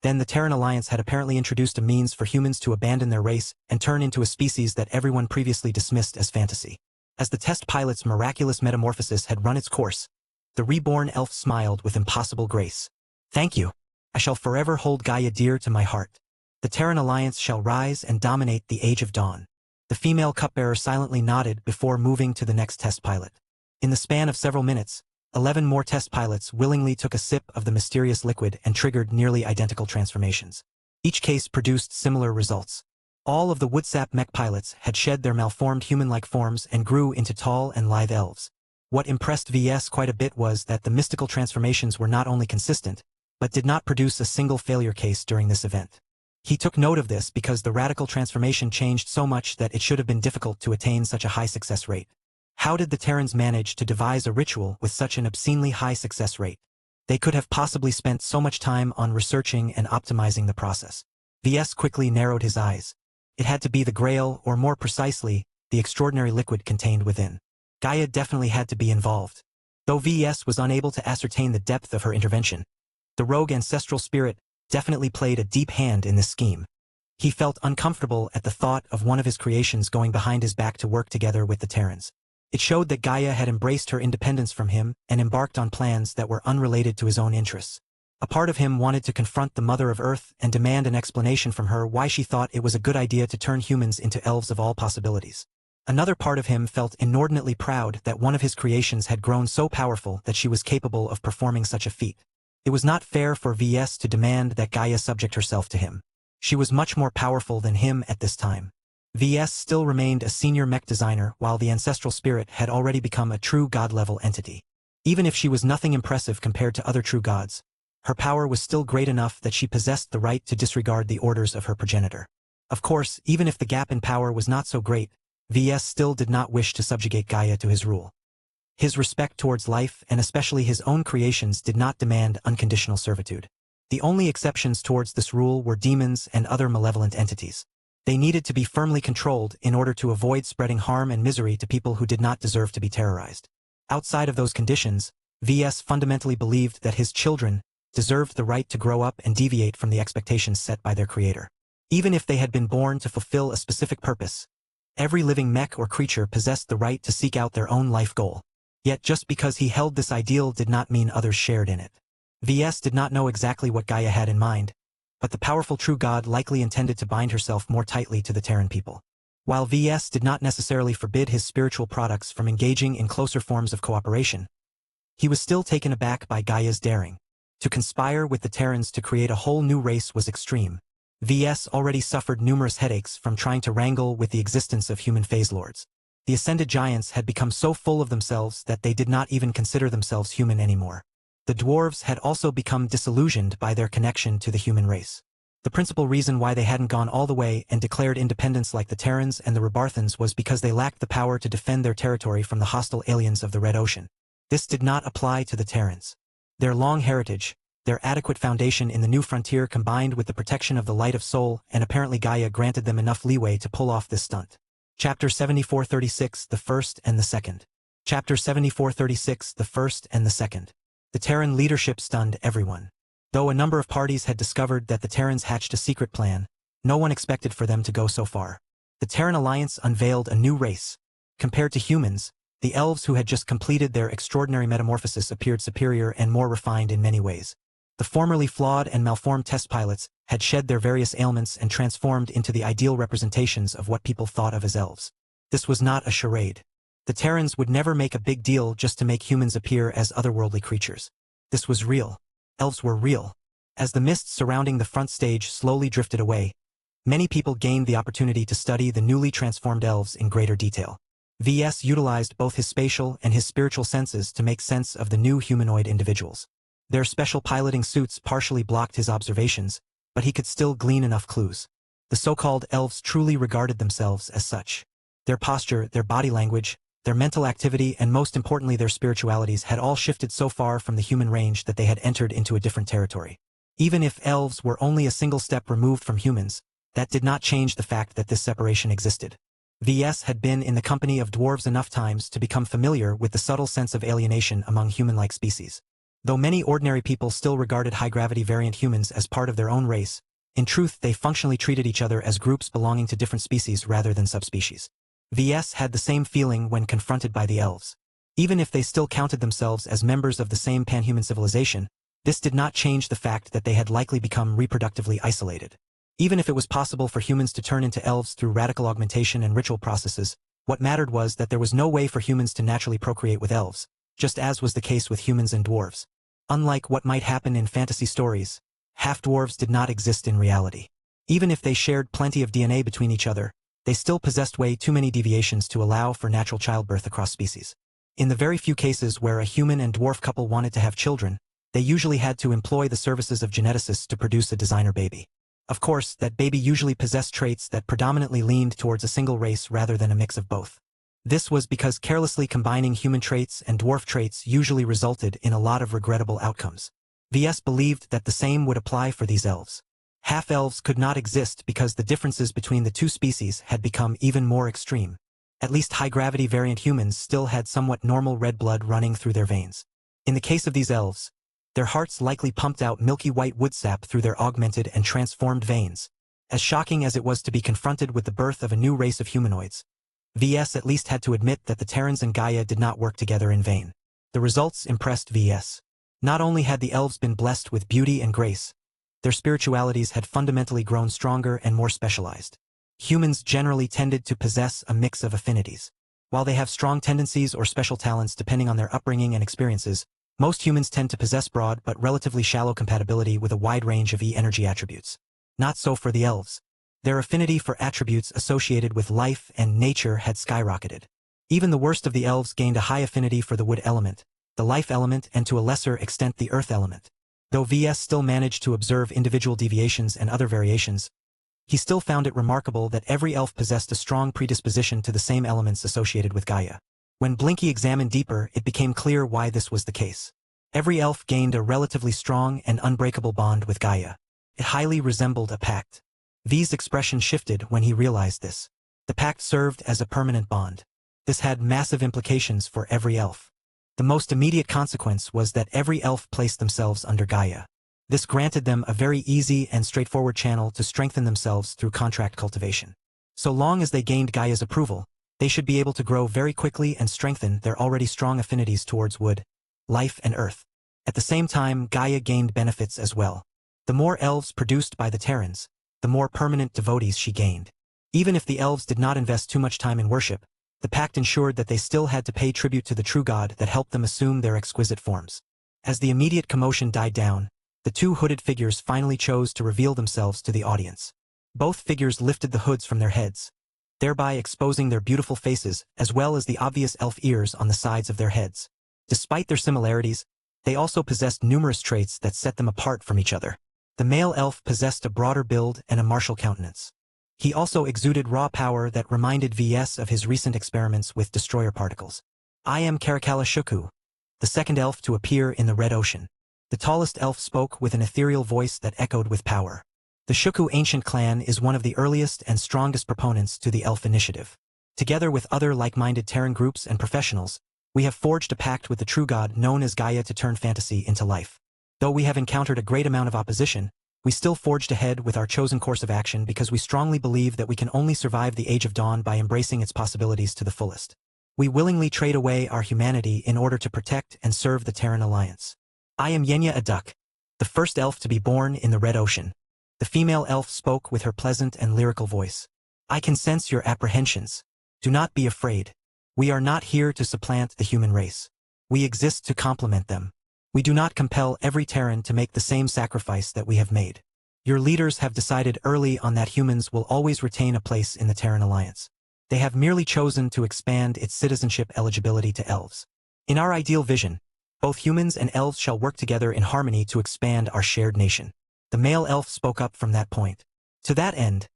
then the Terran Alliance had apparently introduced a means for humans to abandon their race and turn into a species that everyone previously dismissed as fantasy. As the test pilot's miraculous metamorphosis had run its course, the reborn elf smiled with impossible grace. Thank you. I shall forever hold Gaia dear to my heart. The Terran Alliance shall rise and dominate the Age of Dawn. The female cupbearer silently nodded before moving to the next test pilot. In the span of several minutes, 11 more test pilots willingly took a sip of the mysterious liquid and triggered nearly identical transformations. Each case produced similar results. All of the Woodsap mech pilots had shed their malformed human-like forms and grew into tall and lithe elves. What impressed VS quite a bit was that the mystical transformations were not only consistent, but did not produce a single failure case during this event. He took note of this because the radical transformation changed so much that it should have been difficult to attain such a high success rate. How did the Terrans manage to devise a ritual with such an obscenely high success rate? They could have possibly spent so much time on researching and optimizing the process. VS quickly narrowed his eyes. It had to be the Grail, or more precisely, the extraordinary liquid contained within. Gaia definitely had to be involved. Though VS was unable to ascertain the depth of her intervention, the rogue ancestral spirit definitely played a deep hand in this scheme. He felt uncomfortable at the thought of one of his creations going behind his back to work together with the Terrans. It showed that Gaia had embraced her independence from him and embarked on plans that were unrelated to his own interests. A part of him wanted to confront the Mother of Earth and demand an explanation from her why she thought it was a good idea to turn humans into elves of all possibilities. Another part of him felt inordinately proud that one of his creations had grown so powerful that she was capable of performing such a feat. It was not fair for VS to demand that Gaia subject herself to him. She was much more powerful than him at this time. VS still remained a senior mech designer while the ancestral spirit had already become a true god-level entity. Even if she was nothing impressive compared to other true gods, her power was still great enough that she possessed the right to disregard the orders of her progenitor. Of course, even if the gap in power was not so great, VS still did not wish to subjugate Gaia to his rule. His respect towards life, and especially his own creations, did not demand unconditional servitude. The only exceptions towards this rule were demons and other malevolent entities. They needed to be firmly controlled in order to avoid spreading harm and misery to people who did not deserve to be terrorized. Outside of those conditions, VS fundamentally believed that his children deserved the right to grow up and deviate from the expectations set by their creator. Even if they had been born to fulfill a specific purpose, every living mech or creature possessed the right to seek out their own life goal. Yet just because he held this ideal did not mean others shared in it. VS did not know exactly what Gaia had in mind, but the powerful true God likely intended to bind herself more tightly to the Terran people. While VS did not necessarily forbid his spiritual products from engaging in closer forms of cooperation, he was still taken aback by Gaia's daring. To conspire with the Terrans to create a whole new race was extreme. VS already suffered numerous headaches from trying to wrangle with the existence of human phase lords. The ascended giants had become so full of themselves that they did not even consider themselves human anymore. The dwarves had also become disillusioned by their connection to the human race. The principal reason why they hadn't gone all the way and declared independence like the Terrans and the Rebarthans was because they lacked the power to defend their territory from the hostile aliens of the Red Ocean. This did not apply to the Terrans. Their long heritage, their adequate foundation in the new frontier combined with the protection of the light of soul, and apparently Gaia granted them enough leeway to pull off this stunt. Chapter 7436, The First and the Second. Chapter 7436, The First and the Second. The Terran leadership stunned everyone. Though a number of parties had discovered that the Terrans hatched a secret plan, no one expected for them to go so far. The Terran Alliance unveiled a new race. Compared to humans, the elves who had just completed their extraordinary metamorphosis appeared superior and more refined in many ways. The formerly flawed and malformed test pilots had shed their various ailments and transformed into the ideal representations of what people thought of as elves. This was not a charade. The Terrans would never make a big deal just to make humans appear as otherworldly creatures. This was real. Elves were real. As the mists surrounding the front stage slowly drifted away, many people gained the opportunity to study the newly transformed elves in greater detail. VS utilized both his spatial and his spiritual senses to make sense of the new humanoid individuals. Their special piloting suits partially blocked his observations, but he could still glean enough clues. The so-called elves truly regarded themselves as such. Their posture, their body language, their mental activity, and most importantly their spiritualities had all shifted so far from the human range that they had entered into a different territory. Even if elves were only a single step removed from humans, that did not change the fact that this separation existed. VS had been in the company of dwarves enough times to become familiar with the subtle sense of alienation among human-like species. Though many ordinary people still regarded high-gravity variant humans as part of their own race, in truth they functionally treated each other as groups belonging to different species rather than subspecies. VS had the same feeling when confronted by the elves. Even if they still counted themselves as members of the same pan-human civilization, this did not change the fact that they had likely become reproductively isolated. Even if it was possible for humans to turn into elves through radical augmentation and ritual processes, what mattered was that there was no way for humans to naturally procreate with elves, just as was the case with humans and dwarves. Unlike what might happen in fantasy stories, half-dwarves did not exist in reality. Even if they shared plenty of DNA between each other, they still possessed way too many deviations to allow for natural childbirth across species. In the very few cases where a human and dwarf couple wanted to have children, they usually had to employ the services of geneticists to produce a designer baby. Of course, that baby usually possessed traits that predominantly leaned towards a single race rather than a mix of both. This was because carelessly combining human traits and dwarf traits usually resulted in a lot of regrettable outcomes. VS believed that the same would apply for these elves. Half-elves could not exist because the differences between the two species had become even more extreme. At least high-gravity variant humans still had somewhat normal red blood running through their veins. In the case of these elves, their hearts likely pumped out milky white woodsap through their augmented and transformed veins. As shocking as it was to be confronted with the birth of a new race of humanoids, VS at least had to admit that the Terrans and Gaia did not work together in vain. The results impressed VS. Not only had the elves been blessed with beauty and grace, their spiritualities had fundamentally grown stronger and more specialized. Humans generally tended to possess a mix of affinities. While they have strong tendencies or special talents depending on their upbringing and experiences, most humans tend to possess broad but relatively shallow compatibility with a wide range of E-energy attributes. Not so for the elves. Their affinity for attributes associated with life and nature had skyrocketed. Even the worst of the elves gained a high affinity for the wood element, the life element, and to a lesser extent the earth element. Though VS still managed to observe individual deviations and other variations, he still found it remarkable that every elf possessed a strong predisposition to the same elements associated with Gaia. When Blinky examined deeper, it became clear why this was the case. Every elf gained a relatively strong and unbreakable bond with Gaia. It highly resembled a pact. V's expression shifted when he realized this. The pact served as a permanent bond. This had massive implications for every elf. The most immediate consequence was that every elf placed themselves under Gaia. This granted them a very easy and straightforward channel to strengthen themselves through contract cultivation. So long as they gained Gaia's approval, they should be able to grow very quickly and strengthen their already strong affinities towards wood, life, and earth. At the same time, Gaia gained benefits as well. The more elves produced by the Terrans, the more permanent devotees she gained. Even if the elves did not invest too much time in worship, the pact ensured that they still had to pay tribute to the true god that helped them assume their exquisite forms. As the immediate commotion died down, the two hooded figures finally chose to reveal themselves to the audience. Both figures lifted the hoods from their heads, thereby exposing their beautiful faces as well as the obvious elf ears on the sides of their heads. Despite their similarities, they also possessed numerous traits that set them apart from each other. The male elf possessed a broader build and a martial countenance. He also exuded raw power that reminded VS of his recent experiments with destroyer particles. I am Karakala Shuku, the second elf to appear in the Red Ocean. The tallest elf spoke with an ethereal voice that echoed with power. The Shuku ancient clan is one of the earliest and strongest proponents to the elf initiative. Together with other like-minded Terran groups and professionals, we have forged a pact with the true god known as Gaia to turn fantasy into life. Though we have encountered a great amount of opposition, we still forged ahead with our chosen course of action because we strongly believe that we can only survive the Age of Dawn by embracing its possibilities to the fullest. We willingly trade away our humanity in order to protect and serve the Terran Alliance. I am Yenya Aduk, the first elf to be born in the Red Ocean. The female elf spoke with her pleasant and lyrical voice. I can sense your apprehensions. Do not be afraid. We are not here to supplant the human race. We exist to complement them. We do not compel every Terran to make the same sacrifice that we have made. Your leaders have decided early on that humans will always retain a place in the Terran Alliance. They have merely chosen to expand its citizenship eligibility to elves. In our ideal vision, both humans and elves shall work together in harmony to expand our shared nation. The male elf spoke up from that point. To that end,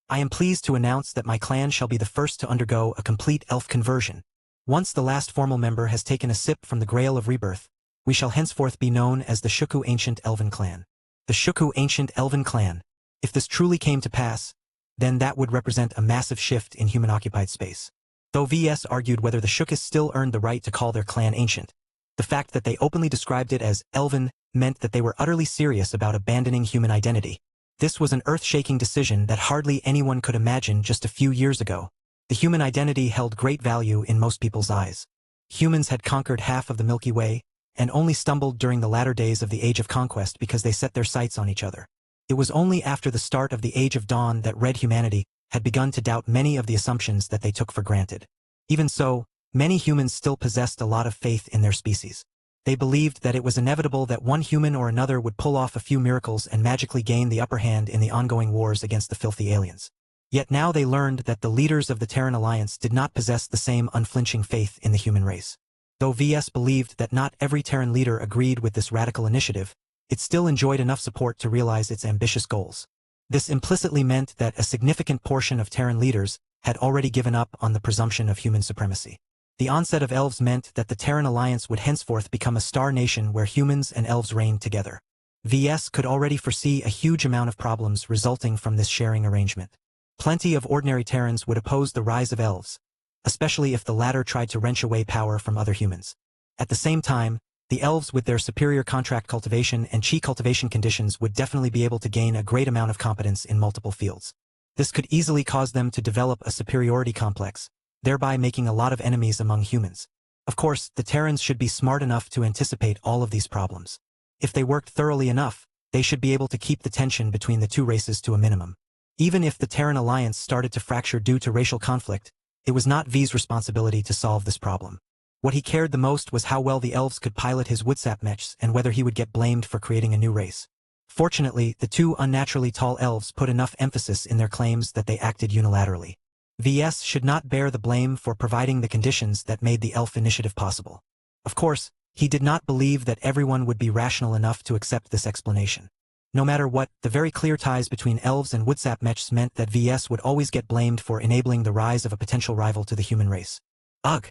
I am pleased to announce that my clan shall be the first to undergo a complete elf conversion. Once the last formal member has taken a sip from the Grail of Rebirth, we shall henceforth be known as the Shuku Ancient Elven Clan. The Shuku Ancient Elven Clan. If this truly came to pass, then that would represent a massive shift in human-occupied space. Though VS argued whether the Shukis still earned the right to call their clan ancient, the fact that they openly described it as elven meant that they were utterly serious about abandoning human identity. This was an earth-shaking decision that hardly anyone could imagine just a few years ago. The human identity held great value in most people's eyes. Humans had conquered half of the Milky Way, and only stumbled during the latter days of the Age of Conquest because they set their sights on each other. It was only after the start of the Age of Dawn that red humanity had begun to doubt many of the assumptions that they took for granted. Even so, many humans still possessed a lot of faith in their species. They believed that it was inevitable that one human or another would pull off a few miracles and magically gain the upper hand in the ongoing wars against the filthy aliens. Yet now they learned that the leaders of the Terran Alliance did not possess the same unflinching faith in the human race. Though VS believed that not every Terran leader agreed with this radical initiative, it still enjoyed enough support to realize its ambitious goals. This implicitly meant that a significant portion of Terran leaders had already given up on the presumption of human supremacy. The onset of elves meant that the Terran Alliance would henceforth become a star nation where humans and elves reigned together. VS could already foresee a huge amount of problems resulting from this sharing arrangement. Plenty of ordinary Terrans would oppose the rise of elves, especially if the latter tried to wrench away power from other humans. At the same time, the elves with their superior contract cultivation and chi cultivation conditions would definitely be able to gain a great amount of competence in multiple fields. This could easily cause them to develop a superiority complex, thereby making a lot of enemies among humans. Of course, the Terrans should be smart enough to anticipate all of these problems. If they worked thoroughly enough, they should be able to keep the tension between the two races to a minimum. Even if the Terran Alliance started to fracture due to racial conflict, it was not V's responsibility to solve this problem. What he cared the most was how well the elves could pilot his woodsap mechs and whether he would get blamed for creating a new race. Fortunately, the two unnaturally tall elves put enough emphasis in their claims that they acted unilaterally. VS should not bear the blame for providing the conditions that made the elf initiative possible. Of course, he did not believe that everyone would be rational enough to accept this explanation. No matter what, the very clear ties between elves and woodsap mechs meant that VS would always get blamed for enabling the rise of a potential rival to the human race. Ugh!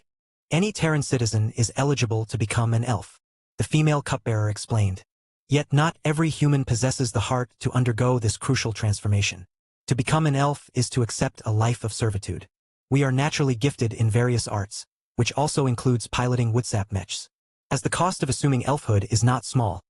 Any Terran citizen is eligible to become an elf, the female cupbearer explained. Yet not every human possesses the heart to undergo this crucial transformation. To become an elf is to accept a life of servitude. We are naturally gifted in various arts, which also includes piloting WhatsApp mechs. As the cost of assuming elfhood is not small,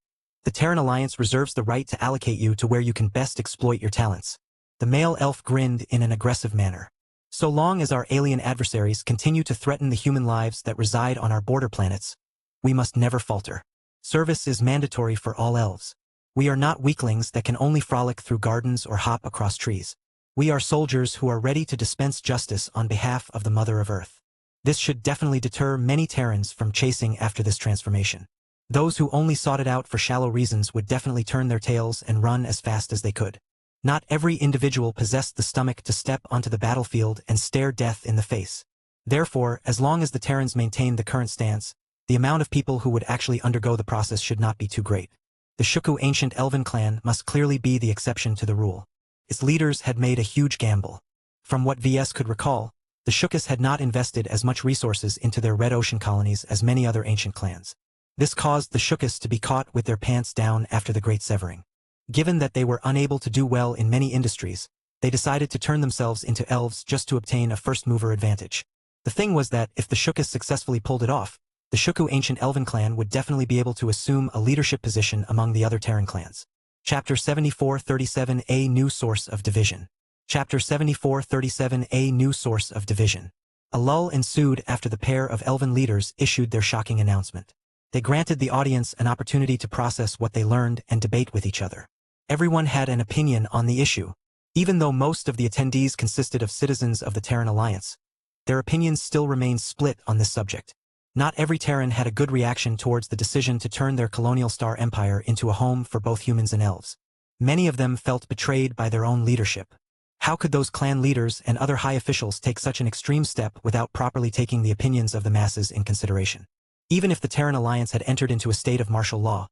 the Terran Alliance reserves the right to allocate you to where you can best exploit your talents. The male elf grinned in an aggressive manner. So long as our alien adversaries continue to threaten the human lives that reside on our border planets, we must never falter. Service is mandatory for all elves. We are not weaklings that can only frolic through gardens or hop across trees. We are soldiers who are ready to dispense justice on behalf of the Mother of Earth. This should definitely deter many Terrans from chasing after this transformation. Those who only sought it out for shallow reasons would definitely turn their tails and run as fast as they could. Not every individual possessed the stomach to step onto the battlefield and stare death in the face. Therefore, as long as the Terrans maintained the current stance, the amount of people who would actually undergo the process should not be too great. The Shuku ancient elven clan must clearly be the exception to the rule. Its leaders had made a huge gamble. From what VS could recall, the Shukas had not invested as much resources into their Red Ocean colonies as many other ancient clans. This caused the Shukas to be caught with their pants down after the Great Severing. Given that they were unable to do well in many industries, they decided to turn themselves into elves just to obtain a first-mover advantage. The thing was that if the Shukas successfully pulled it off, the Shuku ancient elven clan would definitely be able to assume a leadership position among the other Terran clans. Chapter 7437 A New Source of Division. Chapter 7437 A New Source of Division. A lull ensued after the pair of elven leaders issued their shocking announcement. They granted the audience an opportunity to process what they learned and debate with each other. Everyone had an opinion on the issue. Even though most of the attendees consisted of citizens of the Terran Alliance, their opinions still remained split on this subject. Not every Terran had a good reaction towards the decision to turn their colonial star empire into a home for both humans and elves. Many of them felt betrayed by their own leadership. How could those clan leaders and other high officials take such an extreme step without properly taking the opinions of the masses in consideration? Even if the Terran Alliance had entered into a state of martial law,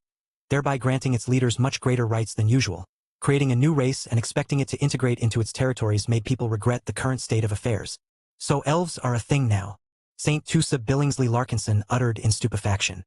thereby granting its leaders much greater rights than usual, creating a new race and expecting it to integrate into its territories made people regret the current state of affairs. So elves are a thing now, St. Tusa Billingsley Larkinson uttered in stupefaction.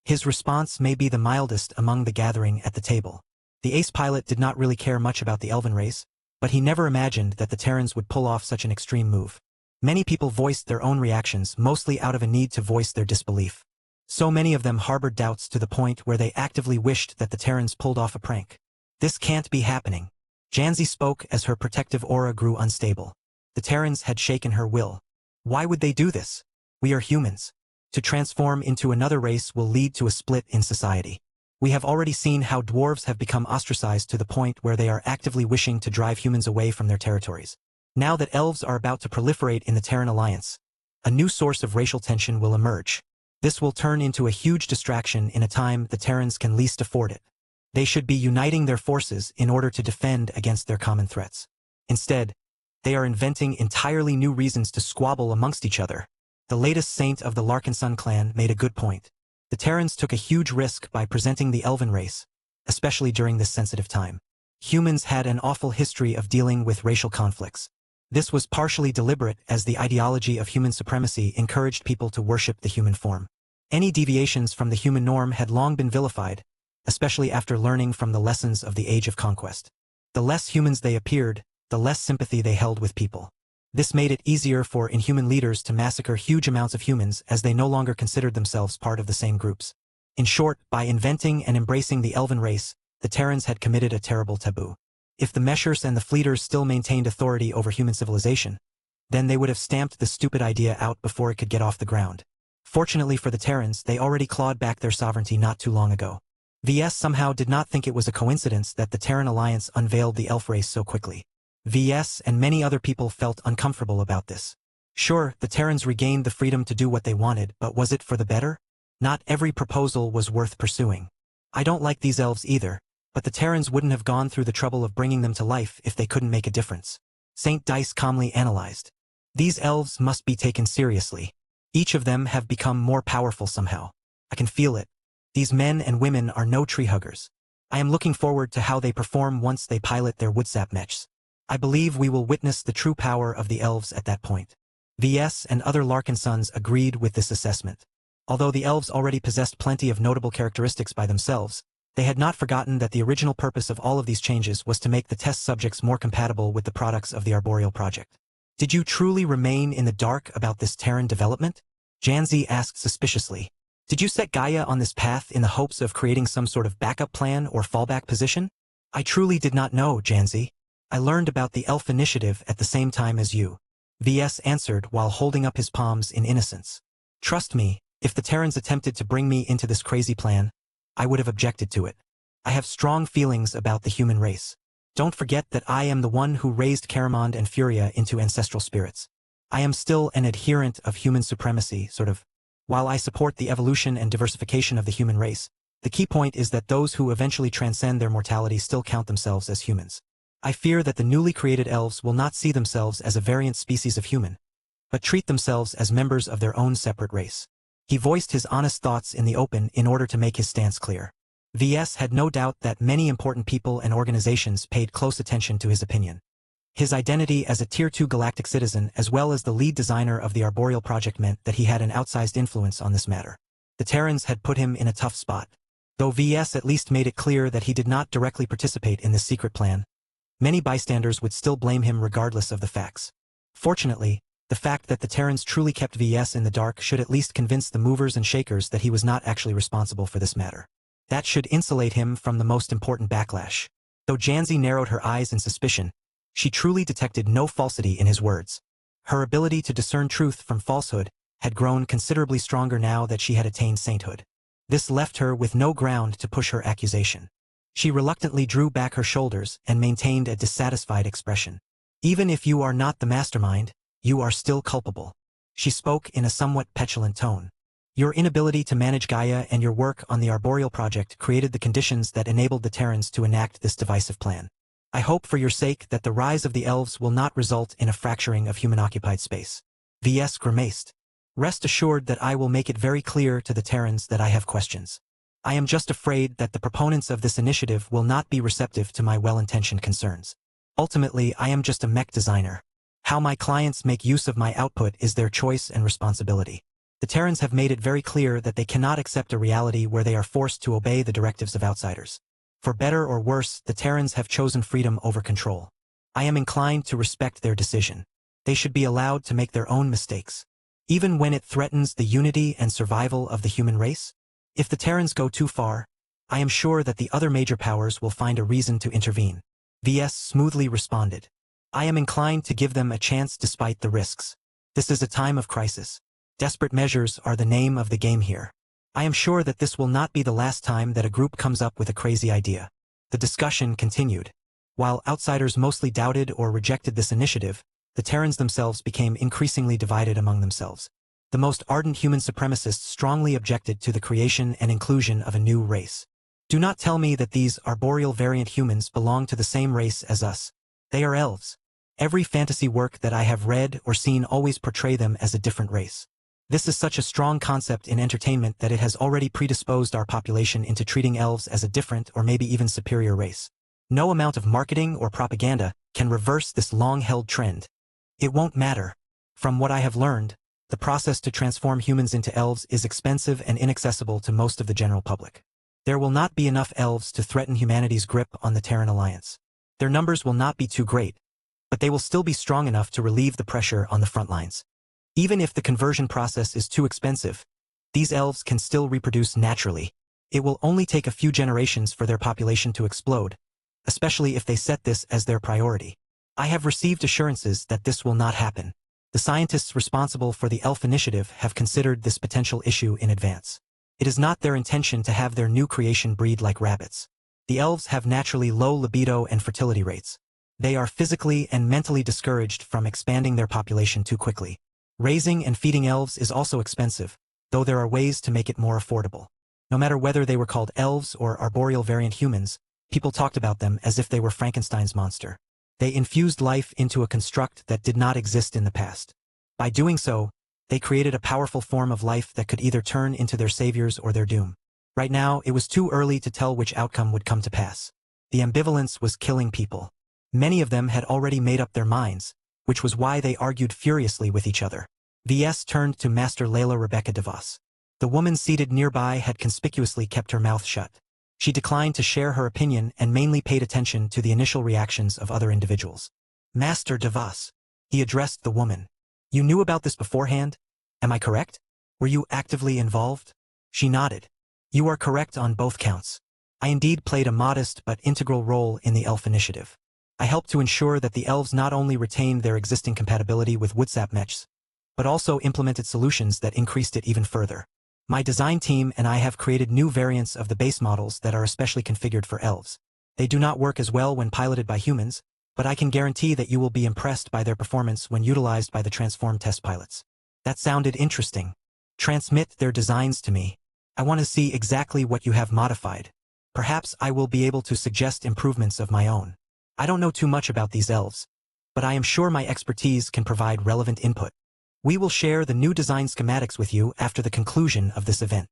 His response may be the mildest among the gathering at the table. The ace pilot did not really care much about the elven race, but he never imagined that the Terrans would pull off such an extreme move. Many people voiced their own reactions mostly out of a need to voice their disbelief. So many of them harbored doubts to the point where they actively wished that the Terrans pulled off a prank. This can't be happening. Janzi spoke as her protective aura grew unstable. The Terrans had shaken her will. Why would they do this? We are humans. To transform into another race will lead to a split in society. We have already seen how dwarves have become ostracized to the point where they are actively wishing to drive humans away from their territories. Now that elves are about to proliferate in the Terran Alliance, a new source of racial tension will emerge. This will turn into a huge distraction in a time the Terrans can least afford it. They should be uniting their forces in order to defend against their common threats. Instead, they are inventing entirely new reasons to squabble amongst each other. The latest saint of the Larkinson clan made a good point. The Terrans took a huge risk by presenting the elven race, especially during this sensitive time. Humans had an awful history of dealing with racial conflicts. This was partially deliberate as the ideology of human supremacy encouraged people to worship the human form. Any deviations from the human norm had long been vilified, especially after learning from the lessons of the Age of Conquest. The less humans they appeared, the less sympathy they held with people. This made it easier for inhuman leaders to massacre huge amounts of humans as they no longer considered themselves part of the same groups. In short, by inventing and embracing the elven race, the Terrans had committed a terrible taboo. If the Meshers and the Fleeters still maintained authority over human civilization, then they would have stamped the stupid idea out before it could get off the ground. Fortunately for the Terrans, they already clawed back their sovereignty not too long ago. VS somehow did not think it was a coincidence that the Terran Alliance unveiled the elf race so quickly. VS and many other people felt uncomfortable about this. Sure, the Terrans regained the freedom to do what they wanted, but was it for the better? Not every proposal was worth pursuing. I don't like these elves either, but the Terrans wouldn't have gone through the trouble of bringing them to life if they couldn't make a difference. St. Dice calmly analyzed. These elves must be taken seriously. Each of them have become more powerful somehow. I can feel it. These men and women are no tree huggers. I am looking forward to how they perform once they pilot their WhatsApp mechs. I believe we will witness the true power of the elves at that point. VS and other Larkinsons agreed with this assessment. Although the elves already possessed plenty of notable characteristics by themselves, They had not forgotten that the original purpose of all of these changes was to make the test subjects more compatible with the products of the Arboreal project. Did you truly remain in the dark about this Terran development? Janzi asked suspiciously. Did you set Gaia on this path in the hopes of creating some sort of backup plan or fallback position? I truly did not know, Janzi. I learned about the elf initiative at the same time as you. VS answered while holding up his palms in innocence. Trust me, if the Terrans attempted to bring me into this crazy plan, I would have objected to it. I have strong feelings about the human race. Don't forget that I am the one who raised Caramond and Furia into ancestral spirits. I am still an adherent of human supremacy, sort of. While I support the evolution and diversification of the human race, the key point is that those who eventually transcend their mortality still count themselves as humans. I fear that the newly created elves will not see themselves as a variant species of human, but treat themselves as members of their own separate race. He voiced his honest thoughts in the open in order to make his stance clear. VS had no doubt that many important people and organizations paid close attention to his opinion. His identity as a Tier 2 galactic citizen as well as the lead designer of the Arboreal project meant that he had an outsized influence on this matter. The Terrans had put him in a tough spot. Though VS at least made it clear that he did not directly participate in this secret plan, many bystanders would still blame him regardless of the facts. Fortunately, the fact that the Terrans truly kept VS in the dark should at least convince the movers and shakers that he was not actually responsible for this matter. That should insulate him from the most important backlash. Though Janzi narrowed her eyes in suspicion, she truly detected no falsity in his words. Her ability to discern truth from falsehood had grown considerably stronger now that she had attained sainthood. This left her with no ground to push her accusation. She reluctantly drew back her shoulders and maintained a dissatisfied expression. Even if you are not the mastermind, you are still culpable. She spoke in a somewhat petulant tone. Your inability to manage Gaia and your work on the Arboreal project created the conditions that enabled the Terrans to enact this divisive plan. I hope for your sake that the rise of the elves will not result in a fracturing of human-occupied space. VS grimaced. Rest assured that I will make it very clear to the Terrans that I have questions. I am just afraid that the proponents of this initiative will not be receptive to my well-intentioned concerns. Ultimately, I am just a mech designer. How my clients make use of my output is their choice and responsibility. The Terrans have made it very clear that they cannot accept a reality where they are forced to obey the directives of outsiders. For better or worse, the Terrans have chosen freedom over control. I am inclined to respect their decision. They should be allowed to make their own mistakes. Even when it threatens the unity and survival of the human race? If the Terrans go too far, I am sure that the other major powers will find a reason to intervene. VS smoothly responded. I am inclined to give them a chance despite the risks. This is a time of crisis. Desperate measures are the name of the game here. I am sure that this will not be the last time that a group comes up with a crazy idea. The discussion continued. While outsiders mostly doubted or rejected this initiative, the Terrans themselves became increasingly divided among themselves. The most ardent human supremacists strongly objected to the creation and inclusion of a new race. Do not tell me that these arboreal variant humans belong to the same race as us. They are elves. Every fantasy work that I have read or seen always portray them as a different race. This is such a strong concept in entertainment that it has already predisposed our population into treating elves as a different or maybe even superior race. No amount of marketing or propaganda can reverse this long-held trend. It won't matter. From what I have learned, the process to transform humans into elves is expensive and inaccessible to most of the general public. There will not be enough elves to threaten humanity's grip on the Terran Alliance. Their numbers will not be too great, but they will still be strong enough to relieve the pressure on the front lines. Even if the conversion process is too expensive, these elves can still reproduce naturally. It will only take a few generations for their population to explode, especially if they set this as their priority. I have received assurances that this will not happen. The scientists responsible for the elf initiative have considered this potential issue in advance. It is not their intention to have their new creation breed like rabbits. The elves have naturally low libido and fertility rates. They are physically and mentally discouraged from expanding their population too quickly. Raising and feeding elves is also expensive, though there are ways to make it more affordable. No matter whether they were called elves or arboreal variant humans, people talked about them as if they were Frankenstein's monster. They infused life into a construct that did not exist in the past. By doing so, they created a powerful form of life that could either turn into their saviors or their doom. Right now, it was too early to tell which outcome would come to pass. The ambivalence was killing people. Many of them had already made up their minds, which was why they argued furiously with each other. VS turned to Master Layla Rebecca DeVos. The woman seated nearby had conspicuously kept her mouth shut. She declined to share her opinion and mainly paid attention to the initial reactions of other individuals. Master Devas. He addressed the woman. You knew about this beforehand? Am I correct? Were you actively involved? She nodded. You are correct on both counts. I indeed played a modest but integral role in the elf initiative. I helped to ensure that the elves not only retained their existing compatibility with WhatsApp mechs, but also implemented solutions that increased it even further. My design team and I have created new variants of the base models that are especially configured for elves. They do not work as well when piloted by humans, but I can guarantee that you will be impressed by their performance when utilized by the transformed test pilots. That sounded interesting. Transmit their designs to me. I want to see exactly what you have modified. Perhaps I will be able to suggest improvements of my own. I don't know too much about these elves, but I am sure my expertise can provide relevant input. We will share the new design schematics with you after the conclusion of this event.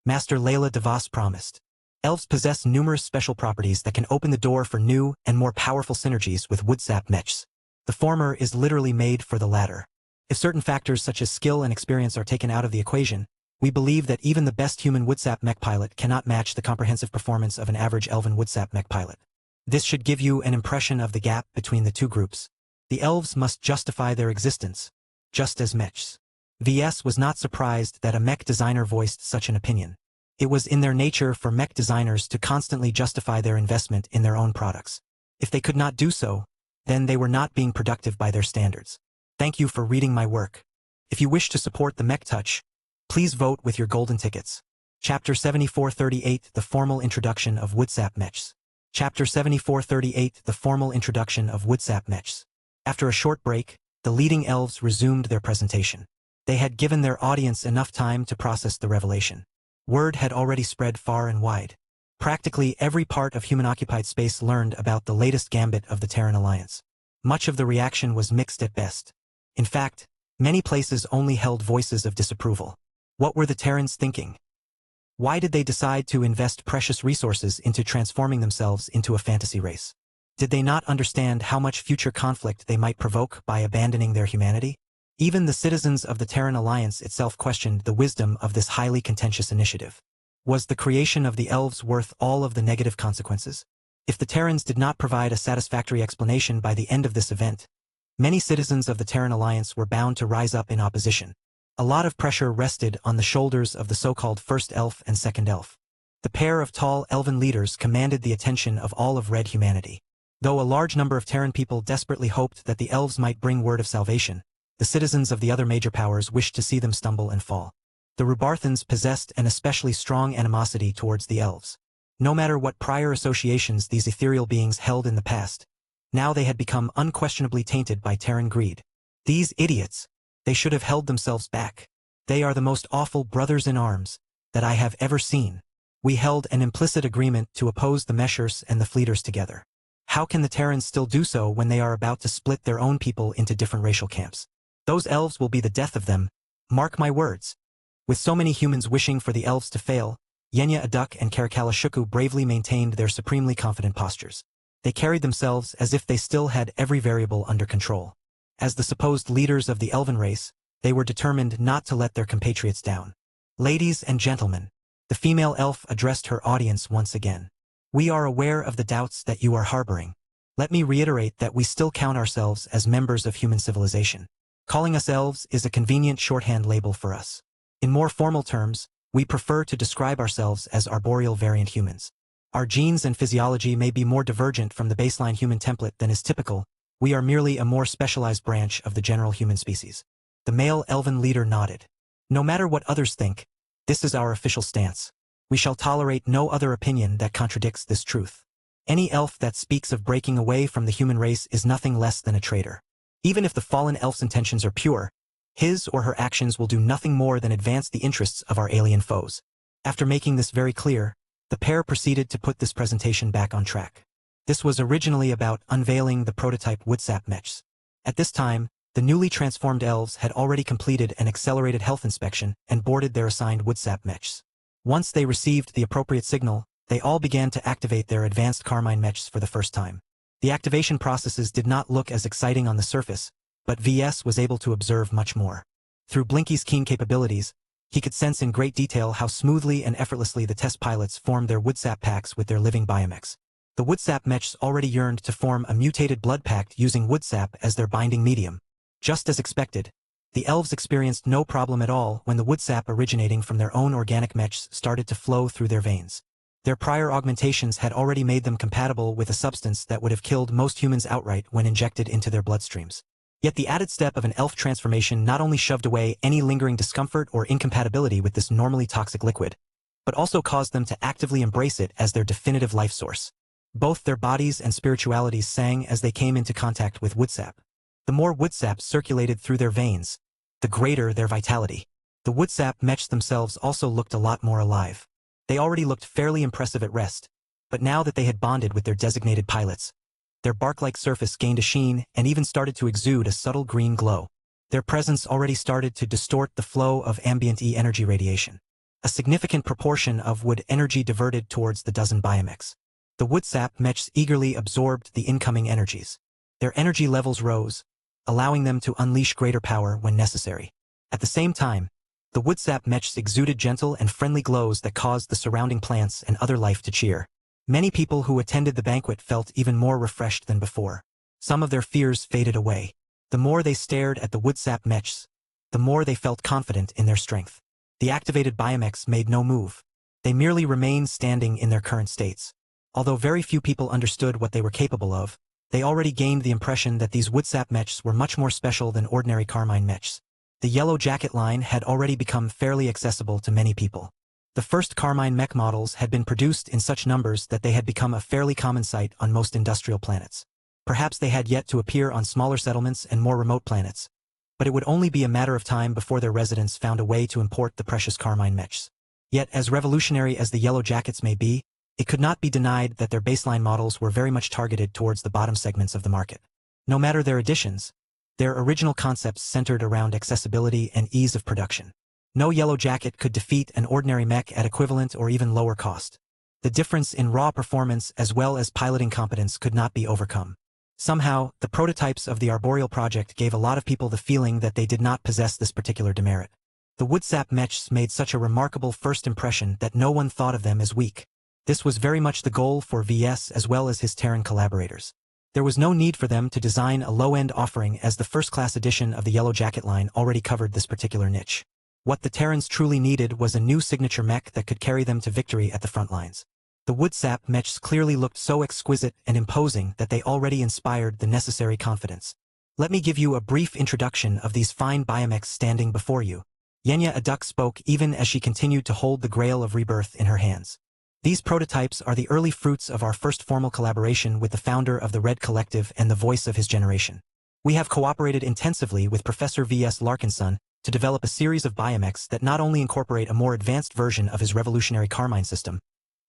Master Layla Devas promised. Elves possess numerous special properties that can open the door for new and more powerful synergies with WhatsApp mechs. The former is literally made for the latter. If certain factors such as skill and experience are taken out of the equation, we believe that even the best human WhatsApp mech pilot cannot match the comprehensive performance of an average elven WhatsApp mech pilot. This should give you an impression of the gap between the two groups. The elves must justify their existence, just as mechs. VS was not surprised that a mech designer voiced such an opinion. It was in their nature for mech designers to constantly justify their investment in their own products. If they could not do so, then they were not being productive by their standards. Thank you for reading my work. If you wish to support the Mech Touch, please vote with your golden tickets. Chapter 7438 The Formal Introduction of WhatsApp Mechs. Chapter 7438 The Formal Introduction of WhatsApp Mechs. After a short break, the leading elves resumed their presentation. They had given their audience enough time to process the revelation. Word had already spread far and wide. Practically every part of human-occupied space learned about the latest gambit of the Terran Alliance. Much of the reaction was mixed at best. In fact, many places only held voices of disapproval. What were the Terrans thinking? Why did they decide to invest precious resources into transforming themselves into a fantasy race? Did they not understand how much future conflict they might provoke by abandoning their humanity? Even the citizens of the Terran Alliance itself questioned the wisdom of this highly contentious initiative. Was the creation of the elves worth all of the negative consequences? If the Terrans did not provide a satisfactory explanation by the end of this event, many citizens of the Terran Alliance were bound to rise up in opposition. A lot of pressure rested on the shoulders of the so-called First Elf and Second Elf. The pair of tall elven leaders commanded the attention of all of red humanity. Though a large number of Terran people desperately hoped that the elves might bring word of salvation, the citizens of the other major powers wished to see them stumble and fall. The Rubarthans possessed an especially strong animosity towards the elves. No matter what prior associations these ethereal beings held in the past, now they had become unquestionably tainted by Terran greed. These idiots! They should have held themselves back. They are the most awful brothers-in-arms that I have ever seen. We held an implicit agreement to oppose the Meshers and the Fleeters together. How can the Terrans still do so when they are about to split their own people into different racial camps? Those elves will be the death of them. Mark my words. With so many humans wishing for the elves to fail, Yenya Aduk and Karakallashuku bravely maintained their supremely confident postures. They carried themselves as if they still had every variable under control. As the supposed leaders of the elven race, they were determined not to let their compatriots down. Ladies and gentlemen, the female elf addressed her audience once again. We are aware of the doubts that you are harboring. Let me reiterate that we still count ourselves as members of human civilization. Calling us elves is a convenient shorthand label for us. In more formal terms, we prefer to describe ourselves as arboreal variant humans. Our genes and physiology may be more divergent from the baseline human template than is typical. We are merely a more specialized branch of the general human species. The male elven leader nodded. No matter what others think, this is our official stance. We shall tolerate no other opinion that contradicts this truth. Any elf that speaks of breaking away from the human race is nothing less than a traitor. Even if the fallen elf's intentions are pure, his or her actions will do nothing more than advance the interests of our alien foes. After making this very clear, the pair proceeded to put this presentation back on track. This was originally about unveiling the prototype WhatsApp mechs. At this time, the newly transformed elves had already completed an accelerated health inspection and boarded their assigned WhatsApp mechs. Once they received the appropriate signal, they all began to activate their advanced Carmine mechs for the first time. The activation processes did not look as exciting on the surface, but VS was able to observe much more. Through Blinky's keen capabilities, He could sense in great detail how smoothly and effortlessly the test pilots formed their woodsap packs with their living biomechs. The woodsap mechs already yearned to form a mutated blood pact using woodsap as their binding medium. Just as expected, the elves experienced no problem at all when the woodsap originating from their own organic mechs started to flow through their veins. Their prior augmentations had already made them compatible with a substance that would have killed most humans outright when injected into their bloodstreams. Yet the added step of an elf transformation not only shoved away any lingering discomfort or incompatibility with this normally toxic liquid, but also caused them to actively embrace it as their definitive life source. Both their bodies and spiritualities sang as they came into contact with woodsap. The more woodsap circulated through their veins, the greater their vitality. The woodsap mechs themselves also looked a lot more alive. They already looked fairly impressive at rest, but now that they had bonded with their designated pilots, their bark-like surface gained a sheen and even started to exude a subtle green glow. Their presence already started to distort the flow of ambient E-energy radiation. A significant proportion of wood energy diverted towards the dozen biomechs. The woodsap mechs eagerly absorbed the incoming energies. Their energy levels rose, allowing them to unleash greater power when necessary. At the same time, the woodsap mechs exuded gentle and friendly glows that caused the surrounding plants and other life to cheer. Many people who attended the banquet felt even more refreshed than before. Some of their fears faded away. The more they stared at the woodsap mechs, the more they felt confident in their strength. The activated biomechs made no move. They merely remained standing in their current states. Although very few people understood what they were capable of, they already gained the impression that these woodsap mechs were much more special than ordinary carmine mechs. The Yellow Jacket line had already become fairly accessible to many people. The first carmine mech models had been produced in such numbers that they had become a fairly common sight on most industrial planets. Perhaps they had yet to appear on smaller settlements and more remote planets, but it would only be a matter of time before their residents found a way to import the precious carmine mechs. Yet, as revolutionary as the Yellow Jackets may be, it could not be denied that their baseline models were very much targeted towards the bottom segments of the market. No matter their additions, their original concepts centered around accessibility and ease of production. No Yellow Jacket could defeat an ordinary mech at equivalent or even lower cost. The difference in raw performance as well as piloting competence could not be overcome. Somehow, the prototypes of the Arboreal project gave a lot of people the feeling that they did not possess this particular demerit. The woodsap mechs made such a remarkable first impression that no one thought of them as weak. This was very much the goal for VS as well as his Terran collaborators. There was no need for them to design a low-end offering as the first-class edition of the Yellow Jacket line already covered this particular niche. What the Terrans truly needed was a new signature mech that could carry them to victory at the front lines. The woodsap mechs clearly looked so exquisite and imposing that they already inspired the necessary confidence. Let me give you a brief introduction of these fine biomechs standing before you. Yenya a duck spoke even as she continued to hold the Grail of Rebirth in her hands. These prototypes are the early fruits of our first formal collaboration with the founder of the Red Collective and the voice of his generation. We have cooperated intensively with Professor V.S. Larkinson to develop a series of biomechs that not only incorporate a more advanced version of his revolutionary carmine system,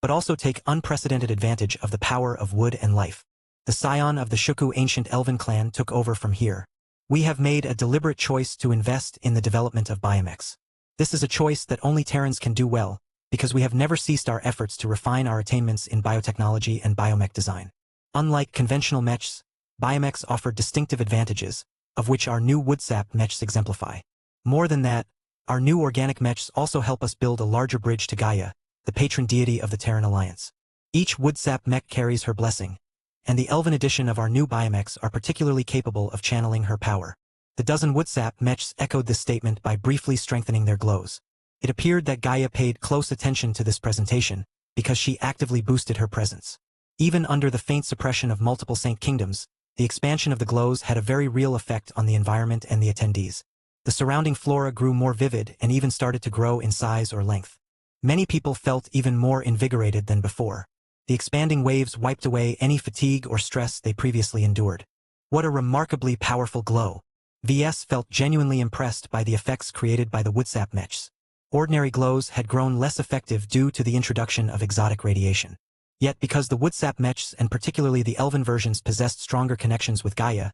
but also take unprecedented advantage of the power of wood and life. The scion of the Shuku ancient elven clan took over from here. We have made a deliberate choice to invest in the development of biomechs. This is a choice that only Terrans can do well, because we have never ceased our efforts to refine our attainments in biotechnology and biomech design. Unlike conventional mechs, biomechs offer distinctive advantages, of which our new woodsap mechs exemplify. More than that, our new organic mechs also help us build a larger bridge to Gaia, the patron deity of the Terran Alliance. Each woodsap mech carries her blessing, and the elven edition of our new biomechs are particularly capable of channeling her power. The dozen woodsap mechs echoed this statement by briefly strengthening their glows. It appeared that Gaia paid close attention to this presentation, because she actively boosted her presence. Even under the faint suppression of multiple Saint Kingdoms, the expansion of the glows had a very real effect on the environment and the attendees. The surrounding flora grew more vivid and even started to grow in size or length. Many people felt even more invigorated than before. The expanding waves wiped away any fatigue or stress they previously endured. What a remarkably powerful glow! VS felt genuinely impressed by the effects created by the woodsap mechs. Ordinary glows had grown less effective due to the introduction of exotic radiation. Yet because the woodsap mechs and particularly the elven versions possessed stronger connections with Gaia,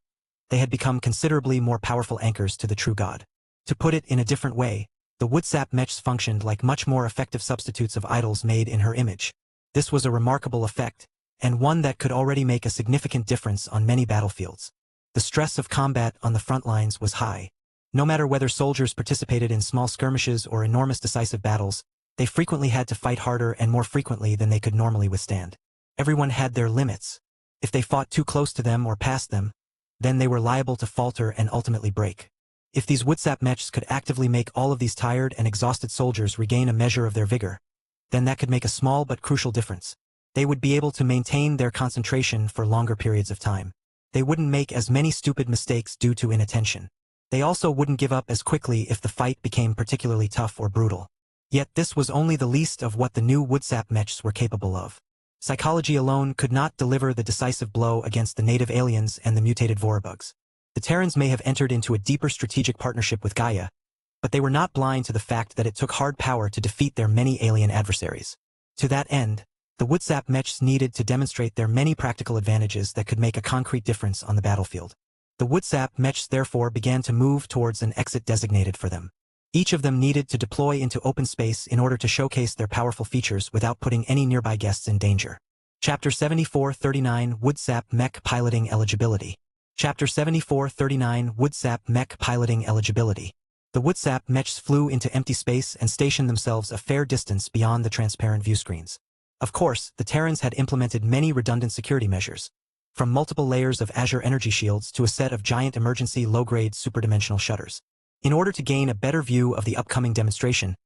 they had become considerably more powerful anchors to the true god. To put it in a different way, the woodsap mechs functioned like much more effective substitutes of idols made in her image. This was a remarkable effect, and one that could already make a significant difference on many battlefields. The stress of combat on the front lines was high. No matter whether soldiers participated in small skirmishes or enormous decisive battles, they frequently had to fight harder and more frequently than they could normally withstand. Everyone had their limits. If they fought too close to them or past them, then they were liable to falter and ultimately break. If these Woodsap mechs could actively make all of these tired and exhausted soldiers regain a measure of their vigor, then that could make a small but crucial difference. They would be able to maintain their concentration for longer periods of time. They wouldn't make as many stupid mistakes due to inattention. They also wouldn't give up as quickly if the fight became particularly tough or brutal. Yet this was only the least of what the new Woodsap mechs were capable of. Psychology alone could not deliver the decisive blow against the native aliens and the mutated Vorabugs. The Terrans may have entered into a deeper strategic partnership with Gaia, but they were not blind to the fact that it took hard power to defeat their many alien adversaries. To that end, the Woodsap mechs needed to demonstrate their many practical advantages that could make a concrete difference on the battlefield. The Woodsap mechs therefore began to move towards an exit designated for them. Each of them needed to deploy into open space in order to showcase their powerful features without putting any nearby guests in danger. Chapter 7439 Woodsap Mech Piloting Eligibility. Chapter 7439 Woodsap Mech Piloting Eligibility. The Woodsap mechs flew into empty space and stationed themselves a fair distance beyond the transparent view screens. Of course, the Terrans had implemented many redundant security measures, from multiple layers of Azure energy shields to a set of giant emergency low-grade superdimensional shutters. In order to gain a better view of the upcoming demonstration,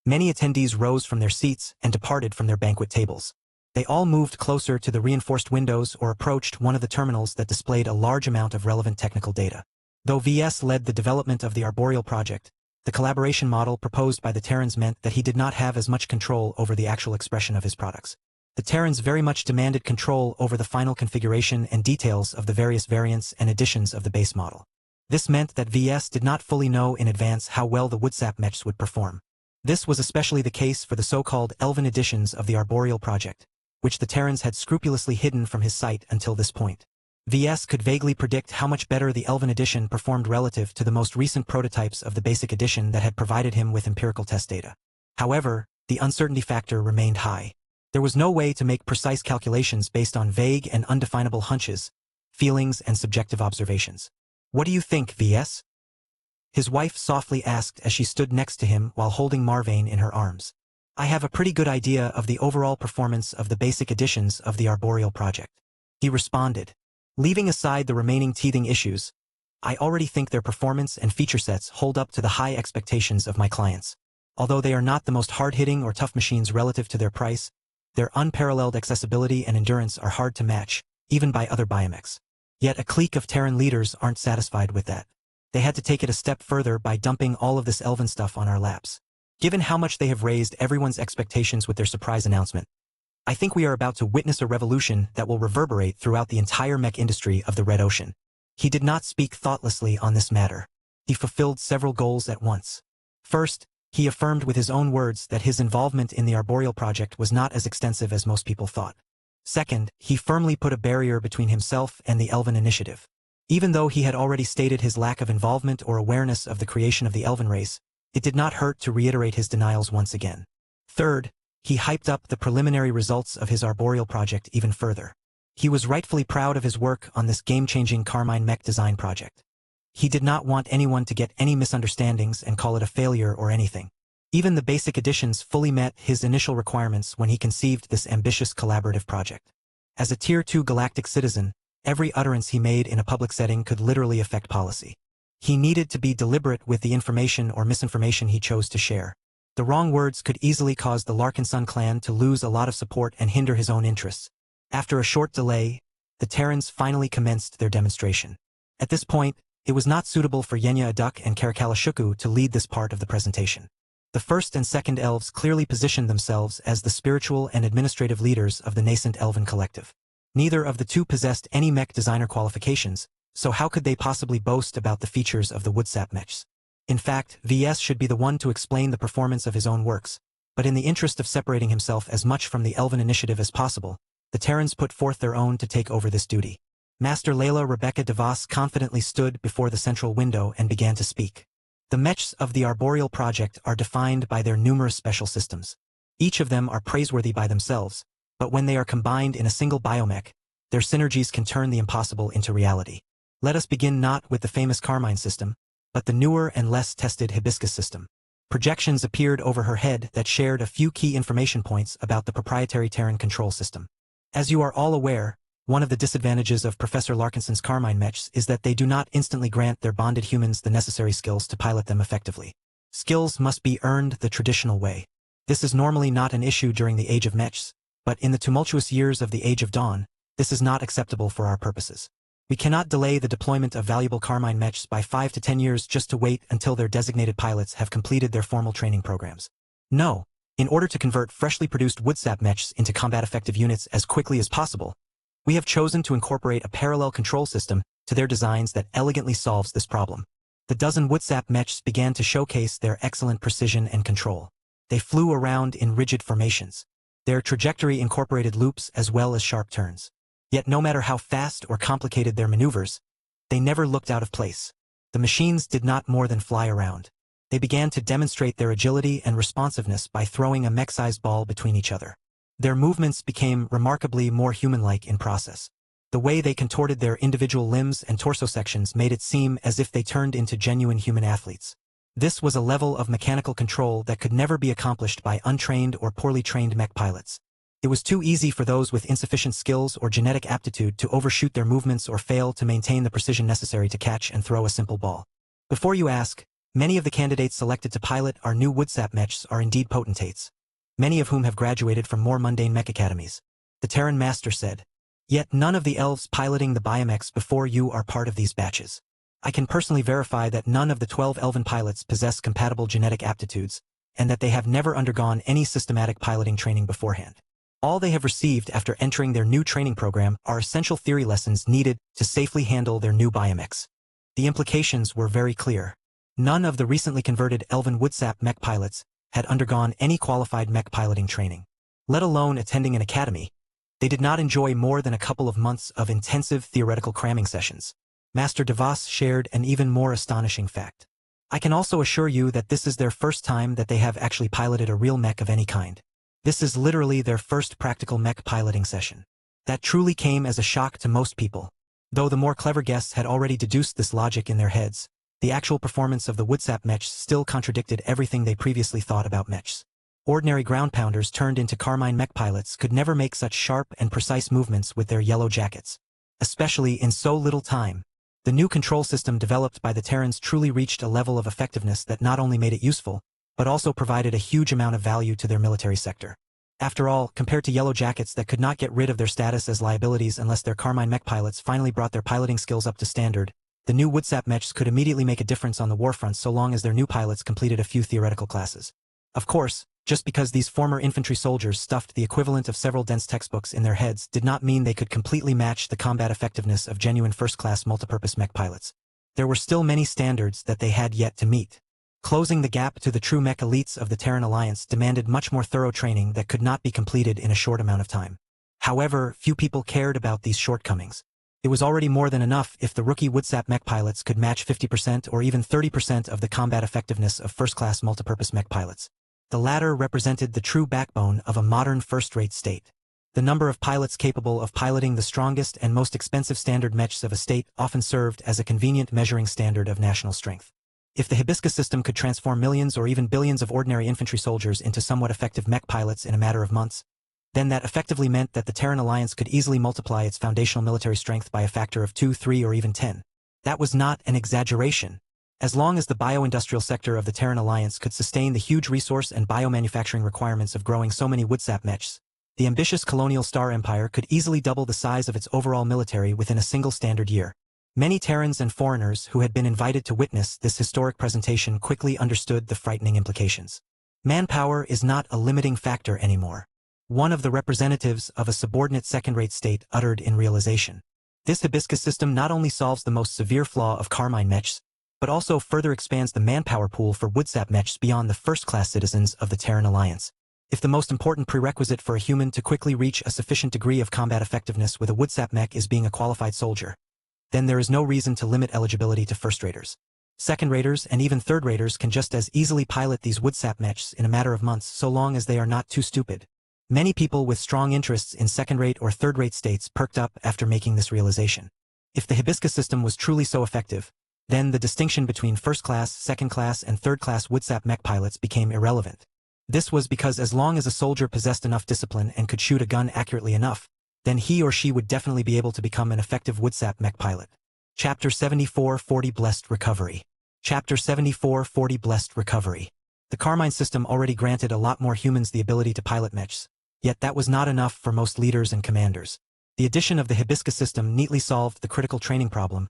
many attendees rose from their seats and departed from their banquet tables. They all moved closer to the reinforced windows or approached one of the terminals that displayed a large amount of relevant technical data. Though VS led the development of the Arboreal project, the collaboration model proposed by the Terrans meant that he did not have as much control over the actual expression of his products. The Terrans very much demanded control over the final configuration and details of the various variants and editions of the base model. This meant that VS did not fully know in advance how well the Woodsap mechs would perform. This was especially the case for the so-called Elven editions of the Arboreal project, which the Terrans had scrupulously hidden from his sight until this point. VS could vaguely predict how much better the Elven edition performed relative to the most recent prototypes of the basic edition that had provided him with empirical test data. However, the uncertainty factor remained high. There was no way to make precise calculations based on vague and undefinable hunches, feelings, and subjective observations. "What do you think, VS?" his wife softly asked as she stood next to him while holding Marvane in her arms. "I have a pretty good idea of the overall performance of the basic editions of the Arboreal project," he responded. "Leaving aside the remaining teething issues, I already think their performance and feature sets hold up to the high expectations of my clients. Although they are not the most hard-hitting or tough machines relative to their price, their unparalleled accessibility and endurance are hard to match, even by other biomechs." Yet a clique of Terran leaders aren't satisfied with that. They had to take it a step further by dumping all of this Elven stuff on our laps. Given how much they have raised everyone's expectations with their surprise announcement, I think we are about to witness a revolution that will reverberate throughout the entire mech industry of the Red Ocean. He did not speak thoughtlessly on this matter. He fulfilled several goals at once. First, he affirmed with his own words that his involvement in the Arboreal project was not as extensive as most people thought. Second, he firmly put a barrier between himself and the Elven initiative. Even though he had already stated his lack of involvement or awareness of the creation of the Elven race, it did not hurt to reiterate his denials once again. Third, he hyped up the preliminary results of his Arboreal project even further. He was rightfully proud of his work on this game-changing Carmine mech design project. He did not want anyone to get any misunderstandings and call it a failure or anything. Even the basic editions fully met his initial requirements when he conceived this ambitious collaborative project. As a Tier 2 galactic citizen, every utterance he made in a public setting could literally affect policy. He needed to be deliberate with the information or misinformation he chose to share. The wrong words could easily cause the Larkinson clan to lose a lot of support and hinder his own interests. After a short delay, the Terrans finally commenced their demonstration. At this point, it was not suitable for Yenya Aduk and Karakallashuku to lead this part of the presentation. The first and second elves clearly positioned themselves as the spiritual and administrative leaders of the nascent Elven collective. Neither of the two possessed any mech designer qualifications, so how could they possibly boast about the features of the Woodsap mechs? In fact, VS should be the one to explain the performance of his own works, but in the interest of separating himself as much from the Elven initiative as possible, the Terrans put forth their own to take over this duty. Master Layla Rebecca DeVos confidently stood before the central window and began to speak. The mechs of the Arboreal project are defined by their numerous special systems. Each of them are praiseworthy by themselves, but when they are combined in a single biomech, their synergies can turn the impossible into reality. Let us begin not with the famous Carmine system, but the newer and less tested Hibiscus system. Projections appeared over her head that shared a few key information points about the proprietary Terran control system. As you are all aware, one of the disadvantages of Professor Larkinson's Carmine mechs is that they do not instantly grant their bonded humans the necessary skills to pilot them effectively. Skills must be earned the traditional way. This is normally not an issue during the Age of Mechs, but in the tumultuous years of the Age of Dawn, this is not acceptable for our purposes. We cannot delay the deployment of valuable Carmine mechs by 5 to 10 years just to wait until their designated pilots have completed their formal training programs. No, in order to convert freshly produced Woodsap mechs into combat-effective units as quickly as possible, we have chosen to incorporate a parallel control system to their designs that elegantly solves this problem. The dozen Woodsap mechs began to showcase their excellent precision and control. They flew around in rigid formations. Their trajectory incorporated loops as well as sharp turns. Yet no matter how fast or complicated their maneuvers, they never looked out of place. The machines did not more than fly around. They began to demonstrate their agility and responsiveness by throwing a mech-sized ball between each other. Their movements became remarkably more human-like in process. The way they contorted their individual limbs and torso sections made it seem as if they turned into genuine human athletes. This was a level of mechanical control that could never be accomplished by untrained or poorly trained mech pilots. It was too easy for those with insufficient skills or genetic aptitude to overshoot their movements or fail to maintain the precision necessary to catch and throw a simple ball. Before you ask, many of the candidates selected to pilot our new Woodsap mechs are indeed potentates, many of whom have graduated from more mundane mech academies. The Terran Master said. Yet none of the elves piloting the biomechs before you are part of these batches. I can personally verify that none of the 12 elven pilots possess compatible genetic aptitudes, and that they have never undergone any systematic piloting training beforehand. All they have received after entering their new training program are essential theory lessons needed to safely handle their new biomechs. The implications were very clear. None of the recently converted elven Woodsap mech pilots had undergone any qualified mech piloting training. Let alone attending an academy, they did not enjoy more than a couple of months of intensive theoretical cramming sessions. Master DeVos shared an even more astonishing fact. I can also assure you that this is their first time that they have actually piloted a real mech of any kind. This is literally their first practical mech piloting session. That truly came as a shock to most people. Though the more clever guests had already deduced this logic in their heads, the actual performance of the Woodsap mechs still contradicted everything they previously thought about mechs. Ordinary ground pounders turned into Carmine mech pilots could never make such sharp and precise movements with their yellow jackets. Especially in so little time. The new control system developed by the Terrans truly reached a level of effectiveness that not only made it useful, but also provided a huge amount of value to their military sector. After all, compared to yellow jackets that could not get rid of their status as liabilities unless their Carmine mech pilots finally brought their piloting skills up to standard, the new Woodsap mechs could immediately make a difference on the warfront so long as their new pilots completed a few theoretical classes. Of course, just because these former infantry soldiers stuffed the equivalent of several dense textbooks in their heads did not mean they could completely match the combat effectiveness of genuine first-class multipurpose mech pilots. There were still many standards that they had yet to meet. Closing the gap to the true mech elites of the Terran Alliance demanded much more thorough training that could not be completed in a short amount of time. However, few people cared about these shortcomings. It was already more than enough if the rookie Woodsap mech pilots could match 50% or even 30% of the combat effectiveness of first-class multipurpose mech pilots. The latter represented the true backbone of a modern first-rate state. The number of pilots capable of piloting the strongest and most expensive standard mechs of a state often served as a convenient measuring standard of national strength. If the Hibiscus system could transform millions or even billions of ordinary infantry soldiers into somewhat effective mech pilots in a matter of months, then that effectively meant that the Terran Alliance could easily multiply its foundational military strength by a factor of 2, 3, or even 10. That was not an exaggeration. As long as the bio-industrial sector of the Terran Alliance could sustain the huge resource and biomanufacturing requirements of growing so many Woodsap mechs, the ambitious colonial Star Empire could easily double the size of its overall military within a single standard year. Many Terrans and foreigners who had been invited to witness this historic presentation quickly understood the frightening implications. Manpower is not a limiting factor anymore. One of the representatives of a subordinate second-rate state uttered in realization. This Hibiscus system not only solves the most severe flaw of Carmine mechs, but also further expands the manpower pool for Woodsap mechs beyond the first-class citizens of the Terran Alliance. If the most important prerequisite for a human to quickly reach a sufficient degree of combat effectiveness with a Woodsap mech is being a qualified soldier, then there is no reason to limit eligibility to first-raters. Second-raters and even third-raters can just as easily pilot these Woodsap mechs in a matter of months so long as they are not too stupid. Many people with strong interests in second-rate or third-rate states perked up after making this realization. If the Hibiscus system was truly so effective, Then the distinction between first-class, second-class, and third-class Woodsap mech pilots became irrelevant. This was because as long as a soldier possessed enough discipline and could shoot a gun accurately enough, then he or she would definitely be able to become an effective Woodsap mech pilot. Chapter 74:40 Blessed Recovery. Chapter 74:40 Blessed Recovery. The Carmine system already granted a lot more humans the ability to pilot mechs, yet that was not enough for most leaders and commanders. The addition of the Hibiscus system neatly solved the critical training problem,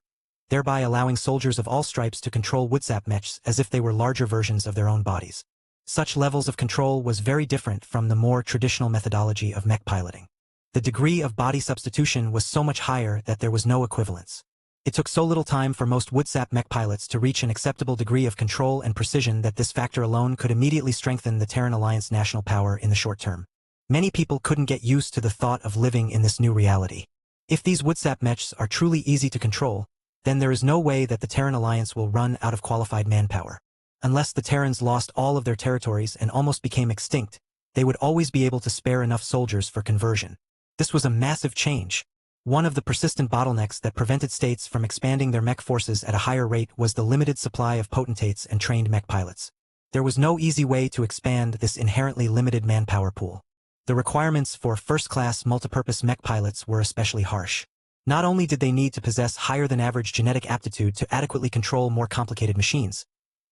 thereby allowing soldiers of all stripes to control Woodsap mechs as if they were larger versions of their own bodies. Such levels of control was very different from the more traditional methodology of mech piloting. The degree of body substitution was so much higher that there was no equivalence. It took so little time for most Woodsap mech pilots to reach an acceptable degree of control and precision that this factor alone could immediately strengthen the Terran Alliance national power in the short term. Many people couldn't get used to the thought of living in this new reality. If these Woodsap mechs are truly easy to control, then there is no way that the Terran Alliance will run out of qualified manpower. Unless the Terrans lost all of their territories and almost became extinct, they would always be able to spare enough soldiers for conversion. This was a massive change. One of the persistent bottlenecks that prevented states from expanding their mech forces at a higher rate was the limited supply of potentates and trained mech pilots. There was no easy way to expand this inherently limited manpower pool. The requirements for first-class multipurpose mech pilots were especially harsh. Not only did they need to possess higher-than-average genetic aptitude to adequately control more complicated machines,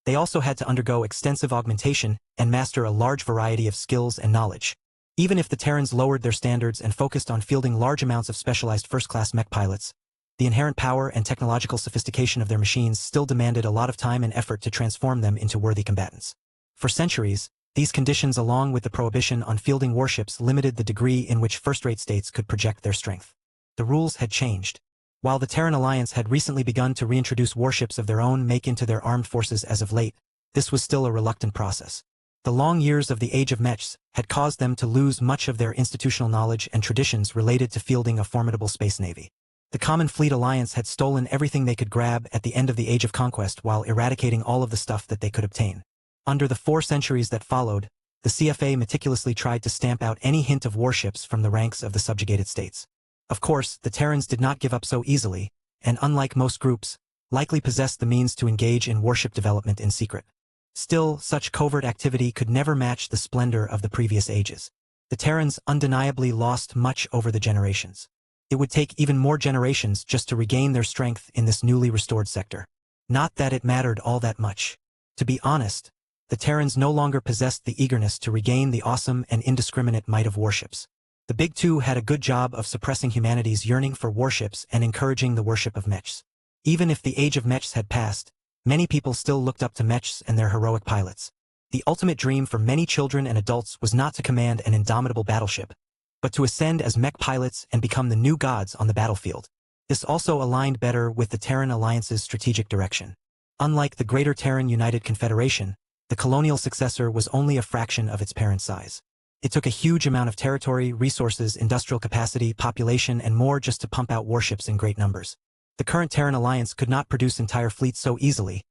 they also had to undergo extensive augmentation and master a large variety of skills and knowledge. Even if the Terrans lowered their standards and focused on fielding large amounts of specialized first-class mech pilots, the inherent power and technological sophistication of their machines still demanded a lot of time and effort to transform them into worthy combatants. For centuries, these conditions along with the prohibition on fielding warships limited the degree in which first-rate states could project their strength. The rules had changed. While the Terran Alliance had recently begun to reintroduce warships of their own make into their armed forces as of late, this was still a reluctant process. The long years of the Age of Mechs had caused them to lose much of their institutional knowledge and traditions related to fielding a formidable space navy. The Common Fleet Alliance had stolen everything they could grab at the end of the Age of Conquest while eradicating all of the stuff that they could obtain. Under the 4 centuries that followed, the CFA meticulously tried to stamp out any hint of warships from the ranks of the subjugated states. Of course, the Terrans did not give up so easily, and unlike most groups, likely possessed the means to engage in warship development in secret. Still, such covert activity could never match the splendor of the previous ages. The Terrans undeniably lost much over the generations. It would take even more generations just to regain their strength in this newly restored sector. Not that it mattered all that much. To be honest, the Terrans no longer possessed the eagerness to regain the awesome and indiscriminate might of warships. The Big Two had a good job of suppressing humanity's yearning for warships and encouraging the worship of mechs. Even if the Age of Mechs had passed, many people still looked up to mechs and their heroic pilots. The ultimate dream for many children and adults was not to command an indomitable battleship, but to ascend as mech pilots and become the new gods on the battlefield. This also aligned better with the Terran Alliance's strategic direction. Unlike the Greater Terran United Confederation, the colonial successor was only a fraction of its parent size. It took a huge amount of territory, resources, industrial capacity, population, and more just to pump out warships in great numbers. The current Terran Alliance could not produce entire fleets so easily,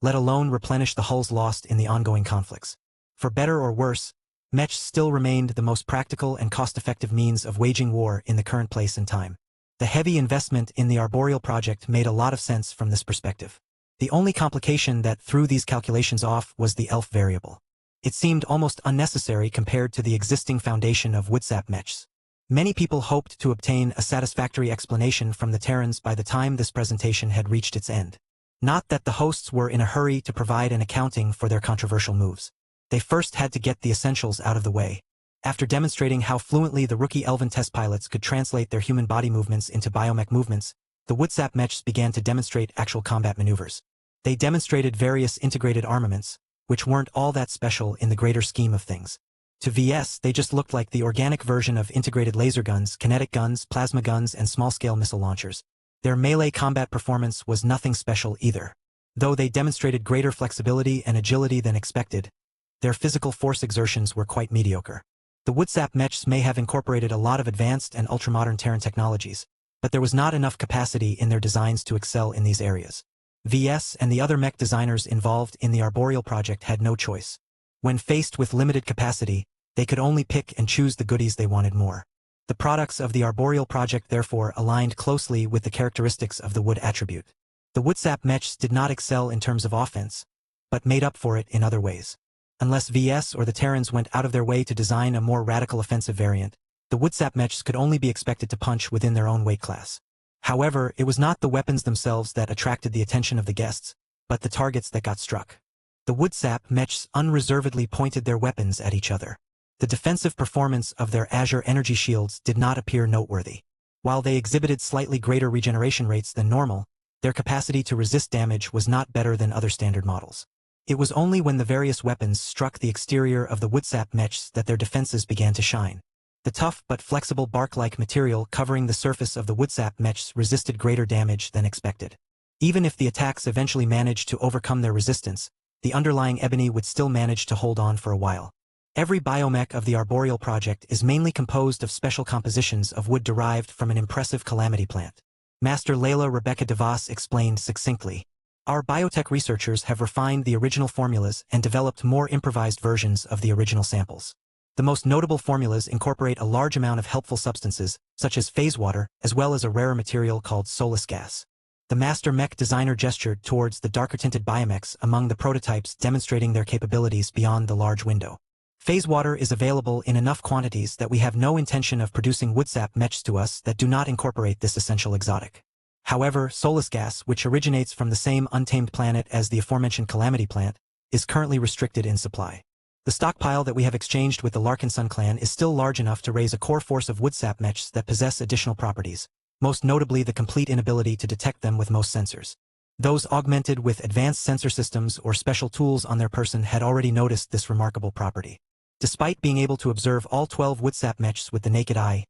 let alone replenish the hulls lost in the ongoing conflicts. For better or worse, mechs still remained the most practical and cost-effective means of waging war in the current place and time. The heavy investment in the Arboreal project made a lot of sense from this perspective. The only complication that threw these calculations off was the elf variable. It seemed almost unnecessary compared to the existing foundation of Woodsap mechs. Many people hoped to obtain a satisfactory explanation from the Terrans by the time this presentation had reached its end. Not that the hosts were in a hurry to provide an accounting for their controversial moves. They first had to get the essentials out of the way. After demonstrating how fluently the rookie Elven test pilots could translate their human body movements into biomech movements, the Woodsap mechs began to demonstrate actual combat maneuvers. They demonstrated various integrated armaments, which weren't all that special in the greater scheme of things. To VS, they just looked like the organic version of integrated laser guns, kinetic guns, plasma guns, and small-scale missile launchers. Their melee combat performance was nothing special either. Though they demonstrated greater flexibility and agility than expected, their physical force exertions were quite mediocre. The Woodsap mechs may have incorporated a lot of advanced and ultramodern Terran technologies, but there was not enough capacity in their designs to excel in these areas. VS and the other mech designers involved in the Arboreal project had no choice. When faced with limited capacity, they could only pick and choose the goodies they wanted more. The products of the Arboreal project therefore aligned closely with the characteristics of the Wood attribute. The Woodsap mechs did not excel in terms of offense, but made up for it in other ways. Unless VS or the Terrans went out of their way to design a more radical offensive variant, the Woodsap mechs could only be expected to punch within their own weight class. However, it was not the weapons themselves that attracted the attention of the guests, but the targets that got struck. The Woodsap mechs unreservedly pointed their weapons at each other. The defensive performance of their Azure energy shields did not appear noteworthy. While they exhibited slightly greater regeneration rates than normal, their capacity to resist damage was not better than other standard models. It was only when the various weapons struck the exterior of the Woodsap mechs that their defenses began to shine. The tough but flexible bark-like material covering the surface of the Woodsap mechs resisted greater damage than expected. Even if the attacks eventually managed to overcome their resistance, the underlying ebony would still manage to hold on for a while. Every biomech of the Arboreal project is mainly composed of special compositions of wood derived from an impressive calamity plant. Master Layla Rebecca DeVos explained succinctly. Our biotech researchers have refined the original formulas and developed more improvised versions of the original samples. The most notable formulas incorporate a large amount of helpful substances, such as phase water, as well as a rarer material called solus gas. The master mech designer gestured towards the darker-tinted biomechs among the prototypes, demonstrating their capabilities beyond the large window. Phase water is available in enough quantities that we have no intention of producing Woodsap mechs to us that do not incorporate this essential exotic. However, solus gas, which originates from the same untamed planet as the aforementioned calamity plant, is currently restricted in supply. The stockpile that we have exchanged with the Larkinson clan is still large enough to raise a core force of Woodsap mechs that possess additional properties, most notably the complete inability to detect them with most sensors. Those augmented with advanced sensor systems or special tools on their person had already noticed this remarkable property. Despite being able to observe all 12 Woodsap mechs with the naked eye,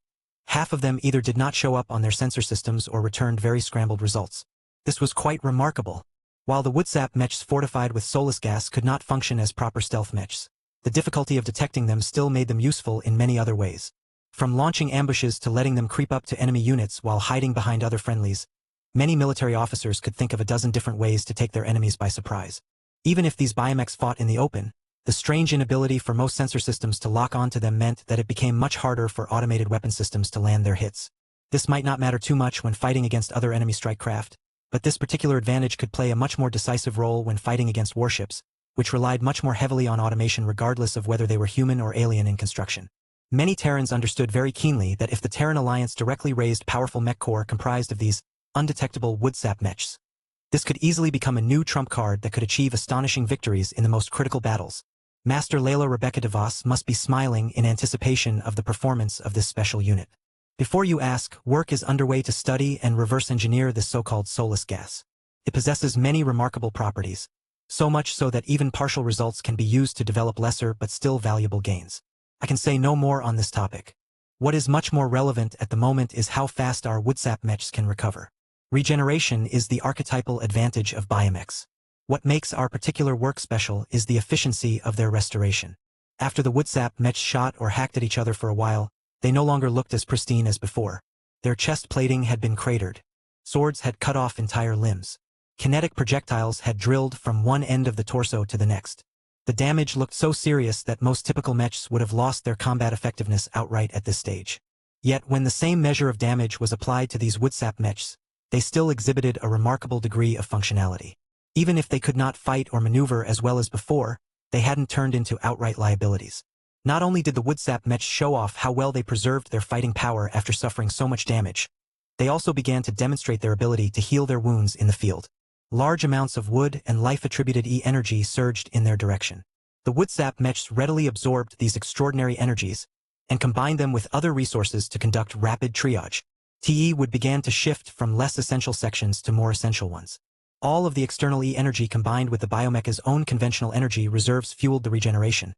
half of them either did not show up on their sensor systems or returned very scrambled results. This was quite remarkable. While the Woodsap mechs fortified with solus gas could not function as proper stealth mechs, the difficulty of detecting them still made them useful in many other ways. From launching ambushes to letting them creep up to enemy units while hiding behind other friendlies, many military officers could think of a dozen different ways to take their enemies by surprise. Even if these biomechs fought in the open, the strange inability for most sensor systems to lock onto them meant that it became much harder for automated weapon systems to land their hits. This might not matter too much when fighting against other enemy strike craft, but this particular advantage could play a much more decisive role when fighting against warships, which relied much more heavily on automation regardless of whether they were human or alien in construction. Many Terrans understood very keenly that if the Terran Alliance directly raised powerful mech core comprised of these undetectable Woodsap mechs, this could easily become a new trump card that could achieve astonishing victories in the most critical battles. Master Layla Rebecca DeVos must be smiling in anticipation of the performance of this special unit. Before you ask, work is underway to study and reverse engineer this so-called solus gas. It possesses many remarkable properties, so much so that even partial results can be used to develop lesser but still valuable gains. I can say no more on this topic. What is much more relevant at the moment is how fast our Woodsap mechs can recover. Regeneration is the archetypal advantage of biomechs. What makes our particular work special is the efficiency of their restoration. After the Woodsap mechs shot or hacked at each other for a while, they no longer looked as pristine as before. Their chest plating had been cratered. Swords had cut off entire limbs. Kinetic projectiles had drilled from one end of the torso to the next. The damage looked so serious that most typical mechs would have lost their combat effectiveness outright at this stage. Yet when the same measure of damage was applied to these Woodsap mechs, they still exhibited a remarkable degree of functionality. Even if they could not fight or maneuver as well as before, they hadn't turned into outright liabilities. Not only did the Woodsap mechs show off how well they preserved their fighting power after suffering so much damage, they also began to demonstrate their ability to heal their wounds in the field. Large amounts of wood and life-attributed E-energy surged in their direction. The Woodsap mechs readily absorbed these extraordinary energies and combined them with other resources to conduct rapid triage. TE would begin to shift from less essential sections to more essential ones. All of the external E-energy combined with the biomecha's own conventional energy reserves fueled the regeneration,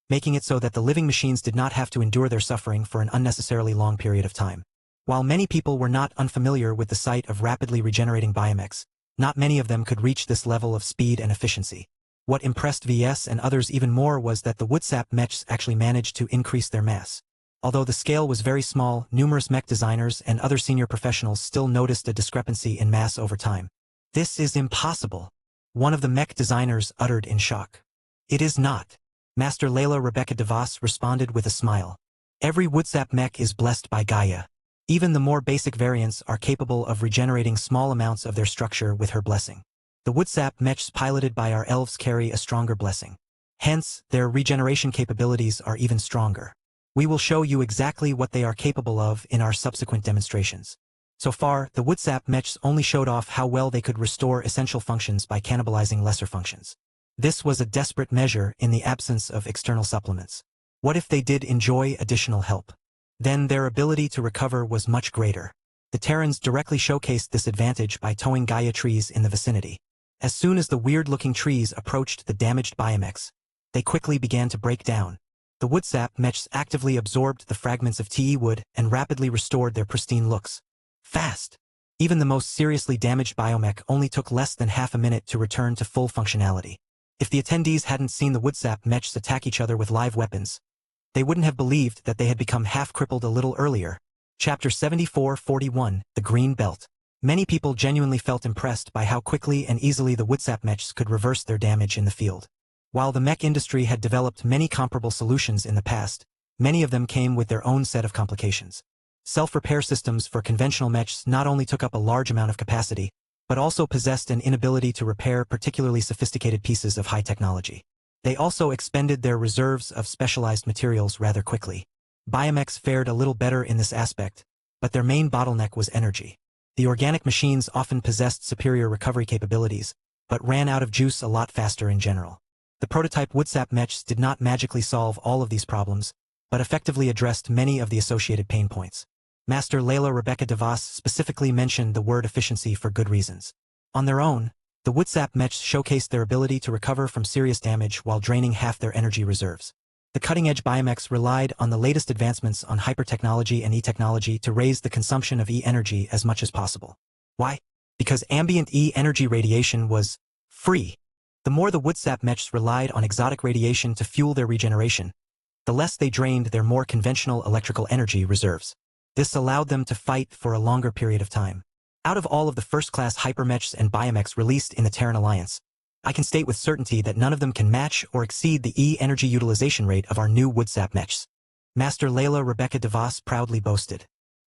making it so that the living machines did not have to endure their suffering for an unnecessarily long period of time. While many people were not unfamiliar with the sight of rapidly regenerating biomechs, not many of them could reach this level of speed and efficiency. What impressed VS and others even more was that the Woodsap mechs actually managed to increase their mass. Although the scale was very small, numerous mech designers and other senior professionals still noticed a discrepancy in mass over time. "This is impossible," one of the mech designers uttered in shock. "It is not." Master Layla Rebecca DeVos responded with a smile. "Every Woodsap mech is blessed by Gaia. Even the more basic variants are capable of regenerating small amounts of their structure with her blessing. The Woodsap mechs piloted by our elves carry a stronger blessing. Hence, their regeneration capabilities are even stronger. We will show you exactly what they are capable of in our subsequent demonstrations. So far, the Woodsap mechs only showed off how well they could restore essential functions by cannibalizing lesser functions. This was a desperate measure in the absence of external supplements. What if they did enjoy additional help? Then their ability to recover was much greater. The Terrans directly showcased this advantage by towing Gaia trees in the vicinity. As soon as the weird-looking trees approached the damaged biomechs, they quickly began to break down. The Woodsap mechs actively absorbed the fragments of TE wood and rapidly restored their pristine looks. Fast! Even the most seriously damaged biomech only took less than half a minute to return to full functionality. If the attendees hadn't seen the Woodsap mechs attack each other with live weapons, they wouldn't have believed that they had become half-crippled a little earlier. Chapter 74-41, The Green Belt. Many people genuinely felt impressed by how quickly and easily the Woodsap mechs could reverse their damage in the field. While the mech industry had developed many comparable solutions in the past, many of them came with their own set of complications. Self-repair systems for conventional mechs not only took up a large amount of capacity, but also possessed an inability to repair particularly sophisticated pieces of high technology. They also expended their reserves of specialized materials rather quickly. Biomechs fared a little better in this aspect, but their main bottleneck was energy. The organic machines often possessed superior recovery capabilities, but ran out of juice a lot faster in general. The prototype Woodsap mechs did not magically solve all of these problems, but effectively addressed many of the associated pain points. Master Layla Rebecca DeVos specifically mentioned the word efficiency for good reasons. On their own, the Woodsap mechs showcased their ability to recover from serious damage while draining half their energy reserves. The cutting-edge biomechs relied on the latest advancements on hyper-technology and E-technology to raise the consumption of E-energy as much as possible. Why? Because ambient E-energy radiation was free. The more the Woodsap mechs relied on exotic radiation to fuel their regeneration, the less they drained their more conventional electrical energy reserves. This allowed them to fight for a longer period of time. Out of all of the first-class hypermechs and biomechs released in the Terran Alliance, I can state with certainty that none of them can match or exceed the E-energy utilization rate of our new Woodsap mechs. Master Layla Rebecca DeVos proudly boasted.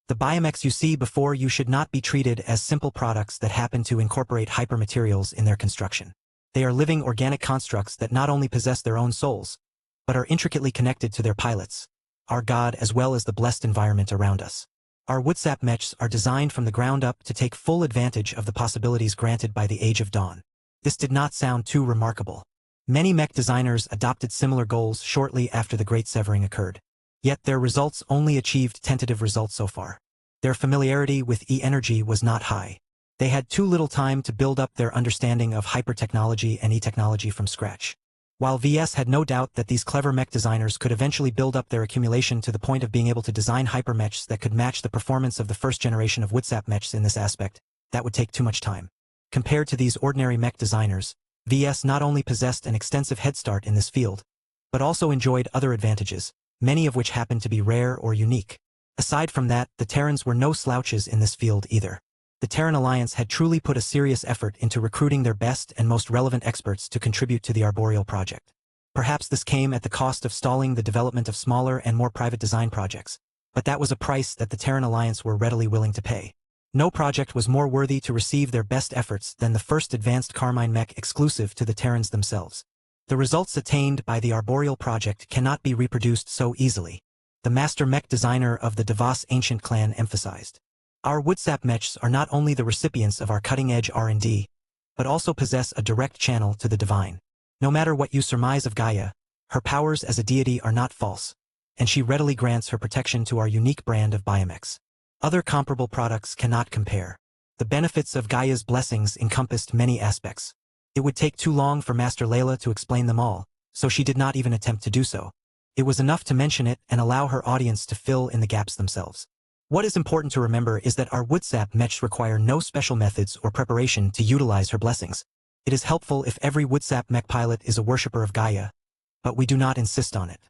The biomechs you see before you should not be treated as simple products that happen to incorporate hypermaterials in their construction. They are living organic constructs that not only possess their own souls, but are intricately connected to their pilots, our God as well as the blessed environment around us. Our Woodsap mechs are designed from the ground up to take full advantage of the possibilities granted by the Age of Dawn. This did not sound too remarkable. Many mech designers adopted similar goals shortly after the Great Severing occurred. Yet their results only achieved tentative results so far. Their familiarity with E-energy was not high. They had too little time to build up their understanding of hyper-technology and E-technology from scratch. While VS had no doubt that these clever mech designers could eventually build up their accumulation to the point of being able to design hypermechs that could match the performance of the first generation of Woodsap mechs in this aspect, that would take too much time. Compared to these ordinary mech designers, VS not only possessed an extensive head start in this field, but also enjoyed other advantages, many of which happened to be rare or unique. Aside from that, the Terrans were no slouches in this field either. The Terran Alliance had truly put a serious effort into recruiting their best and most relevant experts to contribute to the Arboreal project. Perhaps this came at the cost of stalling the development of smaller and more private design projects, but that was a price that the Terran Alliance were readily willing to pay. No project was more worthy to receive their best efforts than the first advanced Carmine mech exclusive to the Terrans themselves. The results attained by the Arboreal project cannot be reproduced so easily, the master mech designer of the DeVos ancient clan emphasized. Our Woodsap mechs are not only the recipients of our cutting-edge R&D, but also possess a direct channel to the divine. No matter what you surmise of Gaia, her powers as a deity are not false, and she readily grants her protection to our unique brand of biomechs. Other comparable products cannot compare. The benefits of Gaia's blessings encompassed many aspects. It would take too long for Master Layla to explain them all, so she did not even attempt to do so. It was enough to mention it and allow her audience to fill in the gaps themselves. What is important to remember is that our Woodsap mechs require no special methods or preparation to utilize her blessings. It is helpful if every Woodsap mech pilot is a worshipper of Gaia, but we do not insist on it.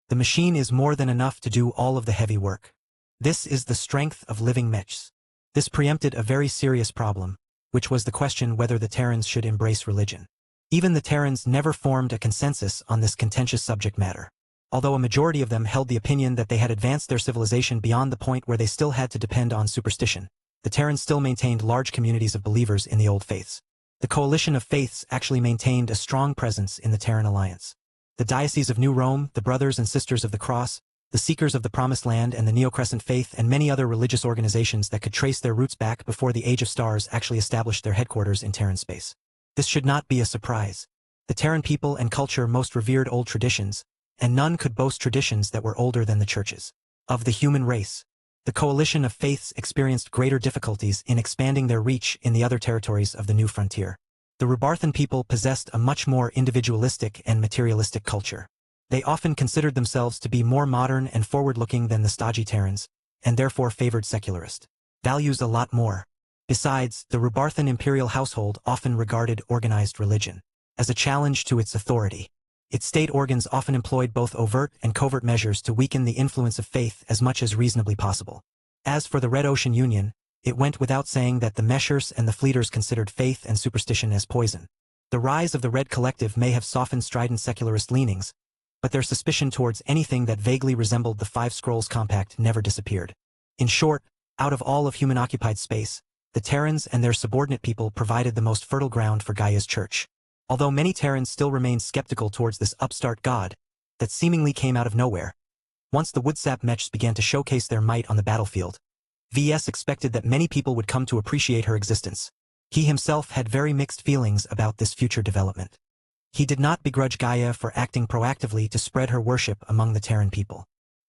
The machine is more than enough to do all of the heavy work. This is the strength of living mechs. This preempted a very serious problem, which was the question whether the Terrans should embrace religion. Even the Terrans never formed a consensus on this contentious subject matter. Although a majority of them held the opinion that they had advanced their civilization beyond the point where they still had to depend on superstition, the Terrans still maintained large communities of believers in the old faiths. The coalition of faiths actually maintained a strong presence in the Terran alliance. The Diocese of New Rome, the Brothers and Sisters of the Cross, the Seekers of the Promised Land and the Neocrescent Faith, and many other religious organizations that could trace their roots back before the Age of Stars actually established their headquarters in Terran space. This should not be a surprise. The Terran people and culture most revered old traditions, and none could boast traditions that were older than the churches of the human race. The coalition of faiths experienced greater difficulties in expanding their reach in the other territories of the new frontier. The Rubarthan people possessed a much more individualistic and materialistic culture. They often considered themselves to be more modern and forward-looking than the stodgy Terrans, and therefore favored secularist values a lot more. Besides, the Rubarthan imperial household often regarded organized religion as a challenge to its authority. Its state organs often employed both overt and covert measures to weaken the influence of faith as much as reasonably possible. As for the Red Ocean Union, it went without saying that the Meshers and the Fleeters considered faith and superstition as poison. The rise of the Red Collective may have softened strident secularist leanings, but their suspicion towards anything that vaguely resembled the Five Scrolls Compact never disappeared. In short, out of all of human-occupied space, the Terrans and their subordinate people provided the most fertile ground for Gaia's church. Although many Terrans still remained skeptical towards this upstart god that seemingly came out of nowhere, once the Woodsap Mechs began to showcase their might on the battlefield, VS expected that many people would come to appreciate her existence. He himself had very mixed feelings about this future development. He did not begrudge Gaia for acting proactively to spread her worship among the Terran people.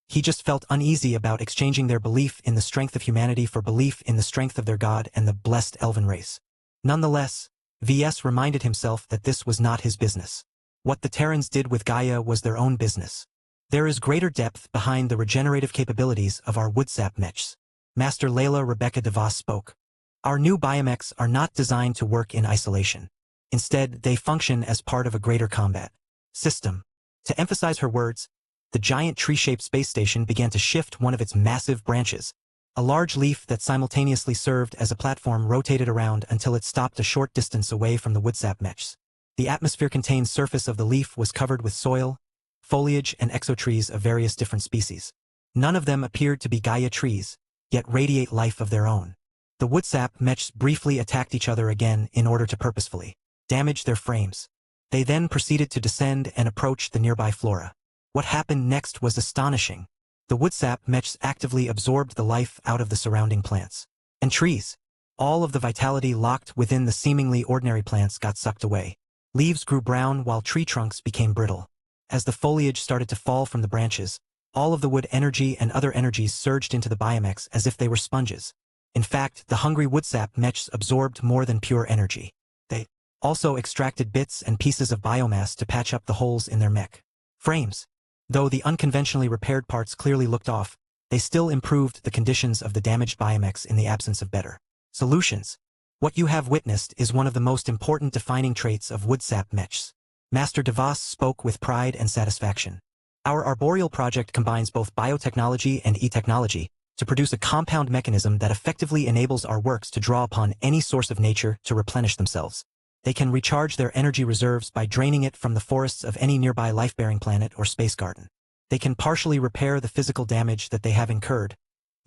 He just felt uneasy about exchanging their belief in the strength of humanity for belief in the strength of their god and the blessed elven race. Nonetheless, VS reminded himself that this was not his business. What the Terrans did with Gaia was their own business. There is greater depth behind the regenerative capabilities of our Woodsap Mechs. Master Layla Rebecca DeVos spoke. Our new biomechs are not designed to work in isolation. Instead, they function as part of a greater combat system. To emphasize her words, the giant tree-shaped space station began to shift one of its massive branches. A large leaf that simultaneously served as a platform rotated around until it stopped a short distance away from the Woodsap Mechs. The atmosphere-contained surface of the leaf was covered with soil, foliage, and exotrees of various different species. None of them appeared to be Gaia trees, yet radiate life of their own. The Woodsap Mechs briefly attacked each other again in order to purposefully damage their frames. They then proceeded to descend and approach the nearby flora. What happened next was astonishing. The Woodsap Mechs actively absorbed the life out of the surrounding plants and trees. All of the vitality locked within the seemingly ordinary plants got sucked away. Leaves grew brown while tree trunks became brittle. As the foliage started to fall from the branches, all of the wood energy and other energies surged into the biomechs as if they were sponges. In fact, the hungry Woodsap Mechs absorbed more than pure energy. They also extracted bits and pieces of biomass to patch up the holes in their mech frames. Though the unconventionally repaired parts clearly looked off, they still improved the conditions of the damaged biomechs in the absence of better solutions. What you have witnessed is one of the most important defining traits of Woodsap Mechs. Master DeVos spoke with pride and satisfaction. Our arboreal project combines both biotechnology and e-technology to produce a compound mechanism that effectively enables our works to draw upon any source of nature to replenish themselves. They can recharge their energy reserves by draining it from the forests of any nearby life-bearing planet or space garden. They can partially repair the physical damage that they have incurred,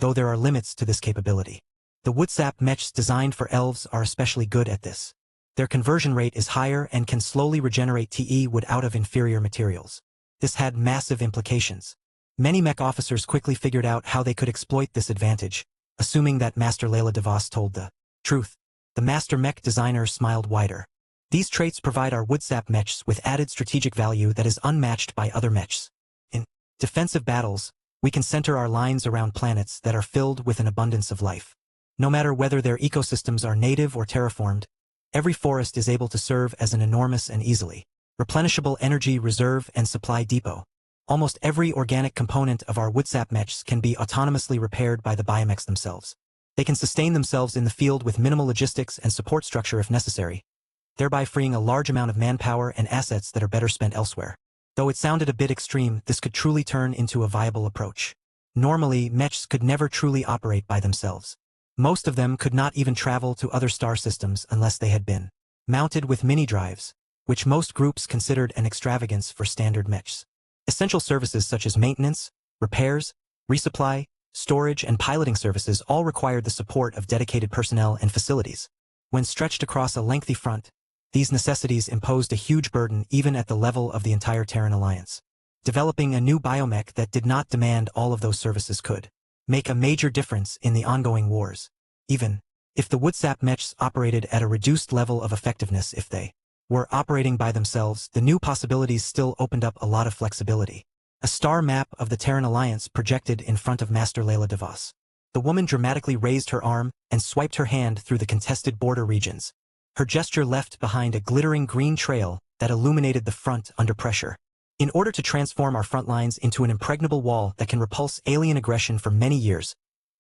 though there are limits to this capability. The Woodsap Mechs designed for elves are especially good at this. Their conversion rate is higher and can slowly regenerate TE wood out of inferior materials. This had massive implications. Many mech officers quickly figured out how they could exploit this advantage, assuming that Master Layla DeVos told the truth. The Master Mech designer smiled wider. These traits provide our Woodsap Mechs with added strategic value that is unmatched by other mechs. In defensive battles, we can center our lines around planets that are filled with an abundance of life. No matter whether their ecosystems are native or terraformed, every forest is able to serve as an enormous and easily replenishable energy reserve and supply depot. Almost every organic component of our Woodsap Mechs can be autonomously repaired by the biomechs themselves. They can sustain themselves in the field with minimal logistics and support structure if necessary, thereby freeing a large amount of manpower and assets that are better spent elsewhere. Though it sounded a bit extreme, this could truly turn into a viable approach. Normally, mechs could never truly operate by themselves. Most of them could not even travel to other star systems unless they had been mounted with mini-drives, which most groups considered an extravagance for standard mechs. Essential services such as maintenance, repairs, resupply, storage, and piloting services all required the support of dedicated personnel and facilities. When stretched across a lengthy front, these necessities imposed a huge burden even at the level of the entire Terran Alliance. Developing a new biomech that did not demand all of those services could make a major difference in the ongoing wars. Even if the Woodsap mechs operated at a reduced level of effectiveness, if they were operating by themselves, the new possibilities still opened up a lot of flexibility. A star map of the Terran Alliance projected in front of Master Layla DeVos. The woman dramatically raised her arm and swiped her hand through the contested border regions. Her gesture left behind a glittering green trail that illuminated the front under pressure. In order to transform our front lines into an impregnable wall that can repulse alien aggression for many years,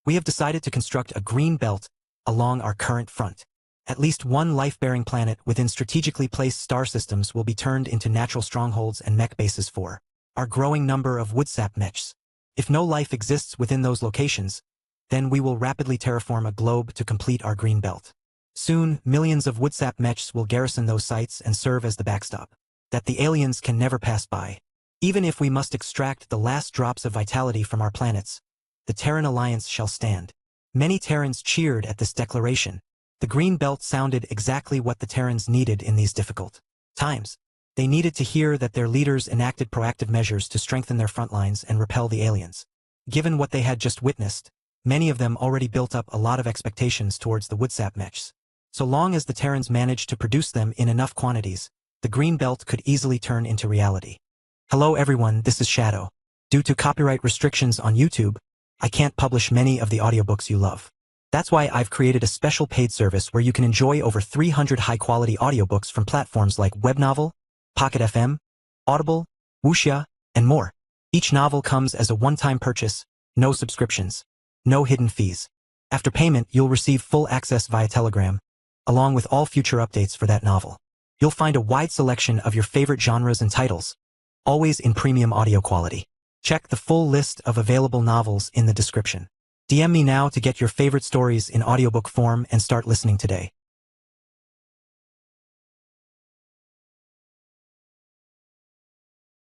we have decided to construct a green belt along our current front. At least one life-bearing planet within strategically placed star systems will be turned into natural strongholds and mech bases for our growing number of Woodsap mechs. If no life exists within those locations, then we will rapidly terraform a globe to complete our green belt. Soon, millions of Woodsap mechs will garrison those sites and serve as the backstop that the aliens can never pass by. Even if we must extract the last drops of vitality from our planets, the Terran Alliance shall stand. Many Terrans cheered at this declaration. The green belt sounded exactly what the Terrans needed in these difficult times. They needed to hear that their leaders enacted proactive measures to strengthen their front lines and repel the aliens. Given what they had just witnessed, many of them already built up a lot of expectations towards the Woodsap mechs. So long as the Terrans managed to produce them in enough quantities, the green belt could easily turn into reality. Hello everyone, this is Shadow. Due to copyright restrictions on YouTube, I can't publish many of the audiobooks you love. That's why I've created a special paid service where you can enjoy over 300 high-quality audiobooks from platforms like Webnovel, Pocket FM, Audible, Wuxia, and more. Each novel comes as a one-time purchase, no subscriptions, no hidden fees. After payment, you'll receive full access via Telegram, along with all future updates for that novel. You'll find a wide selection of your favorite genres and titles, always in premium audio quality. Check the full list of available novels in the description. DM me now to get your favorite stories in audiobook form and start listening today.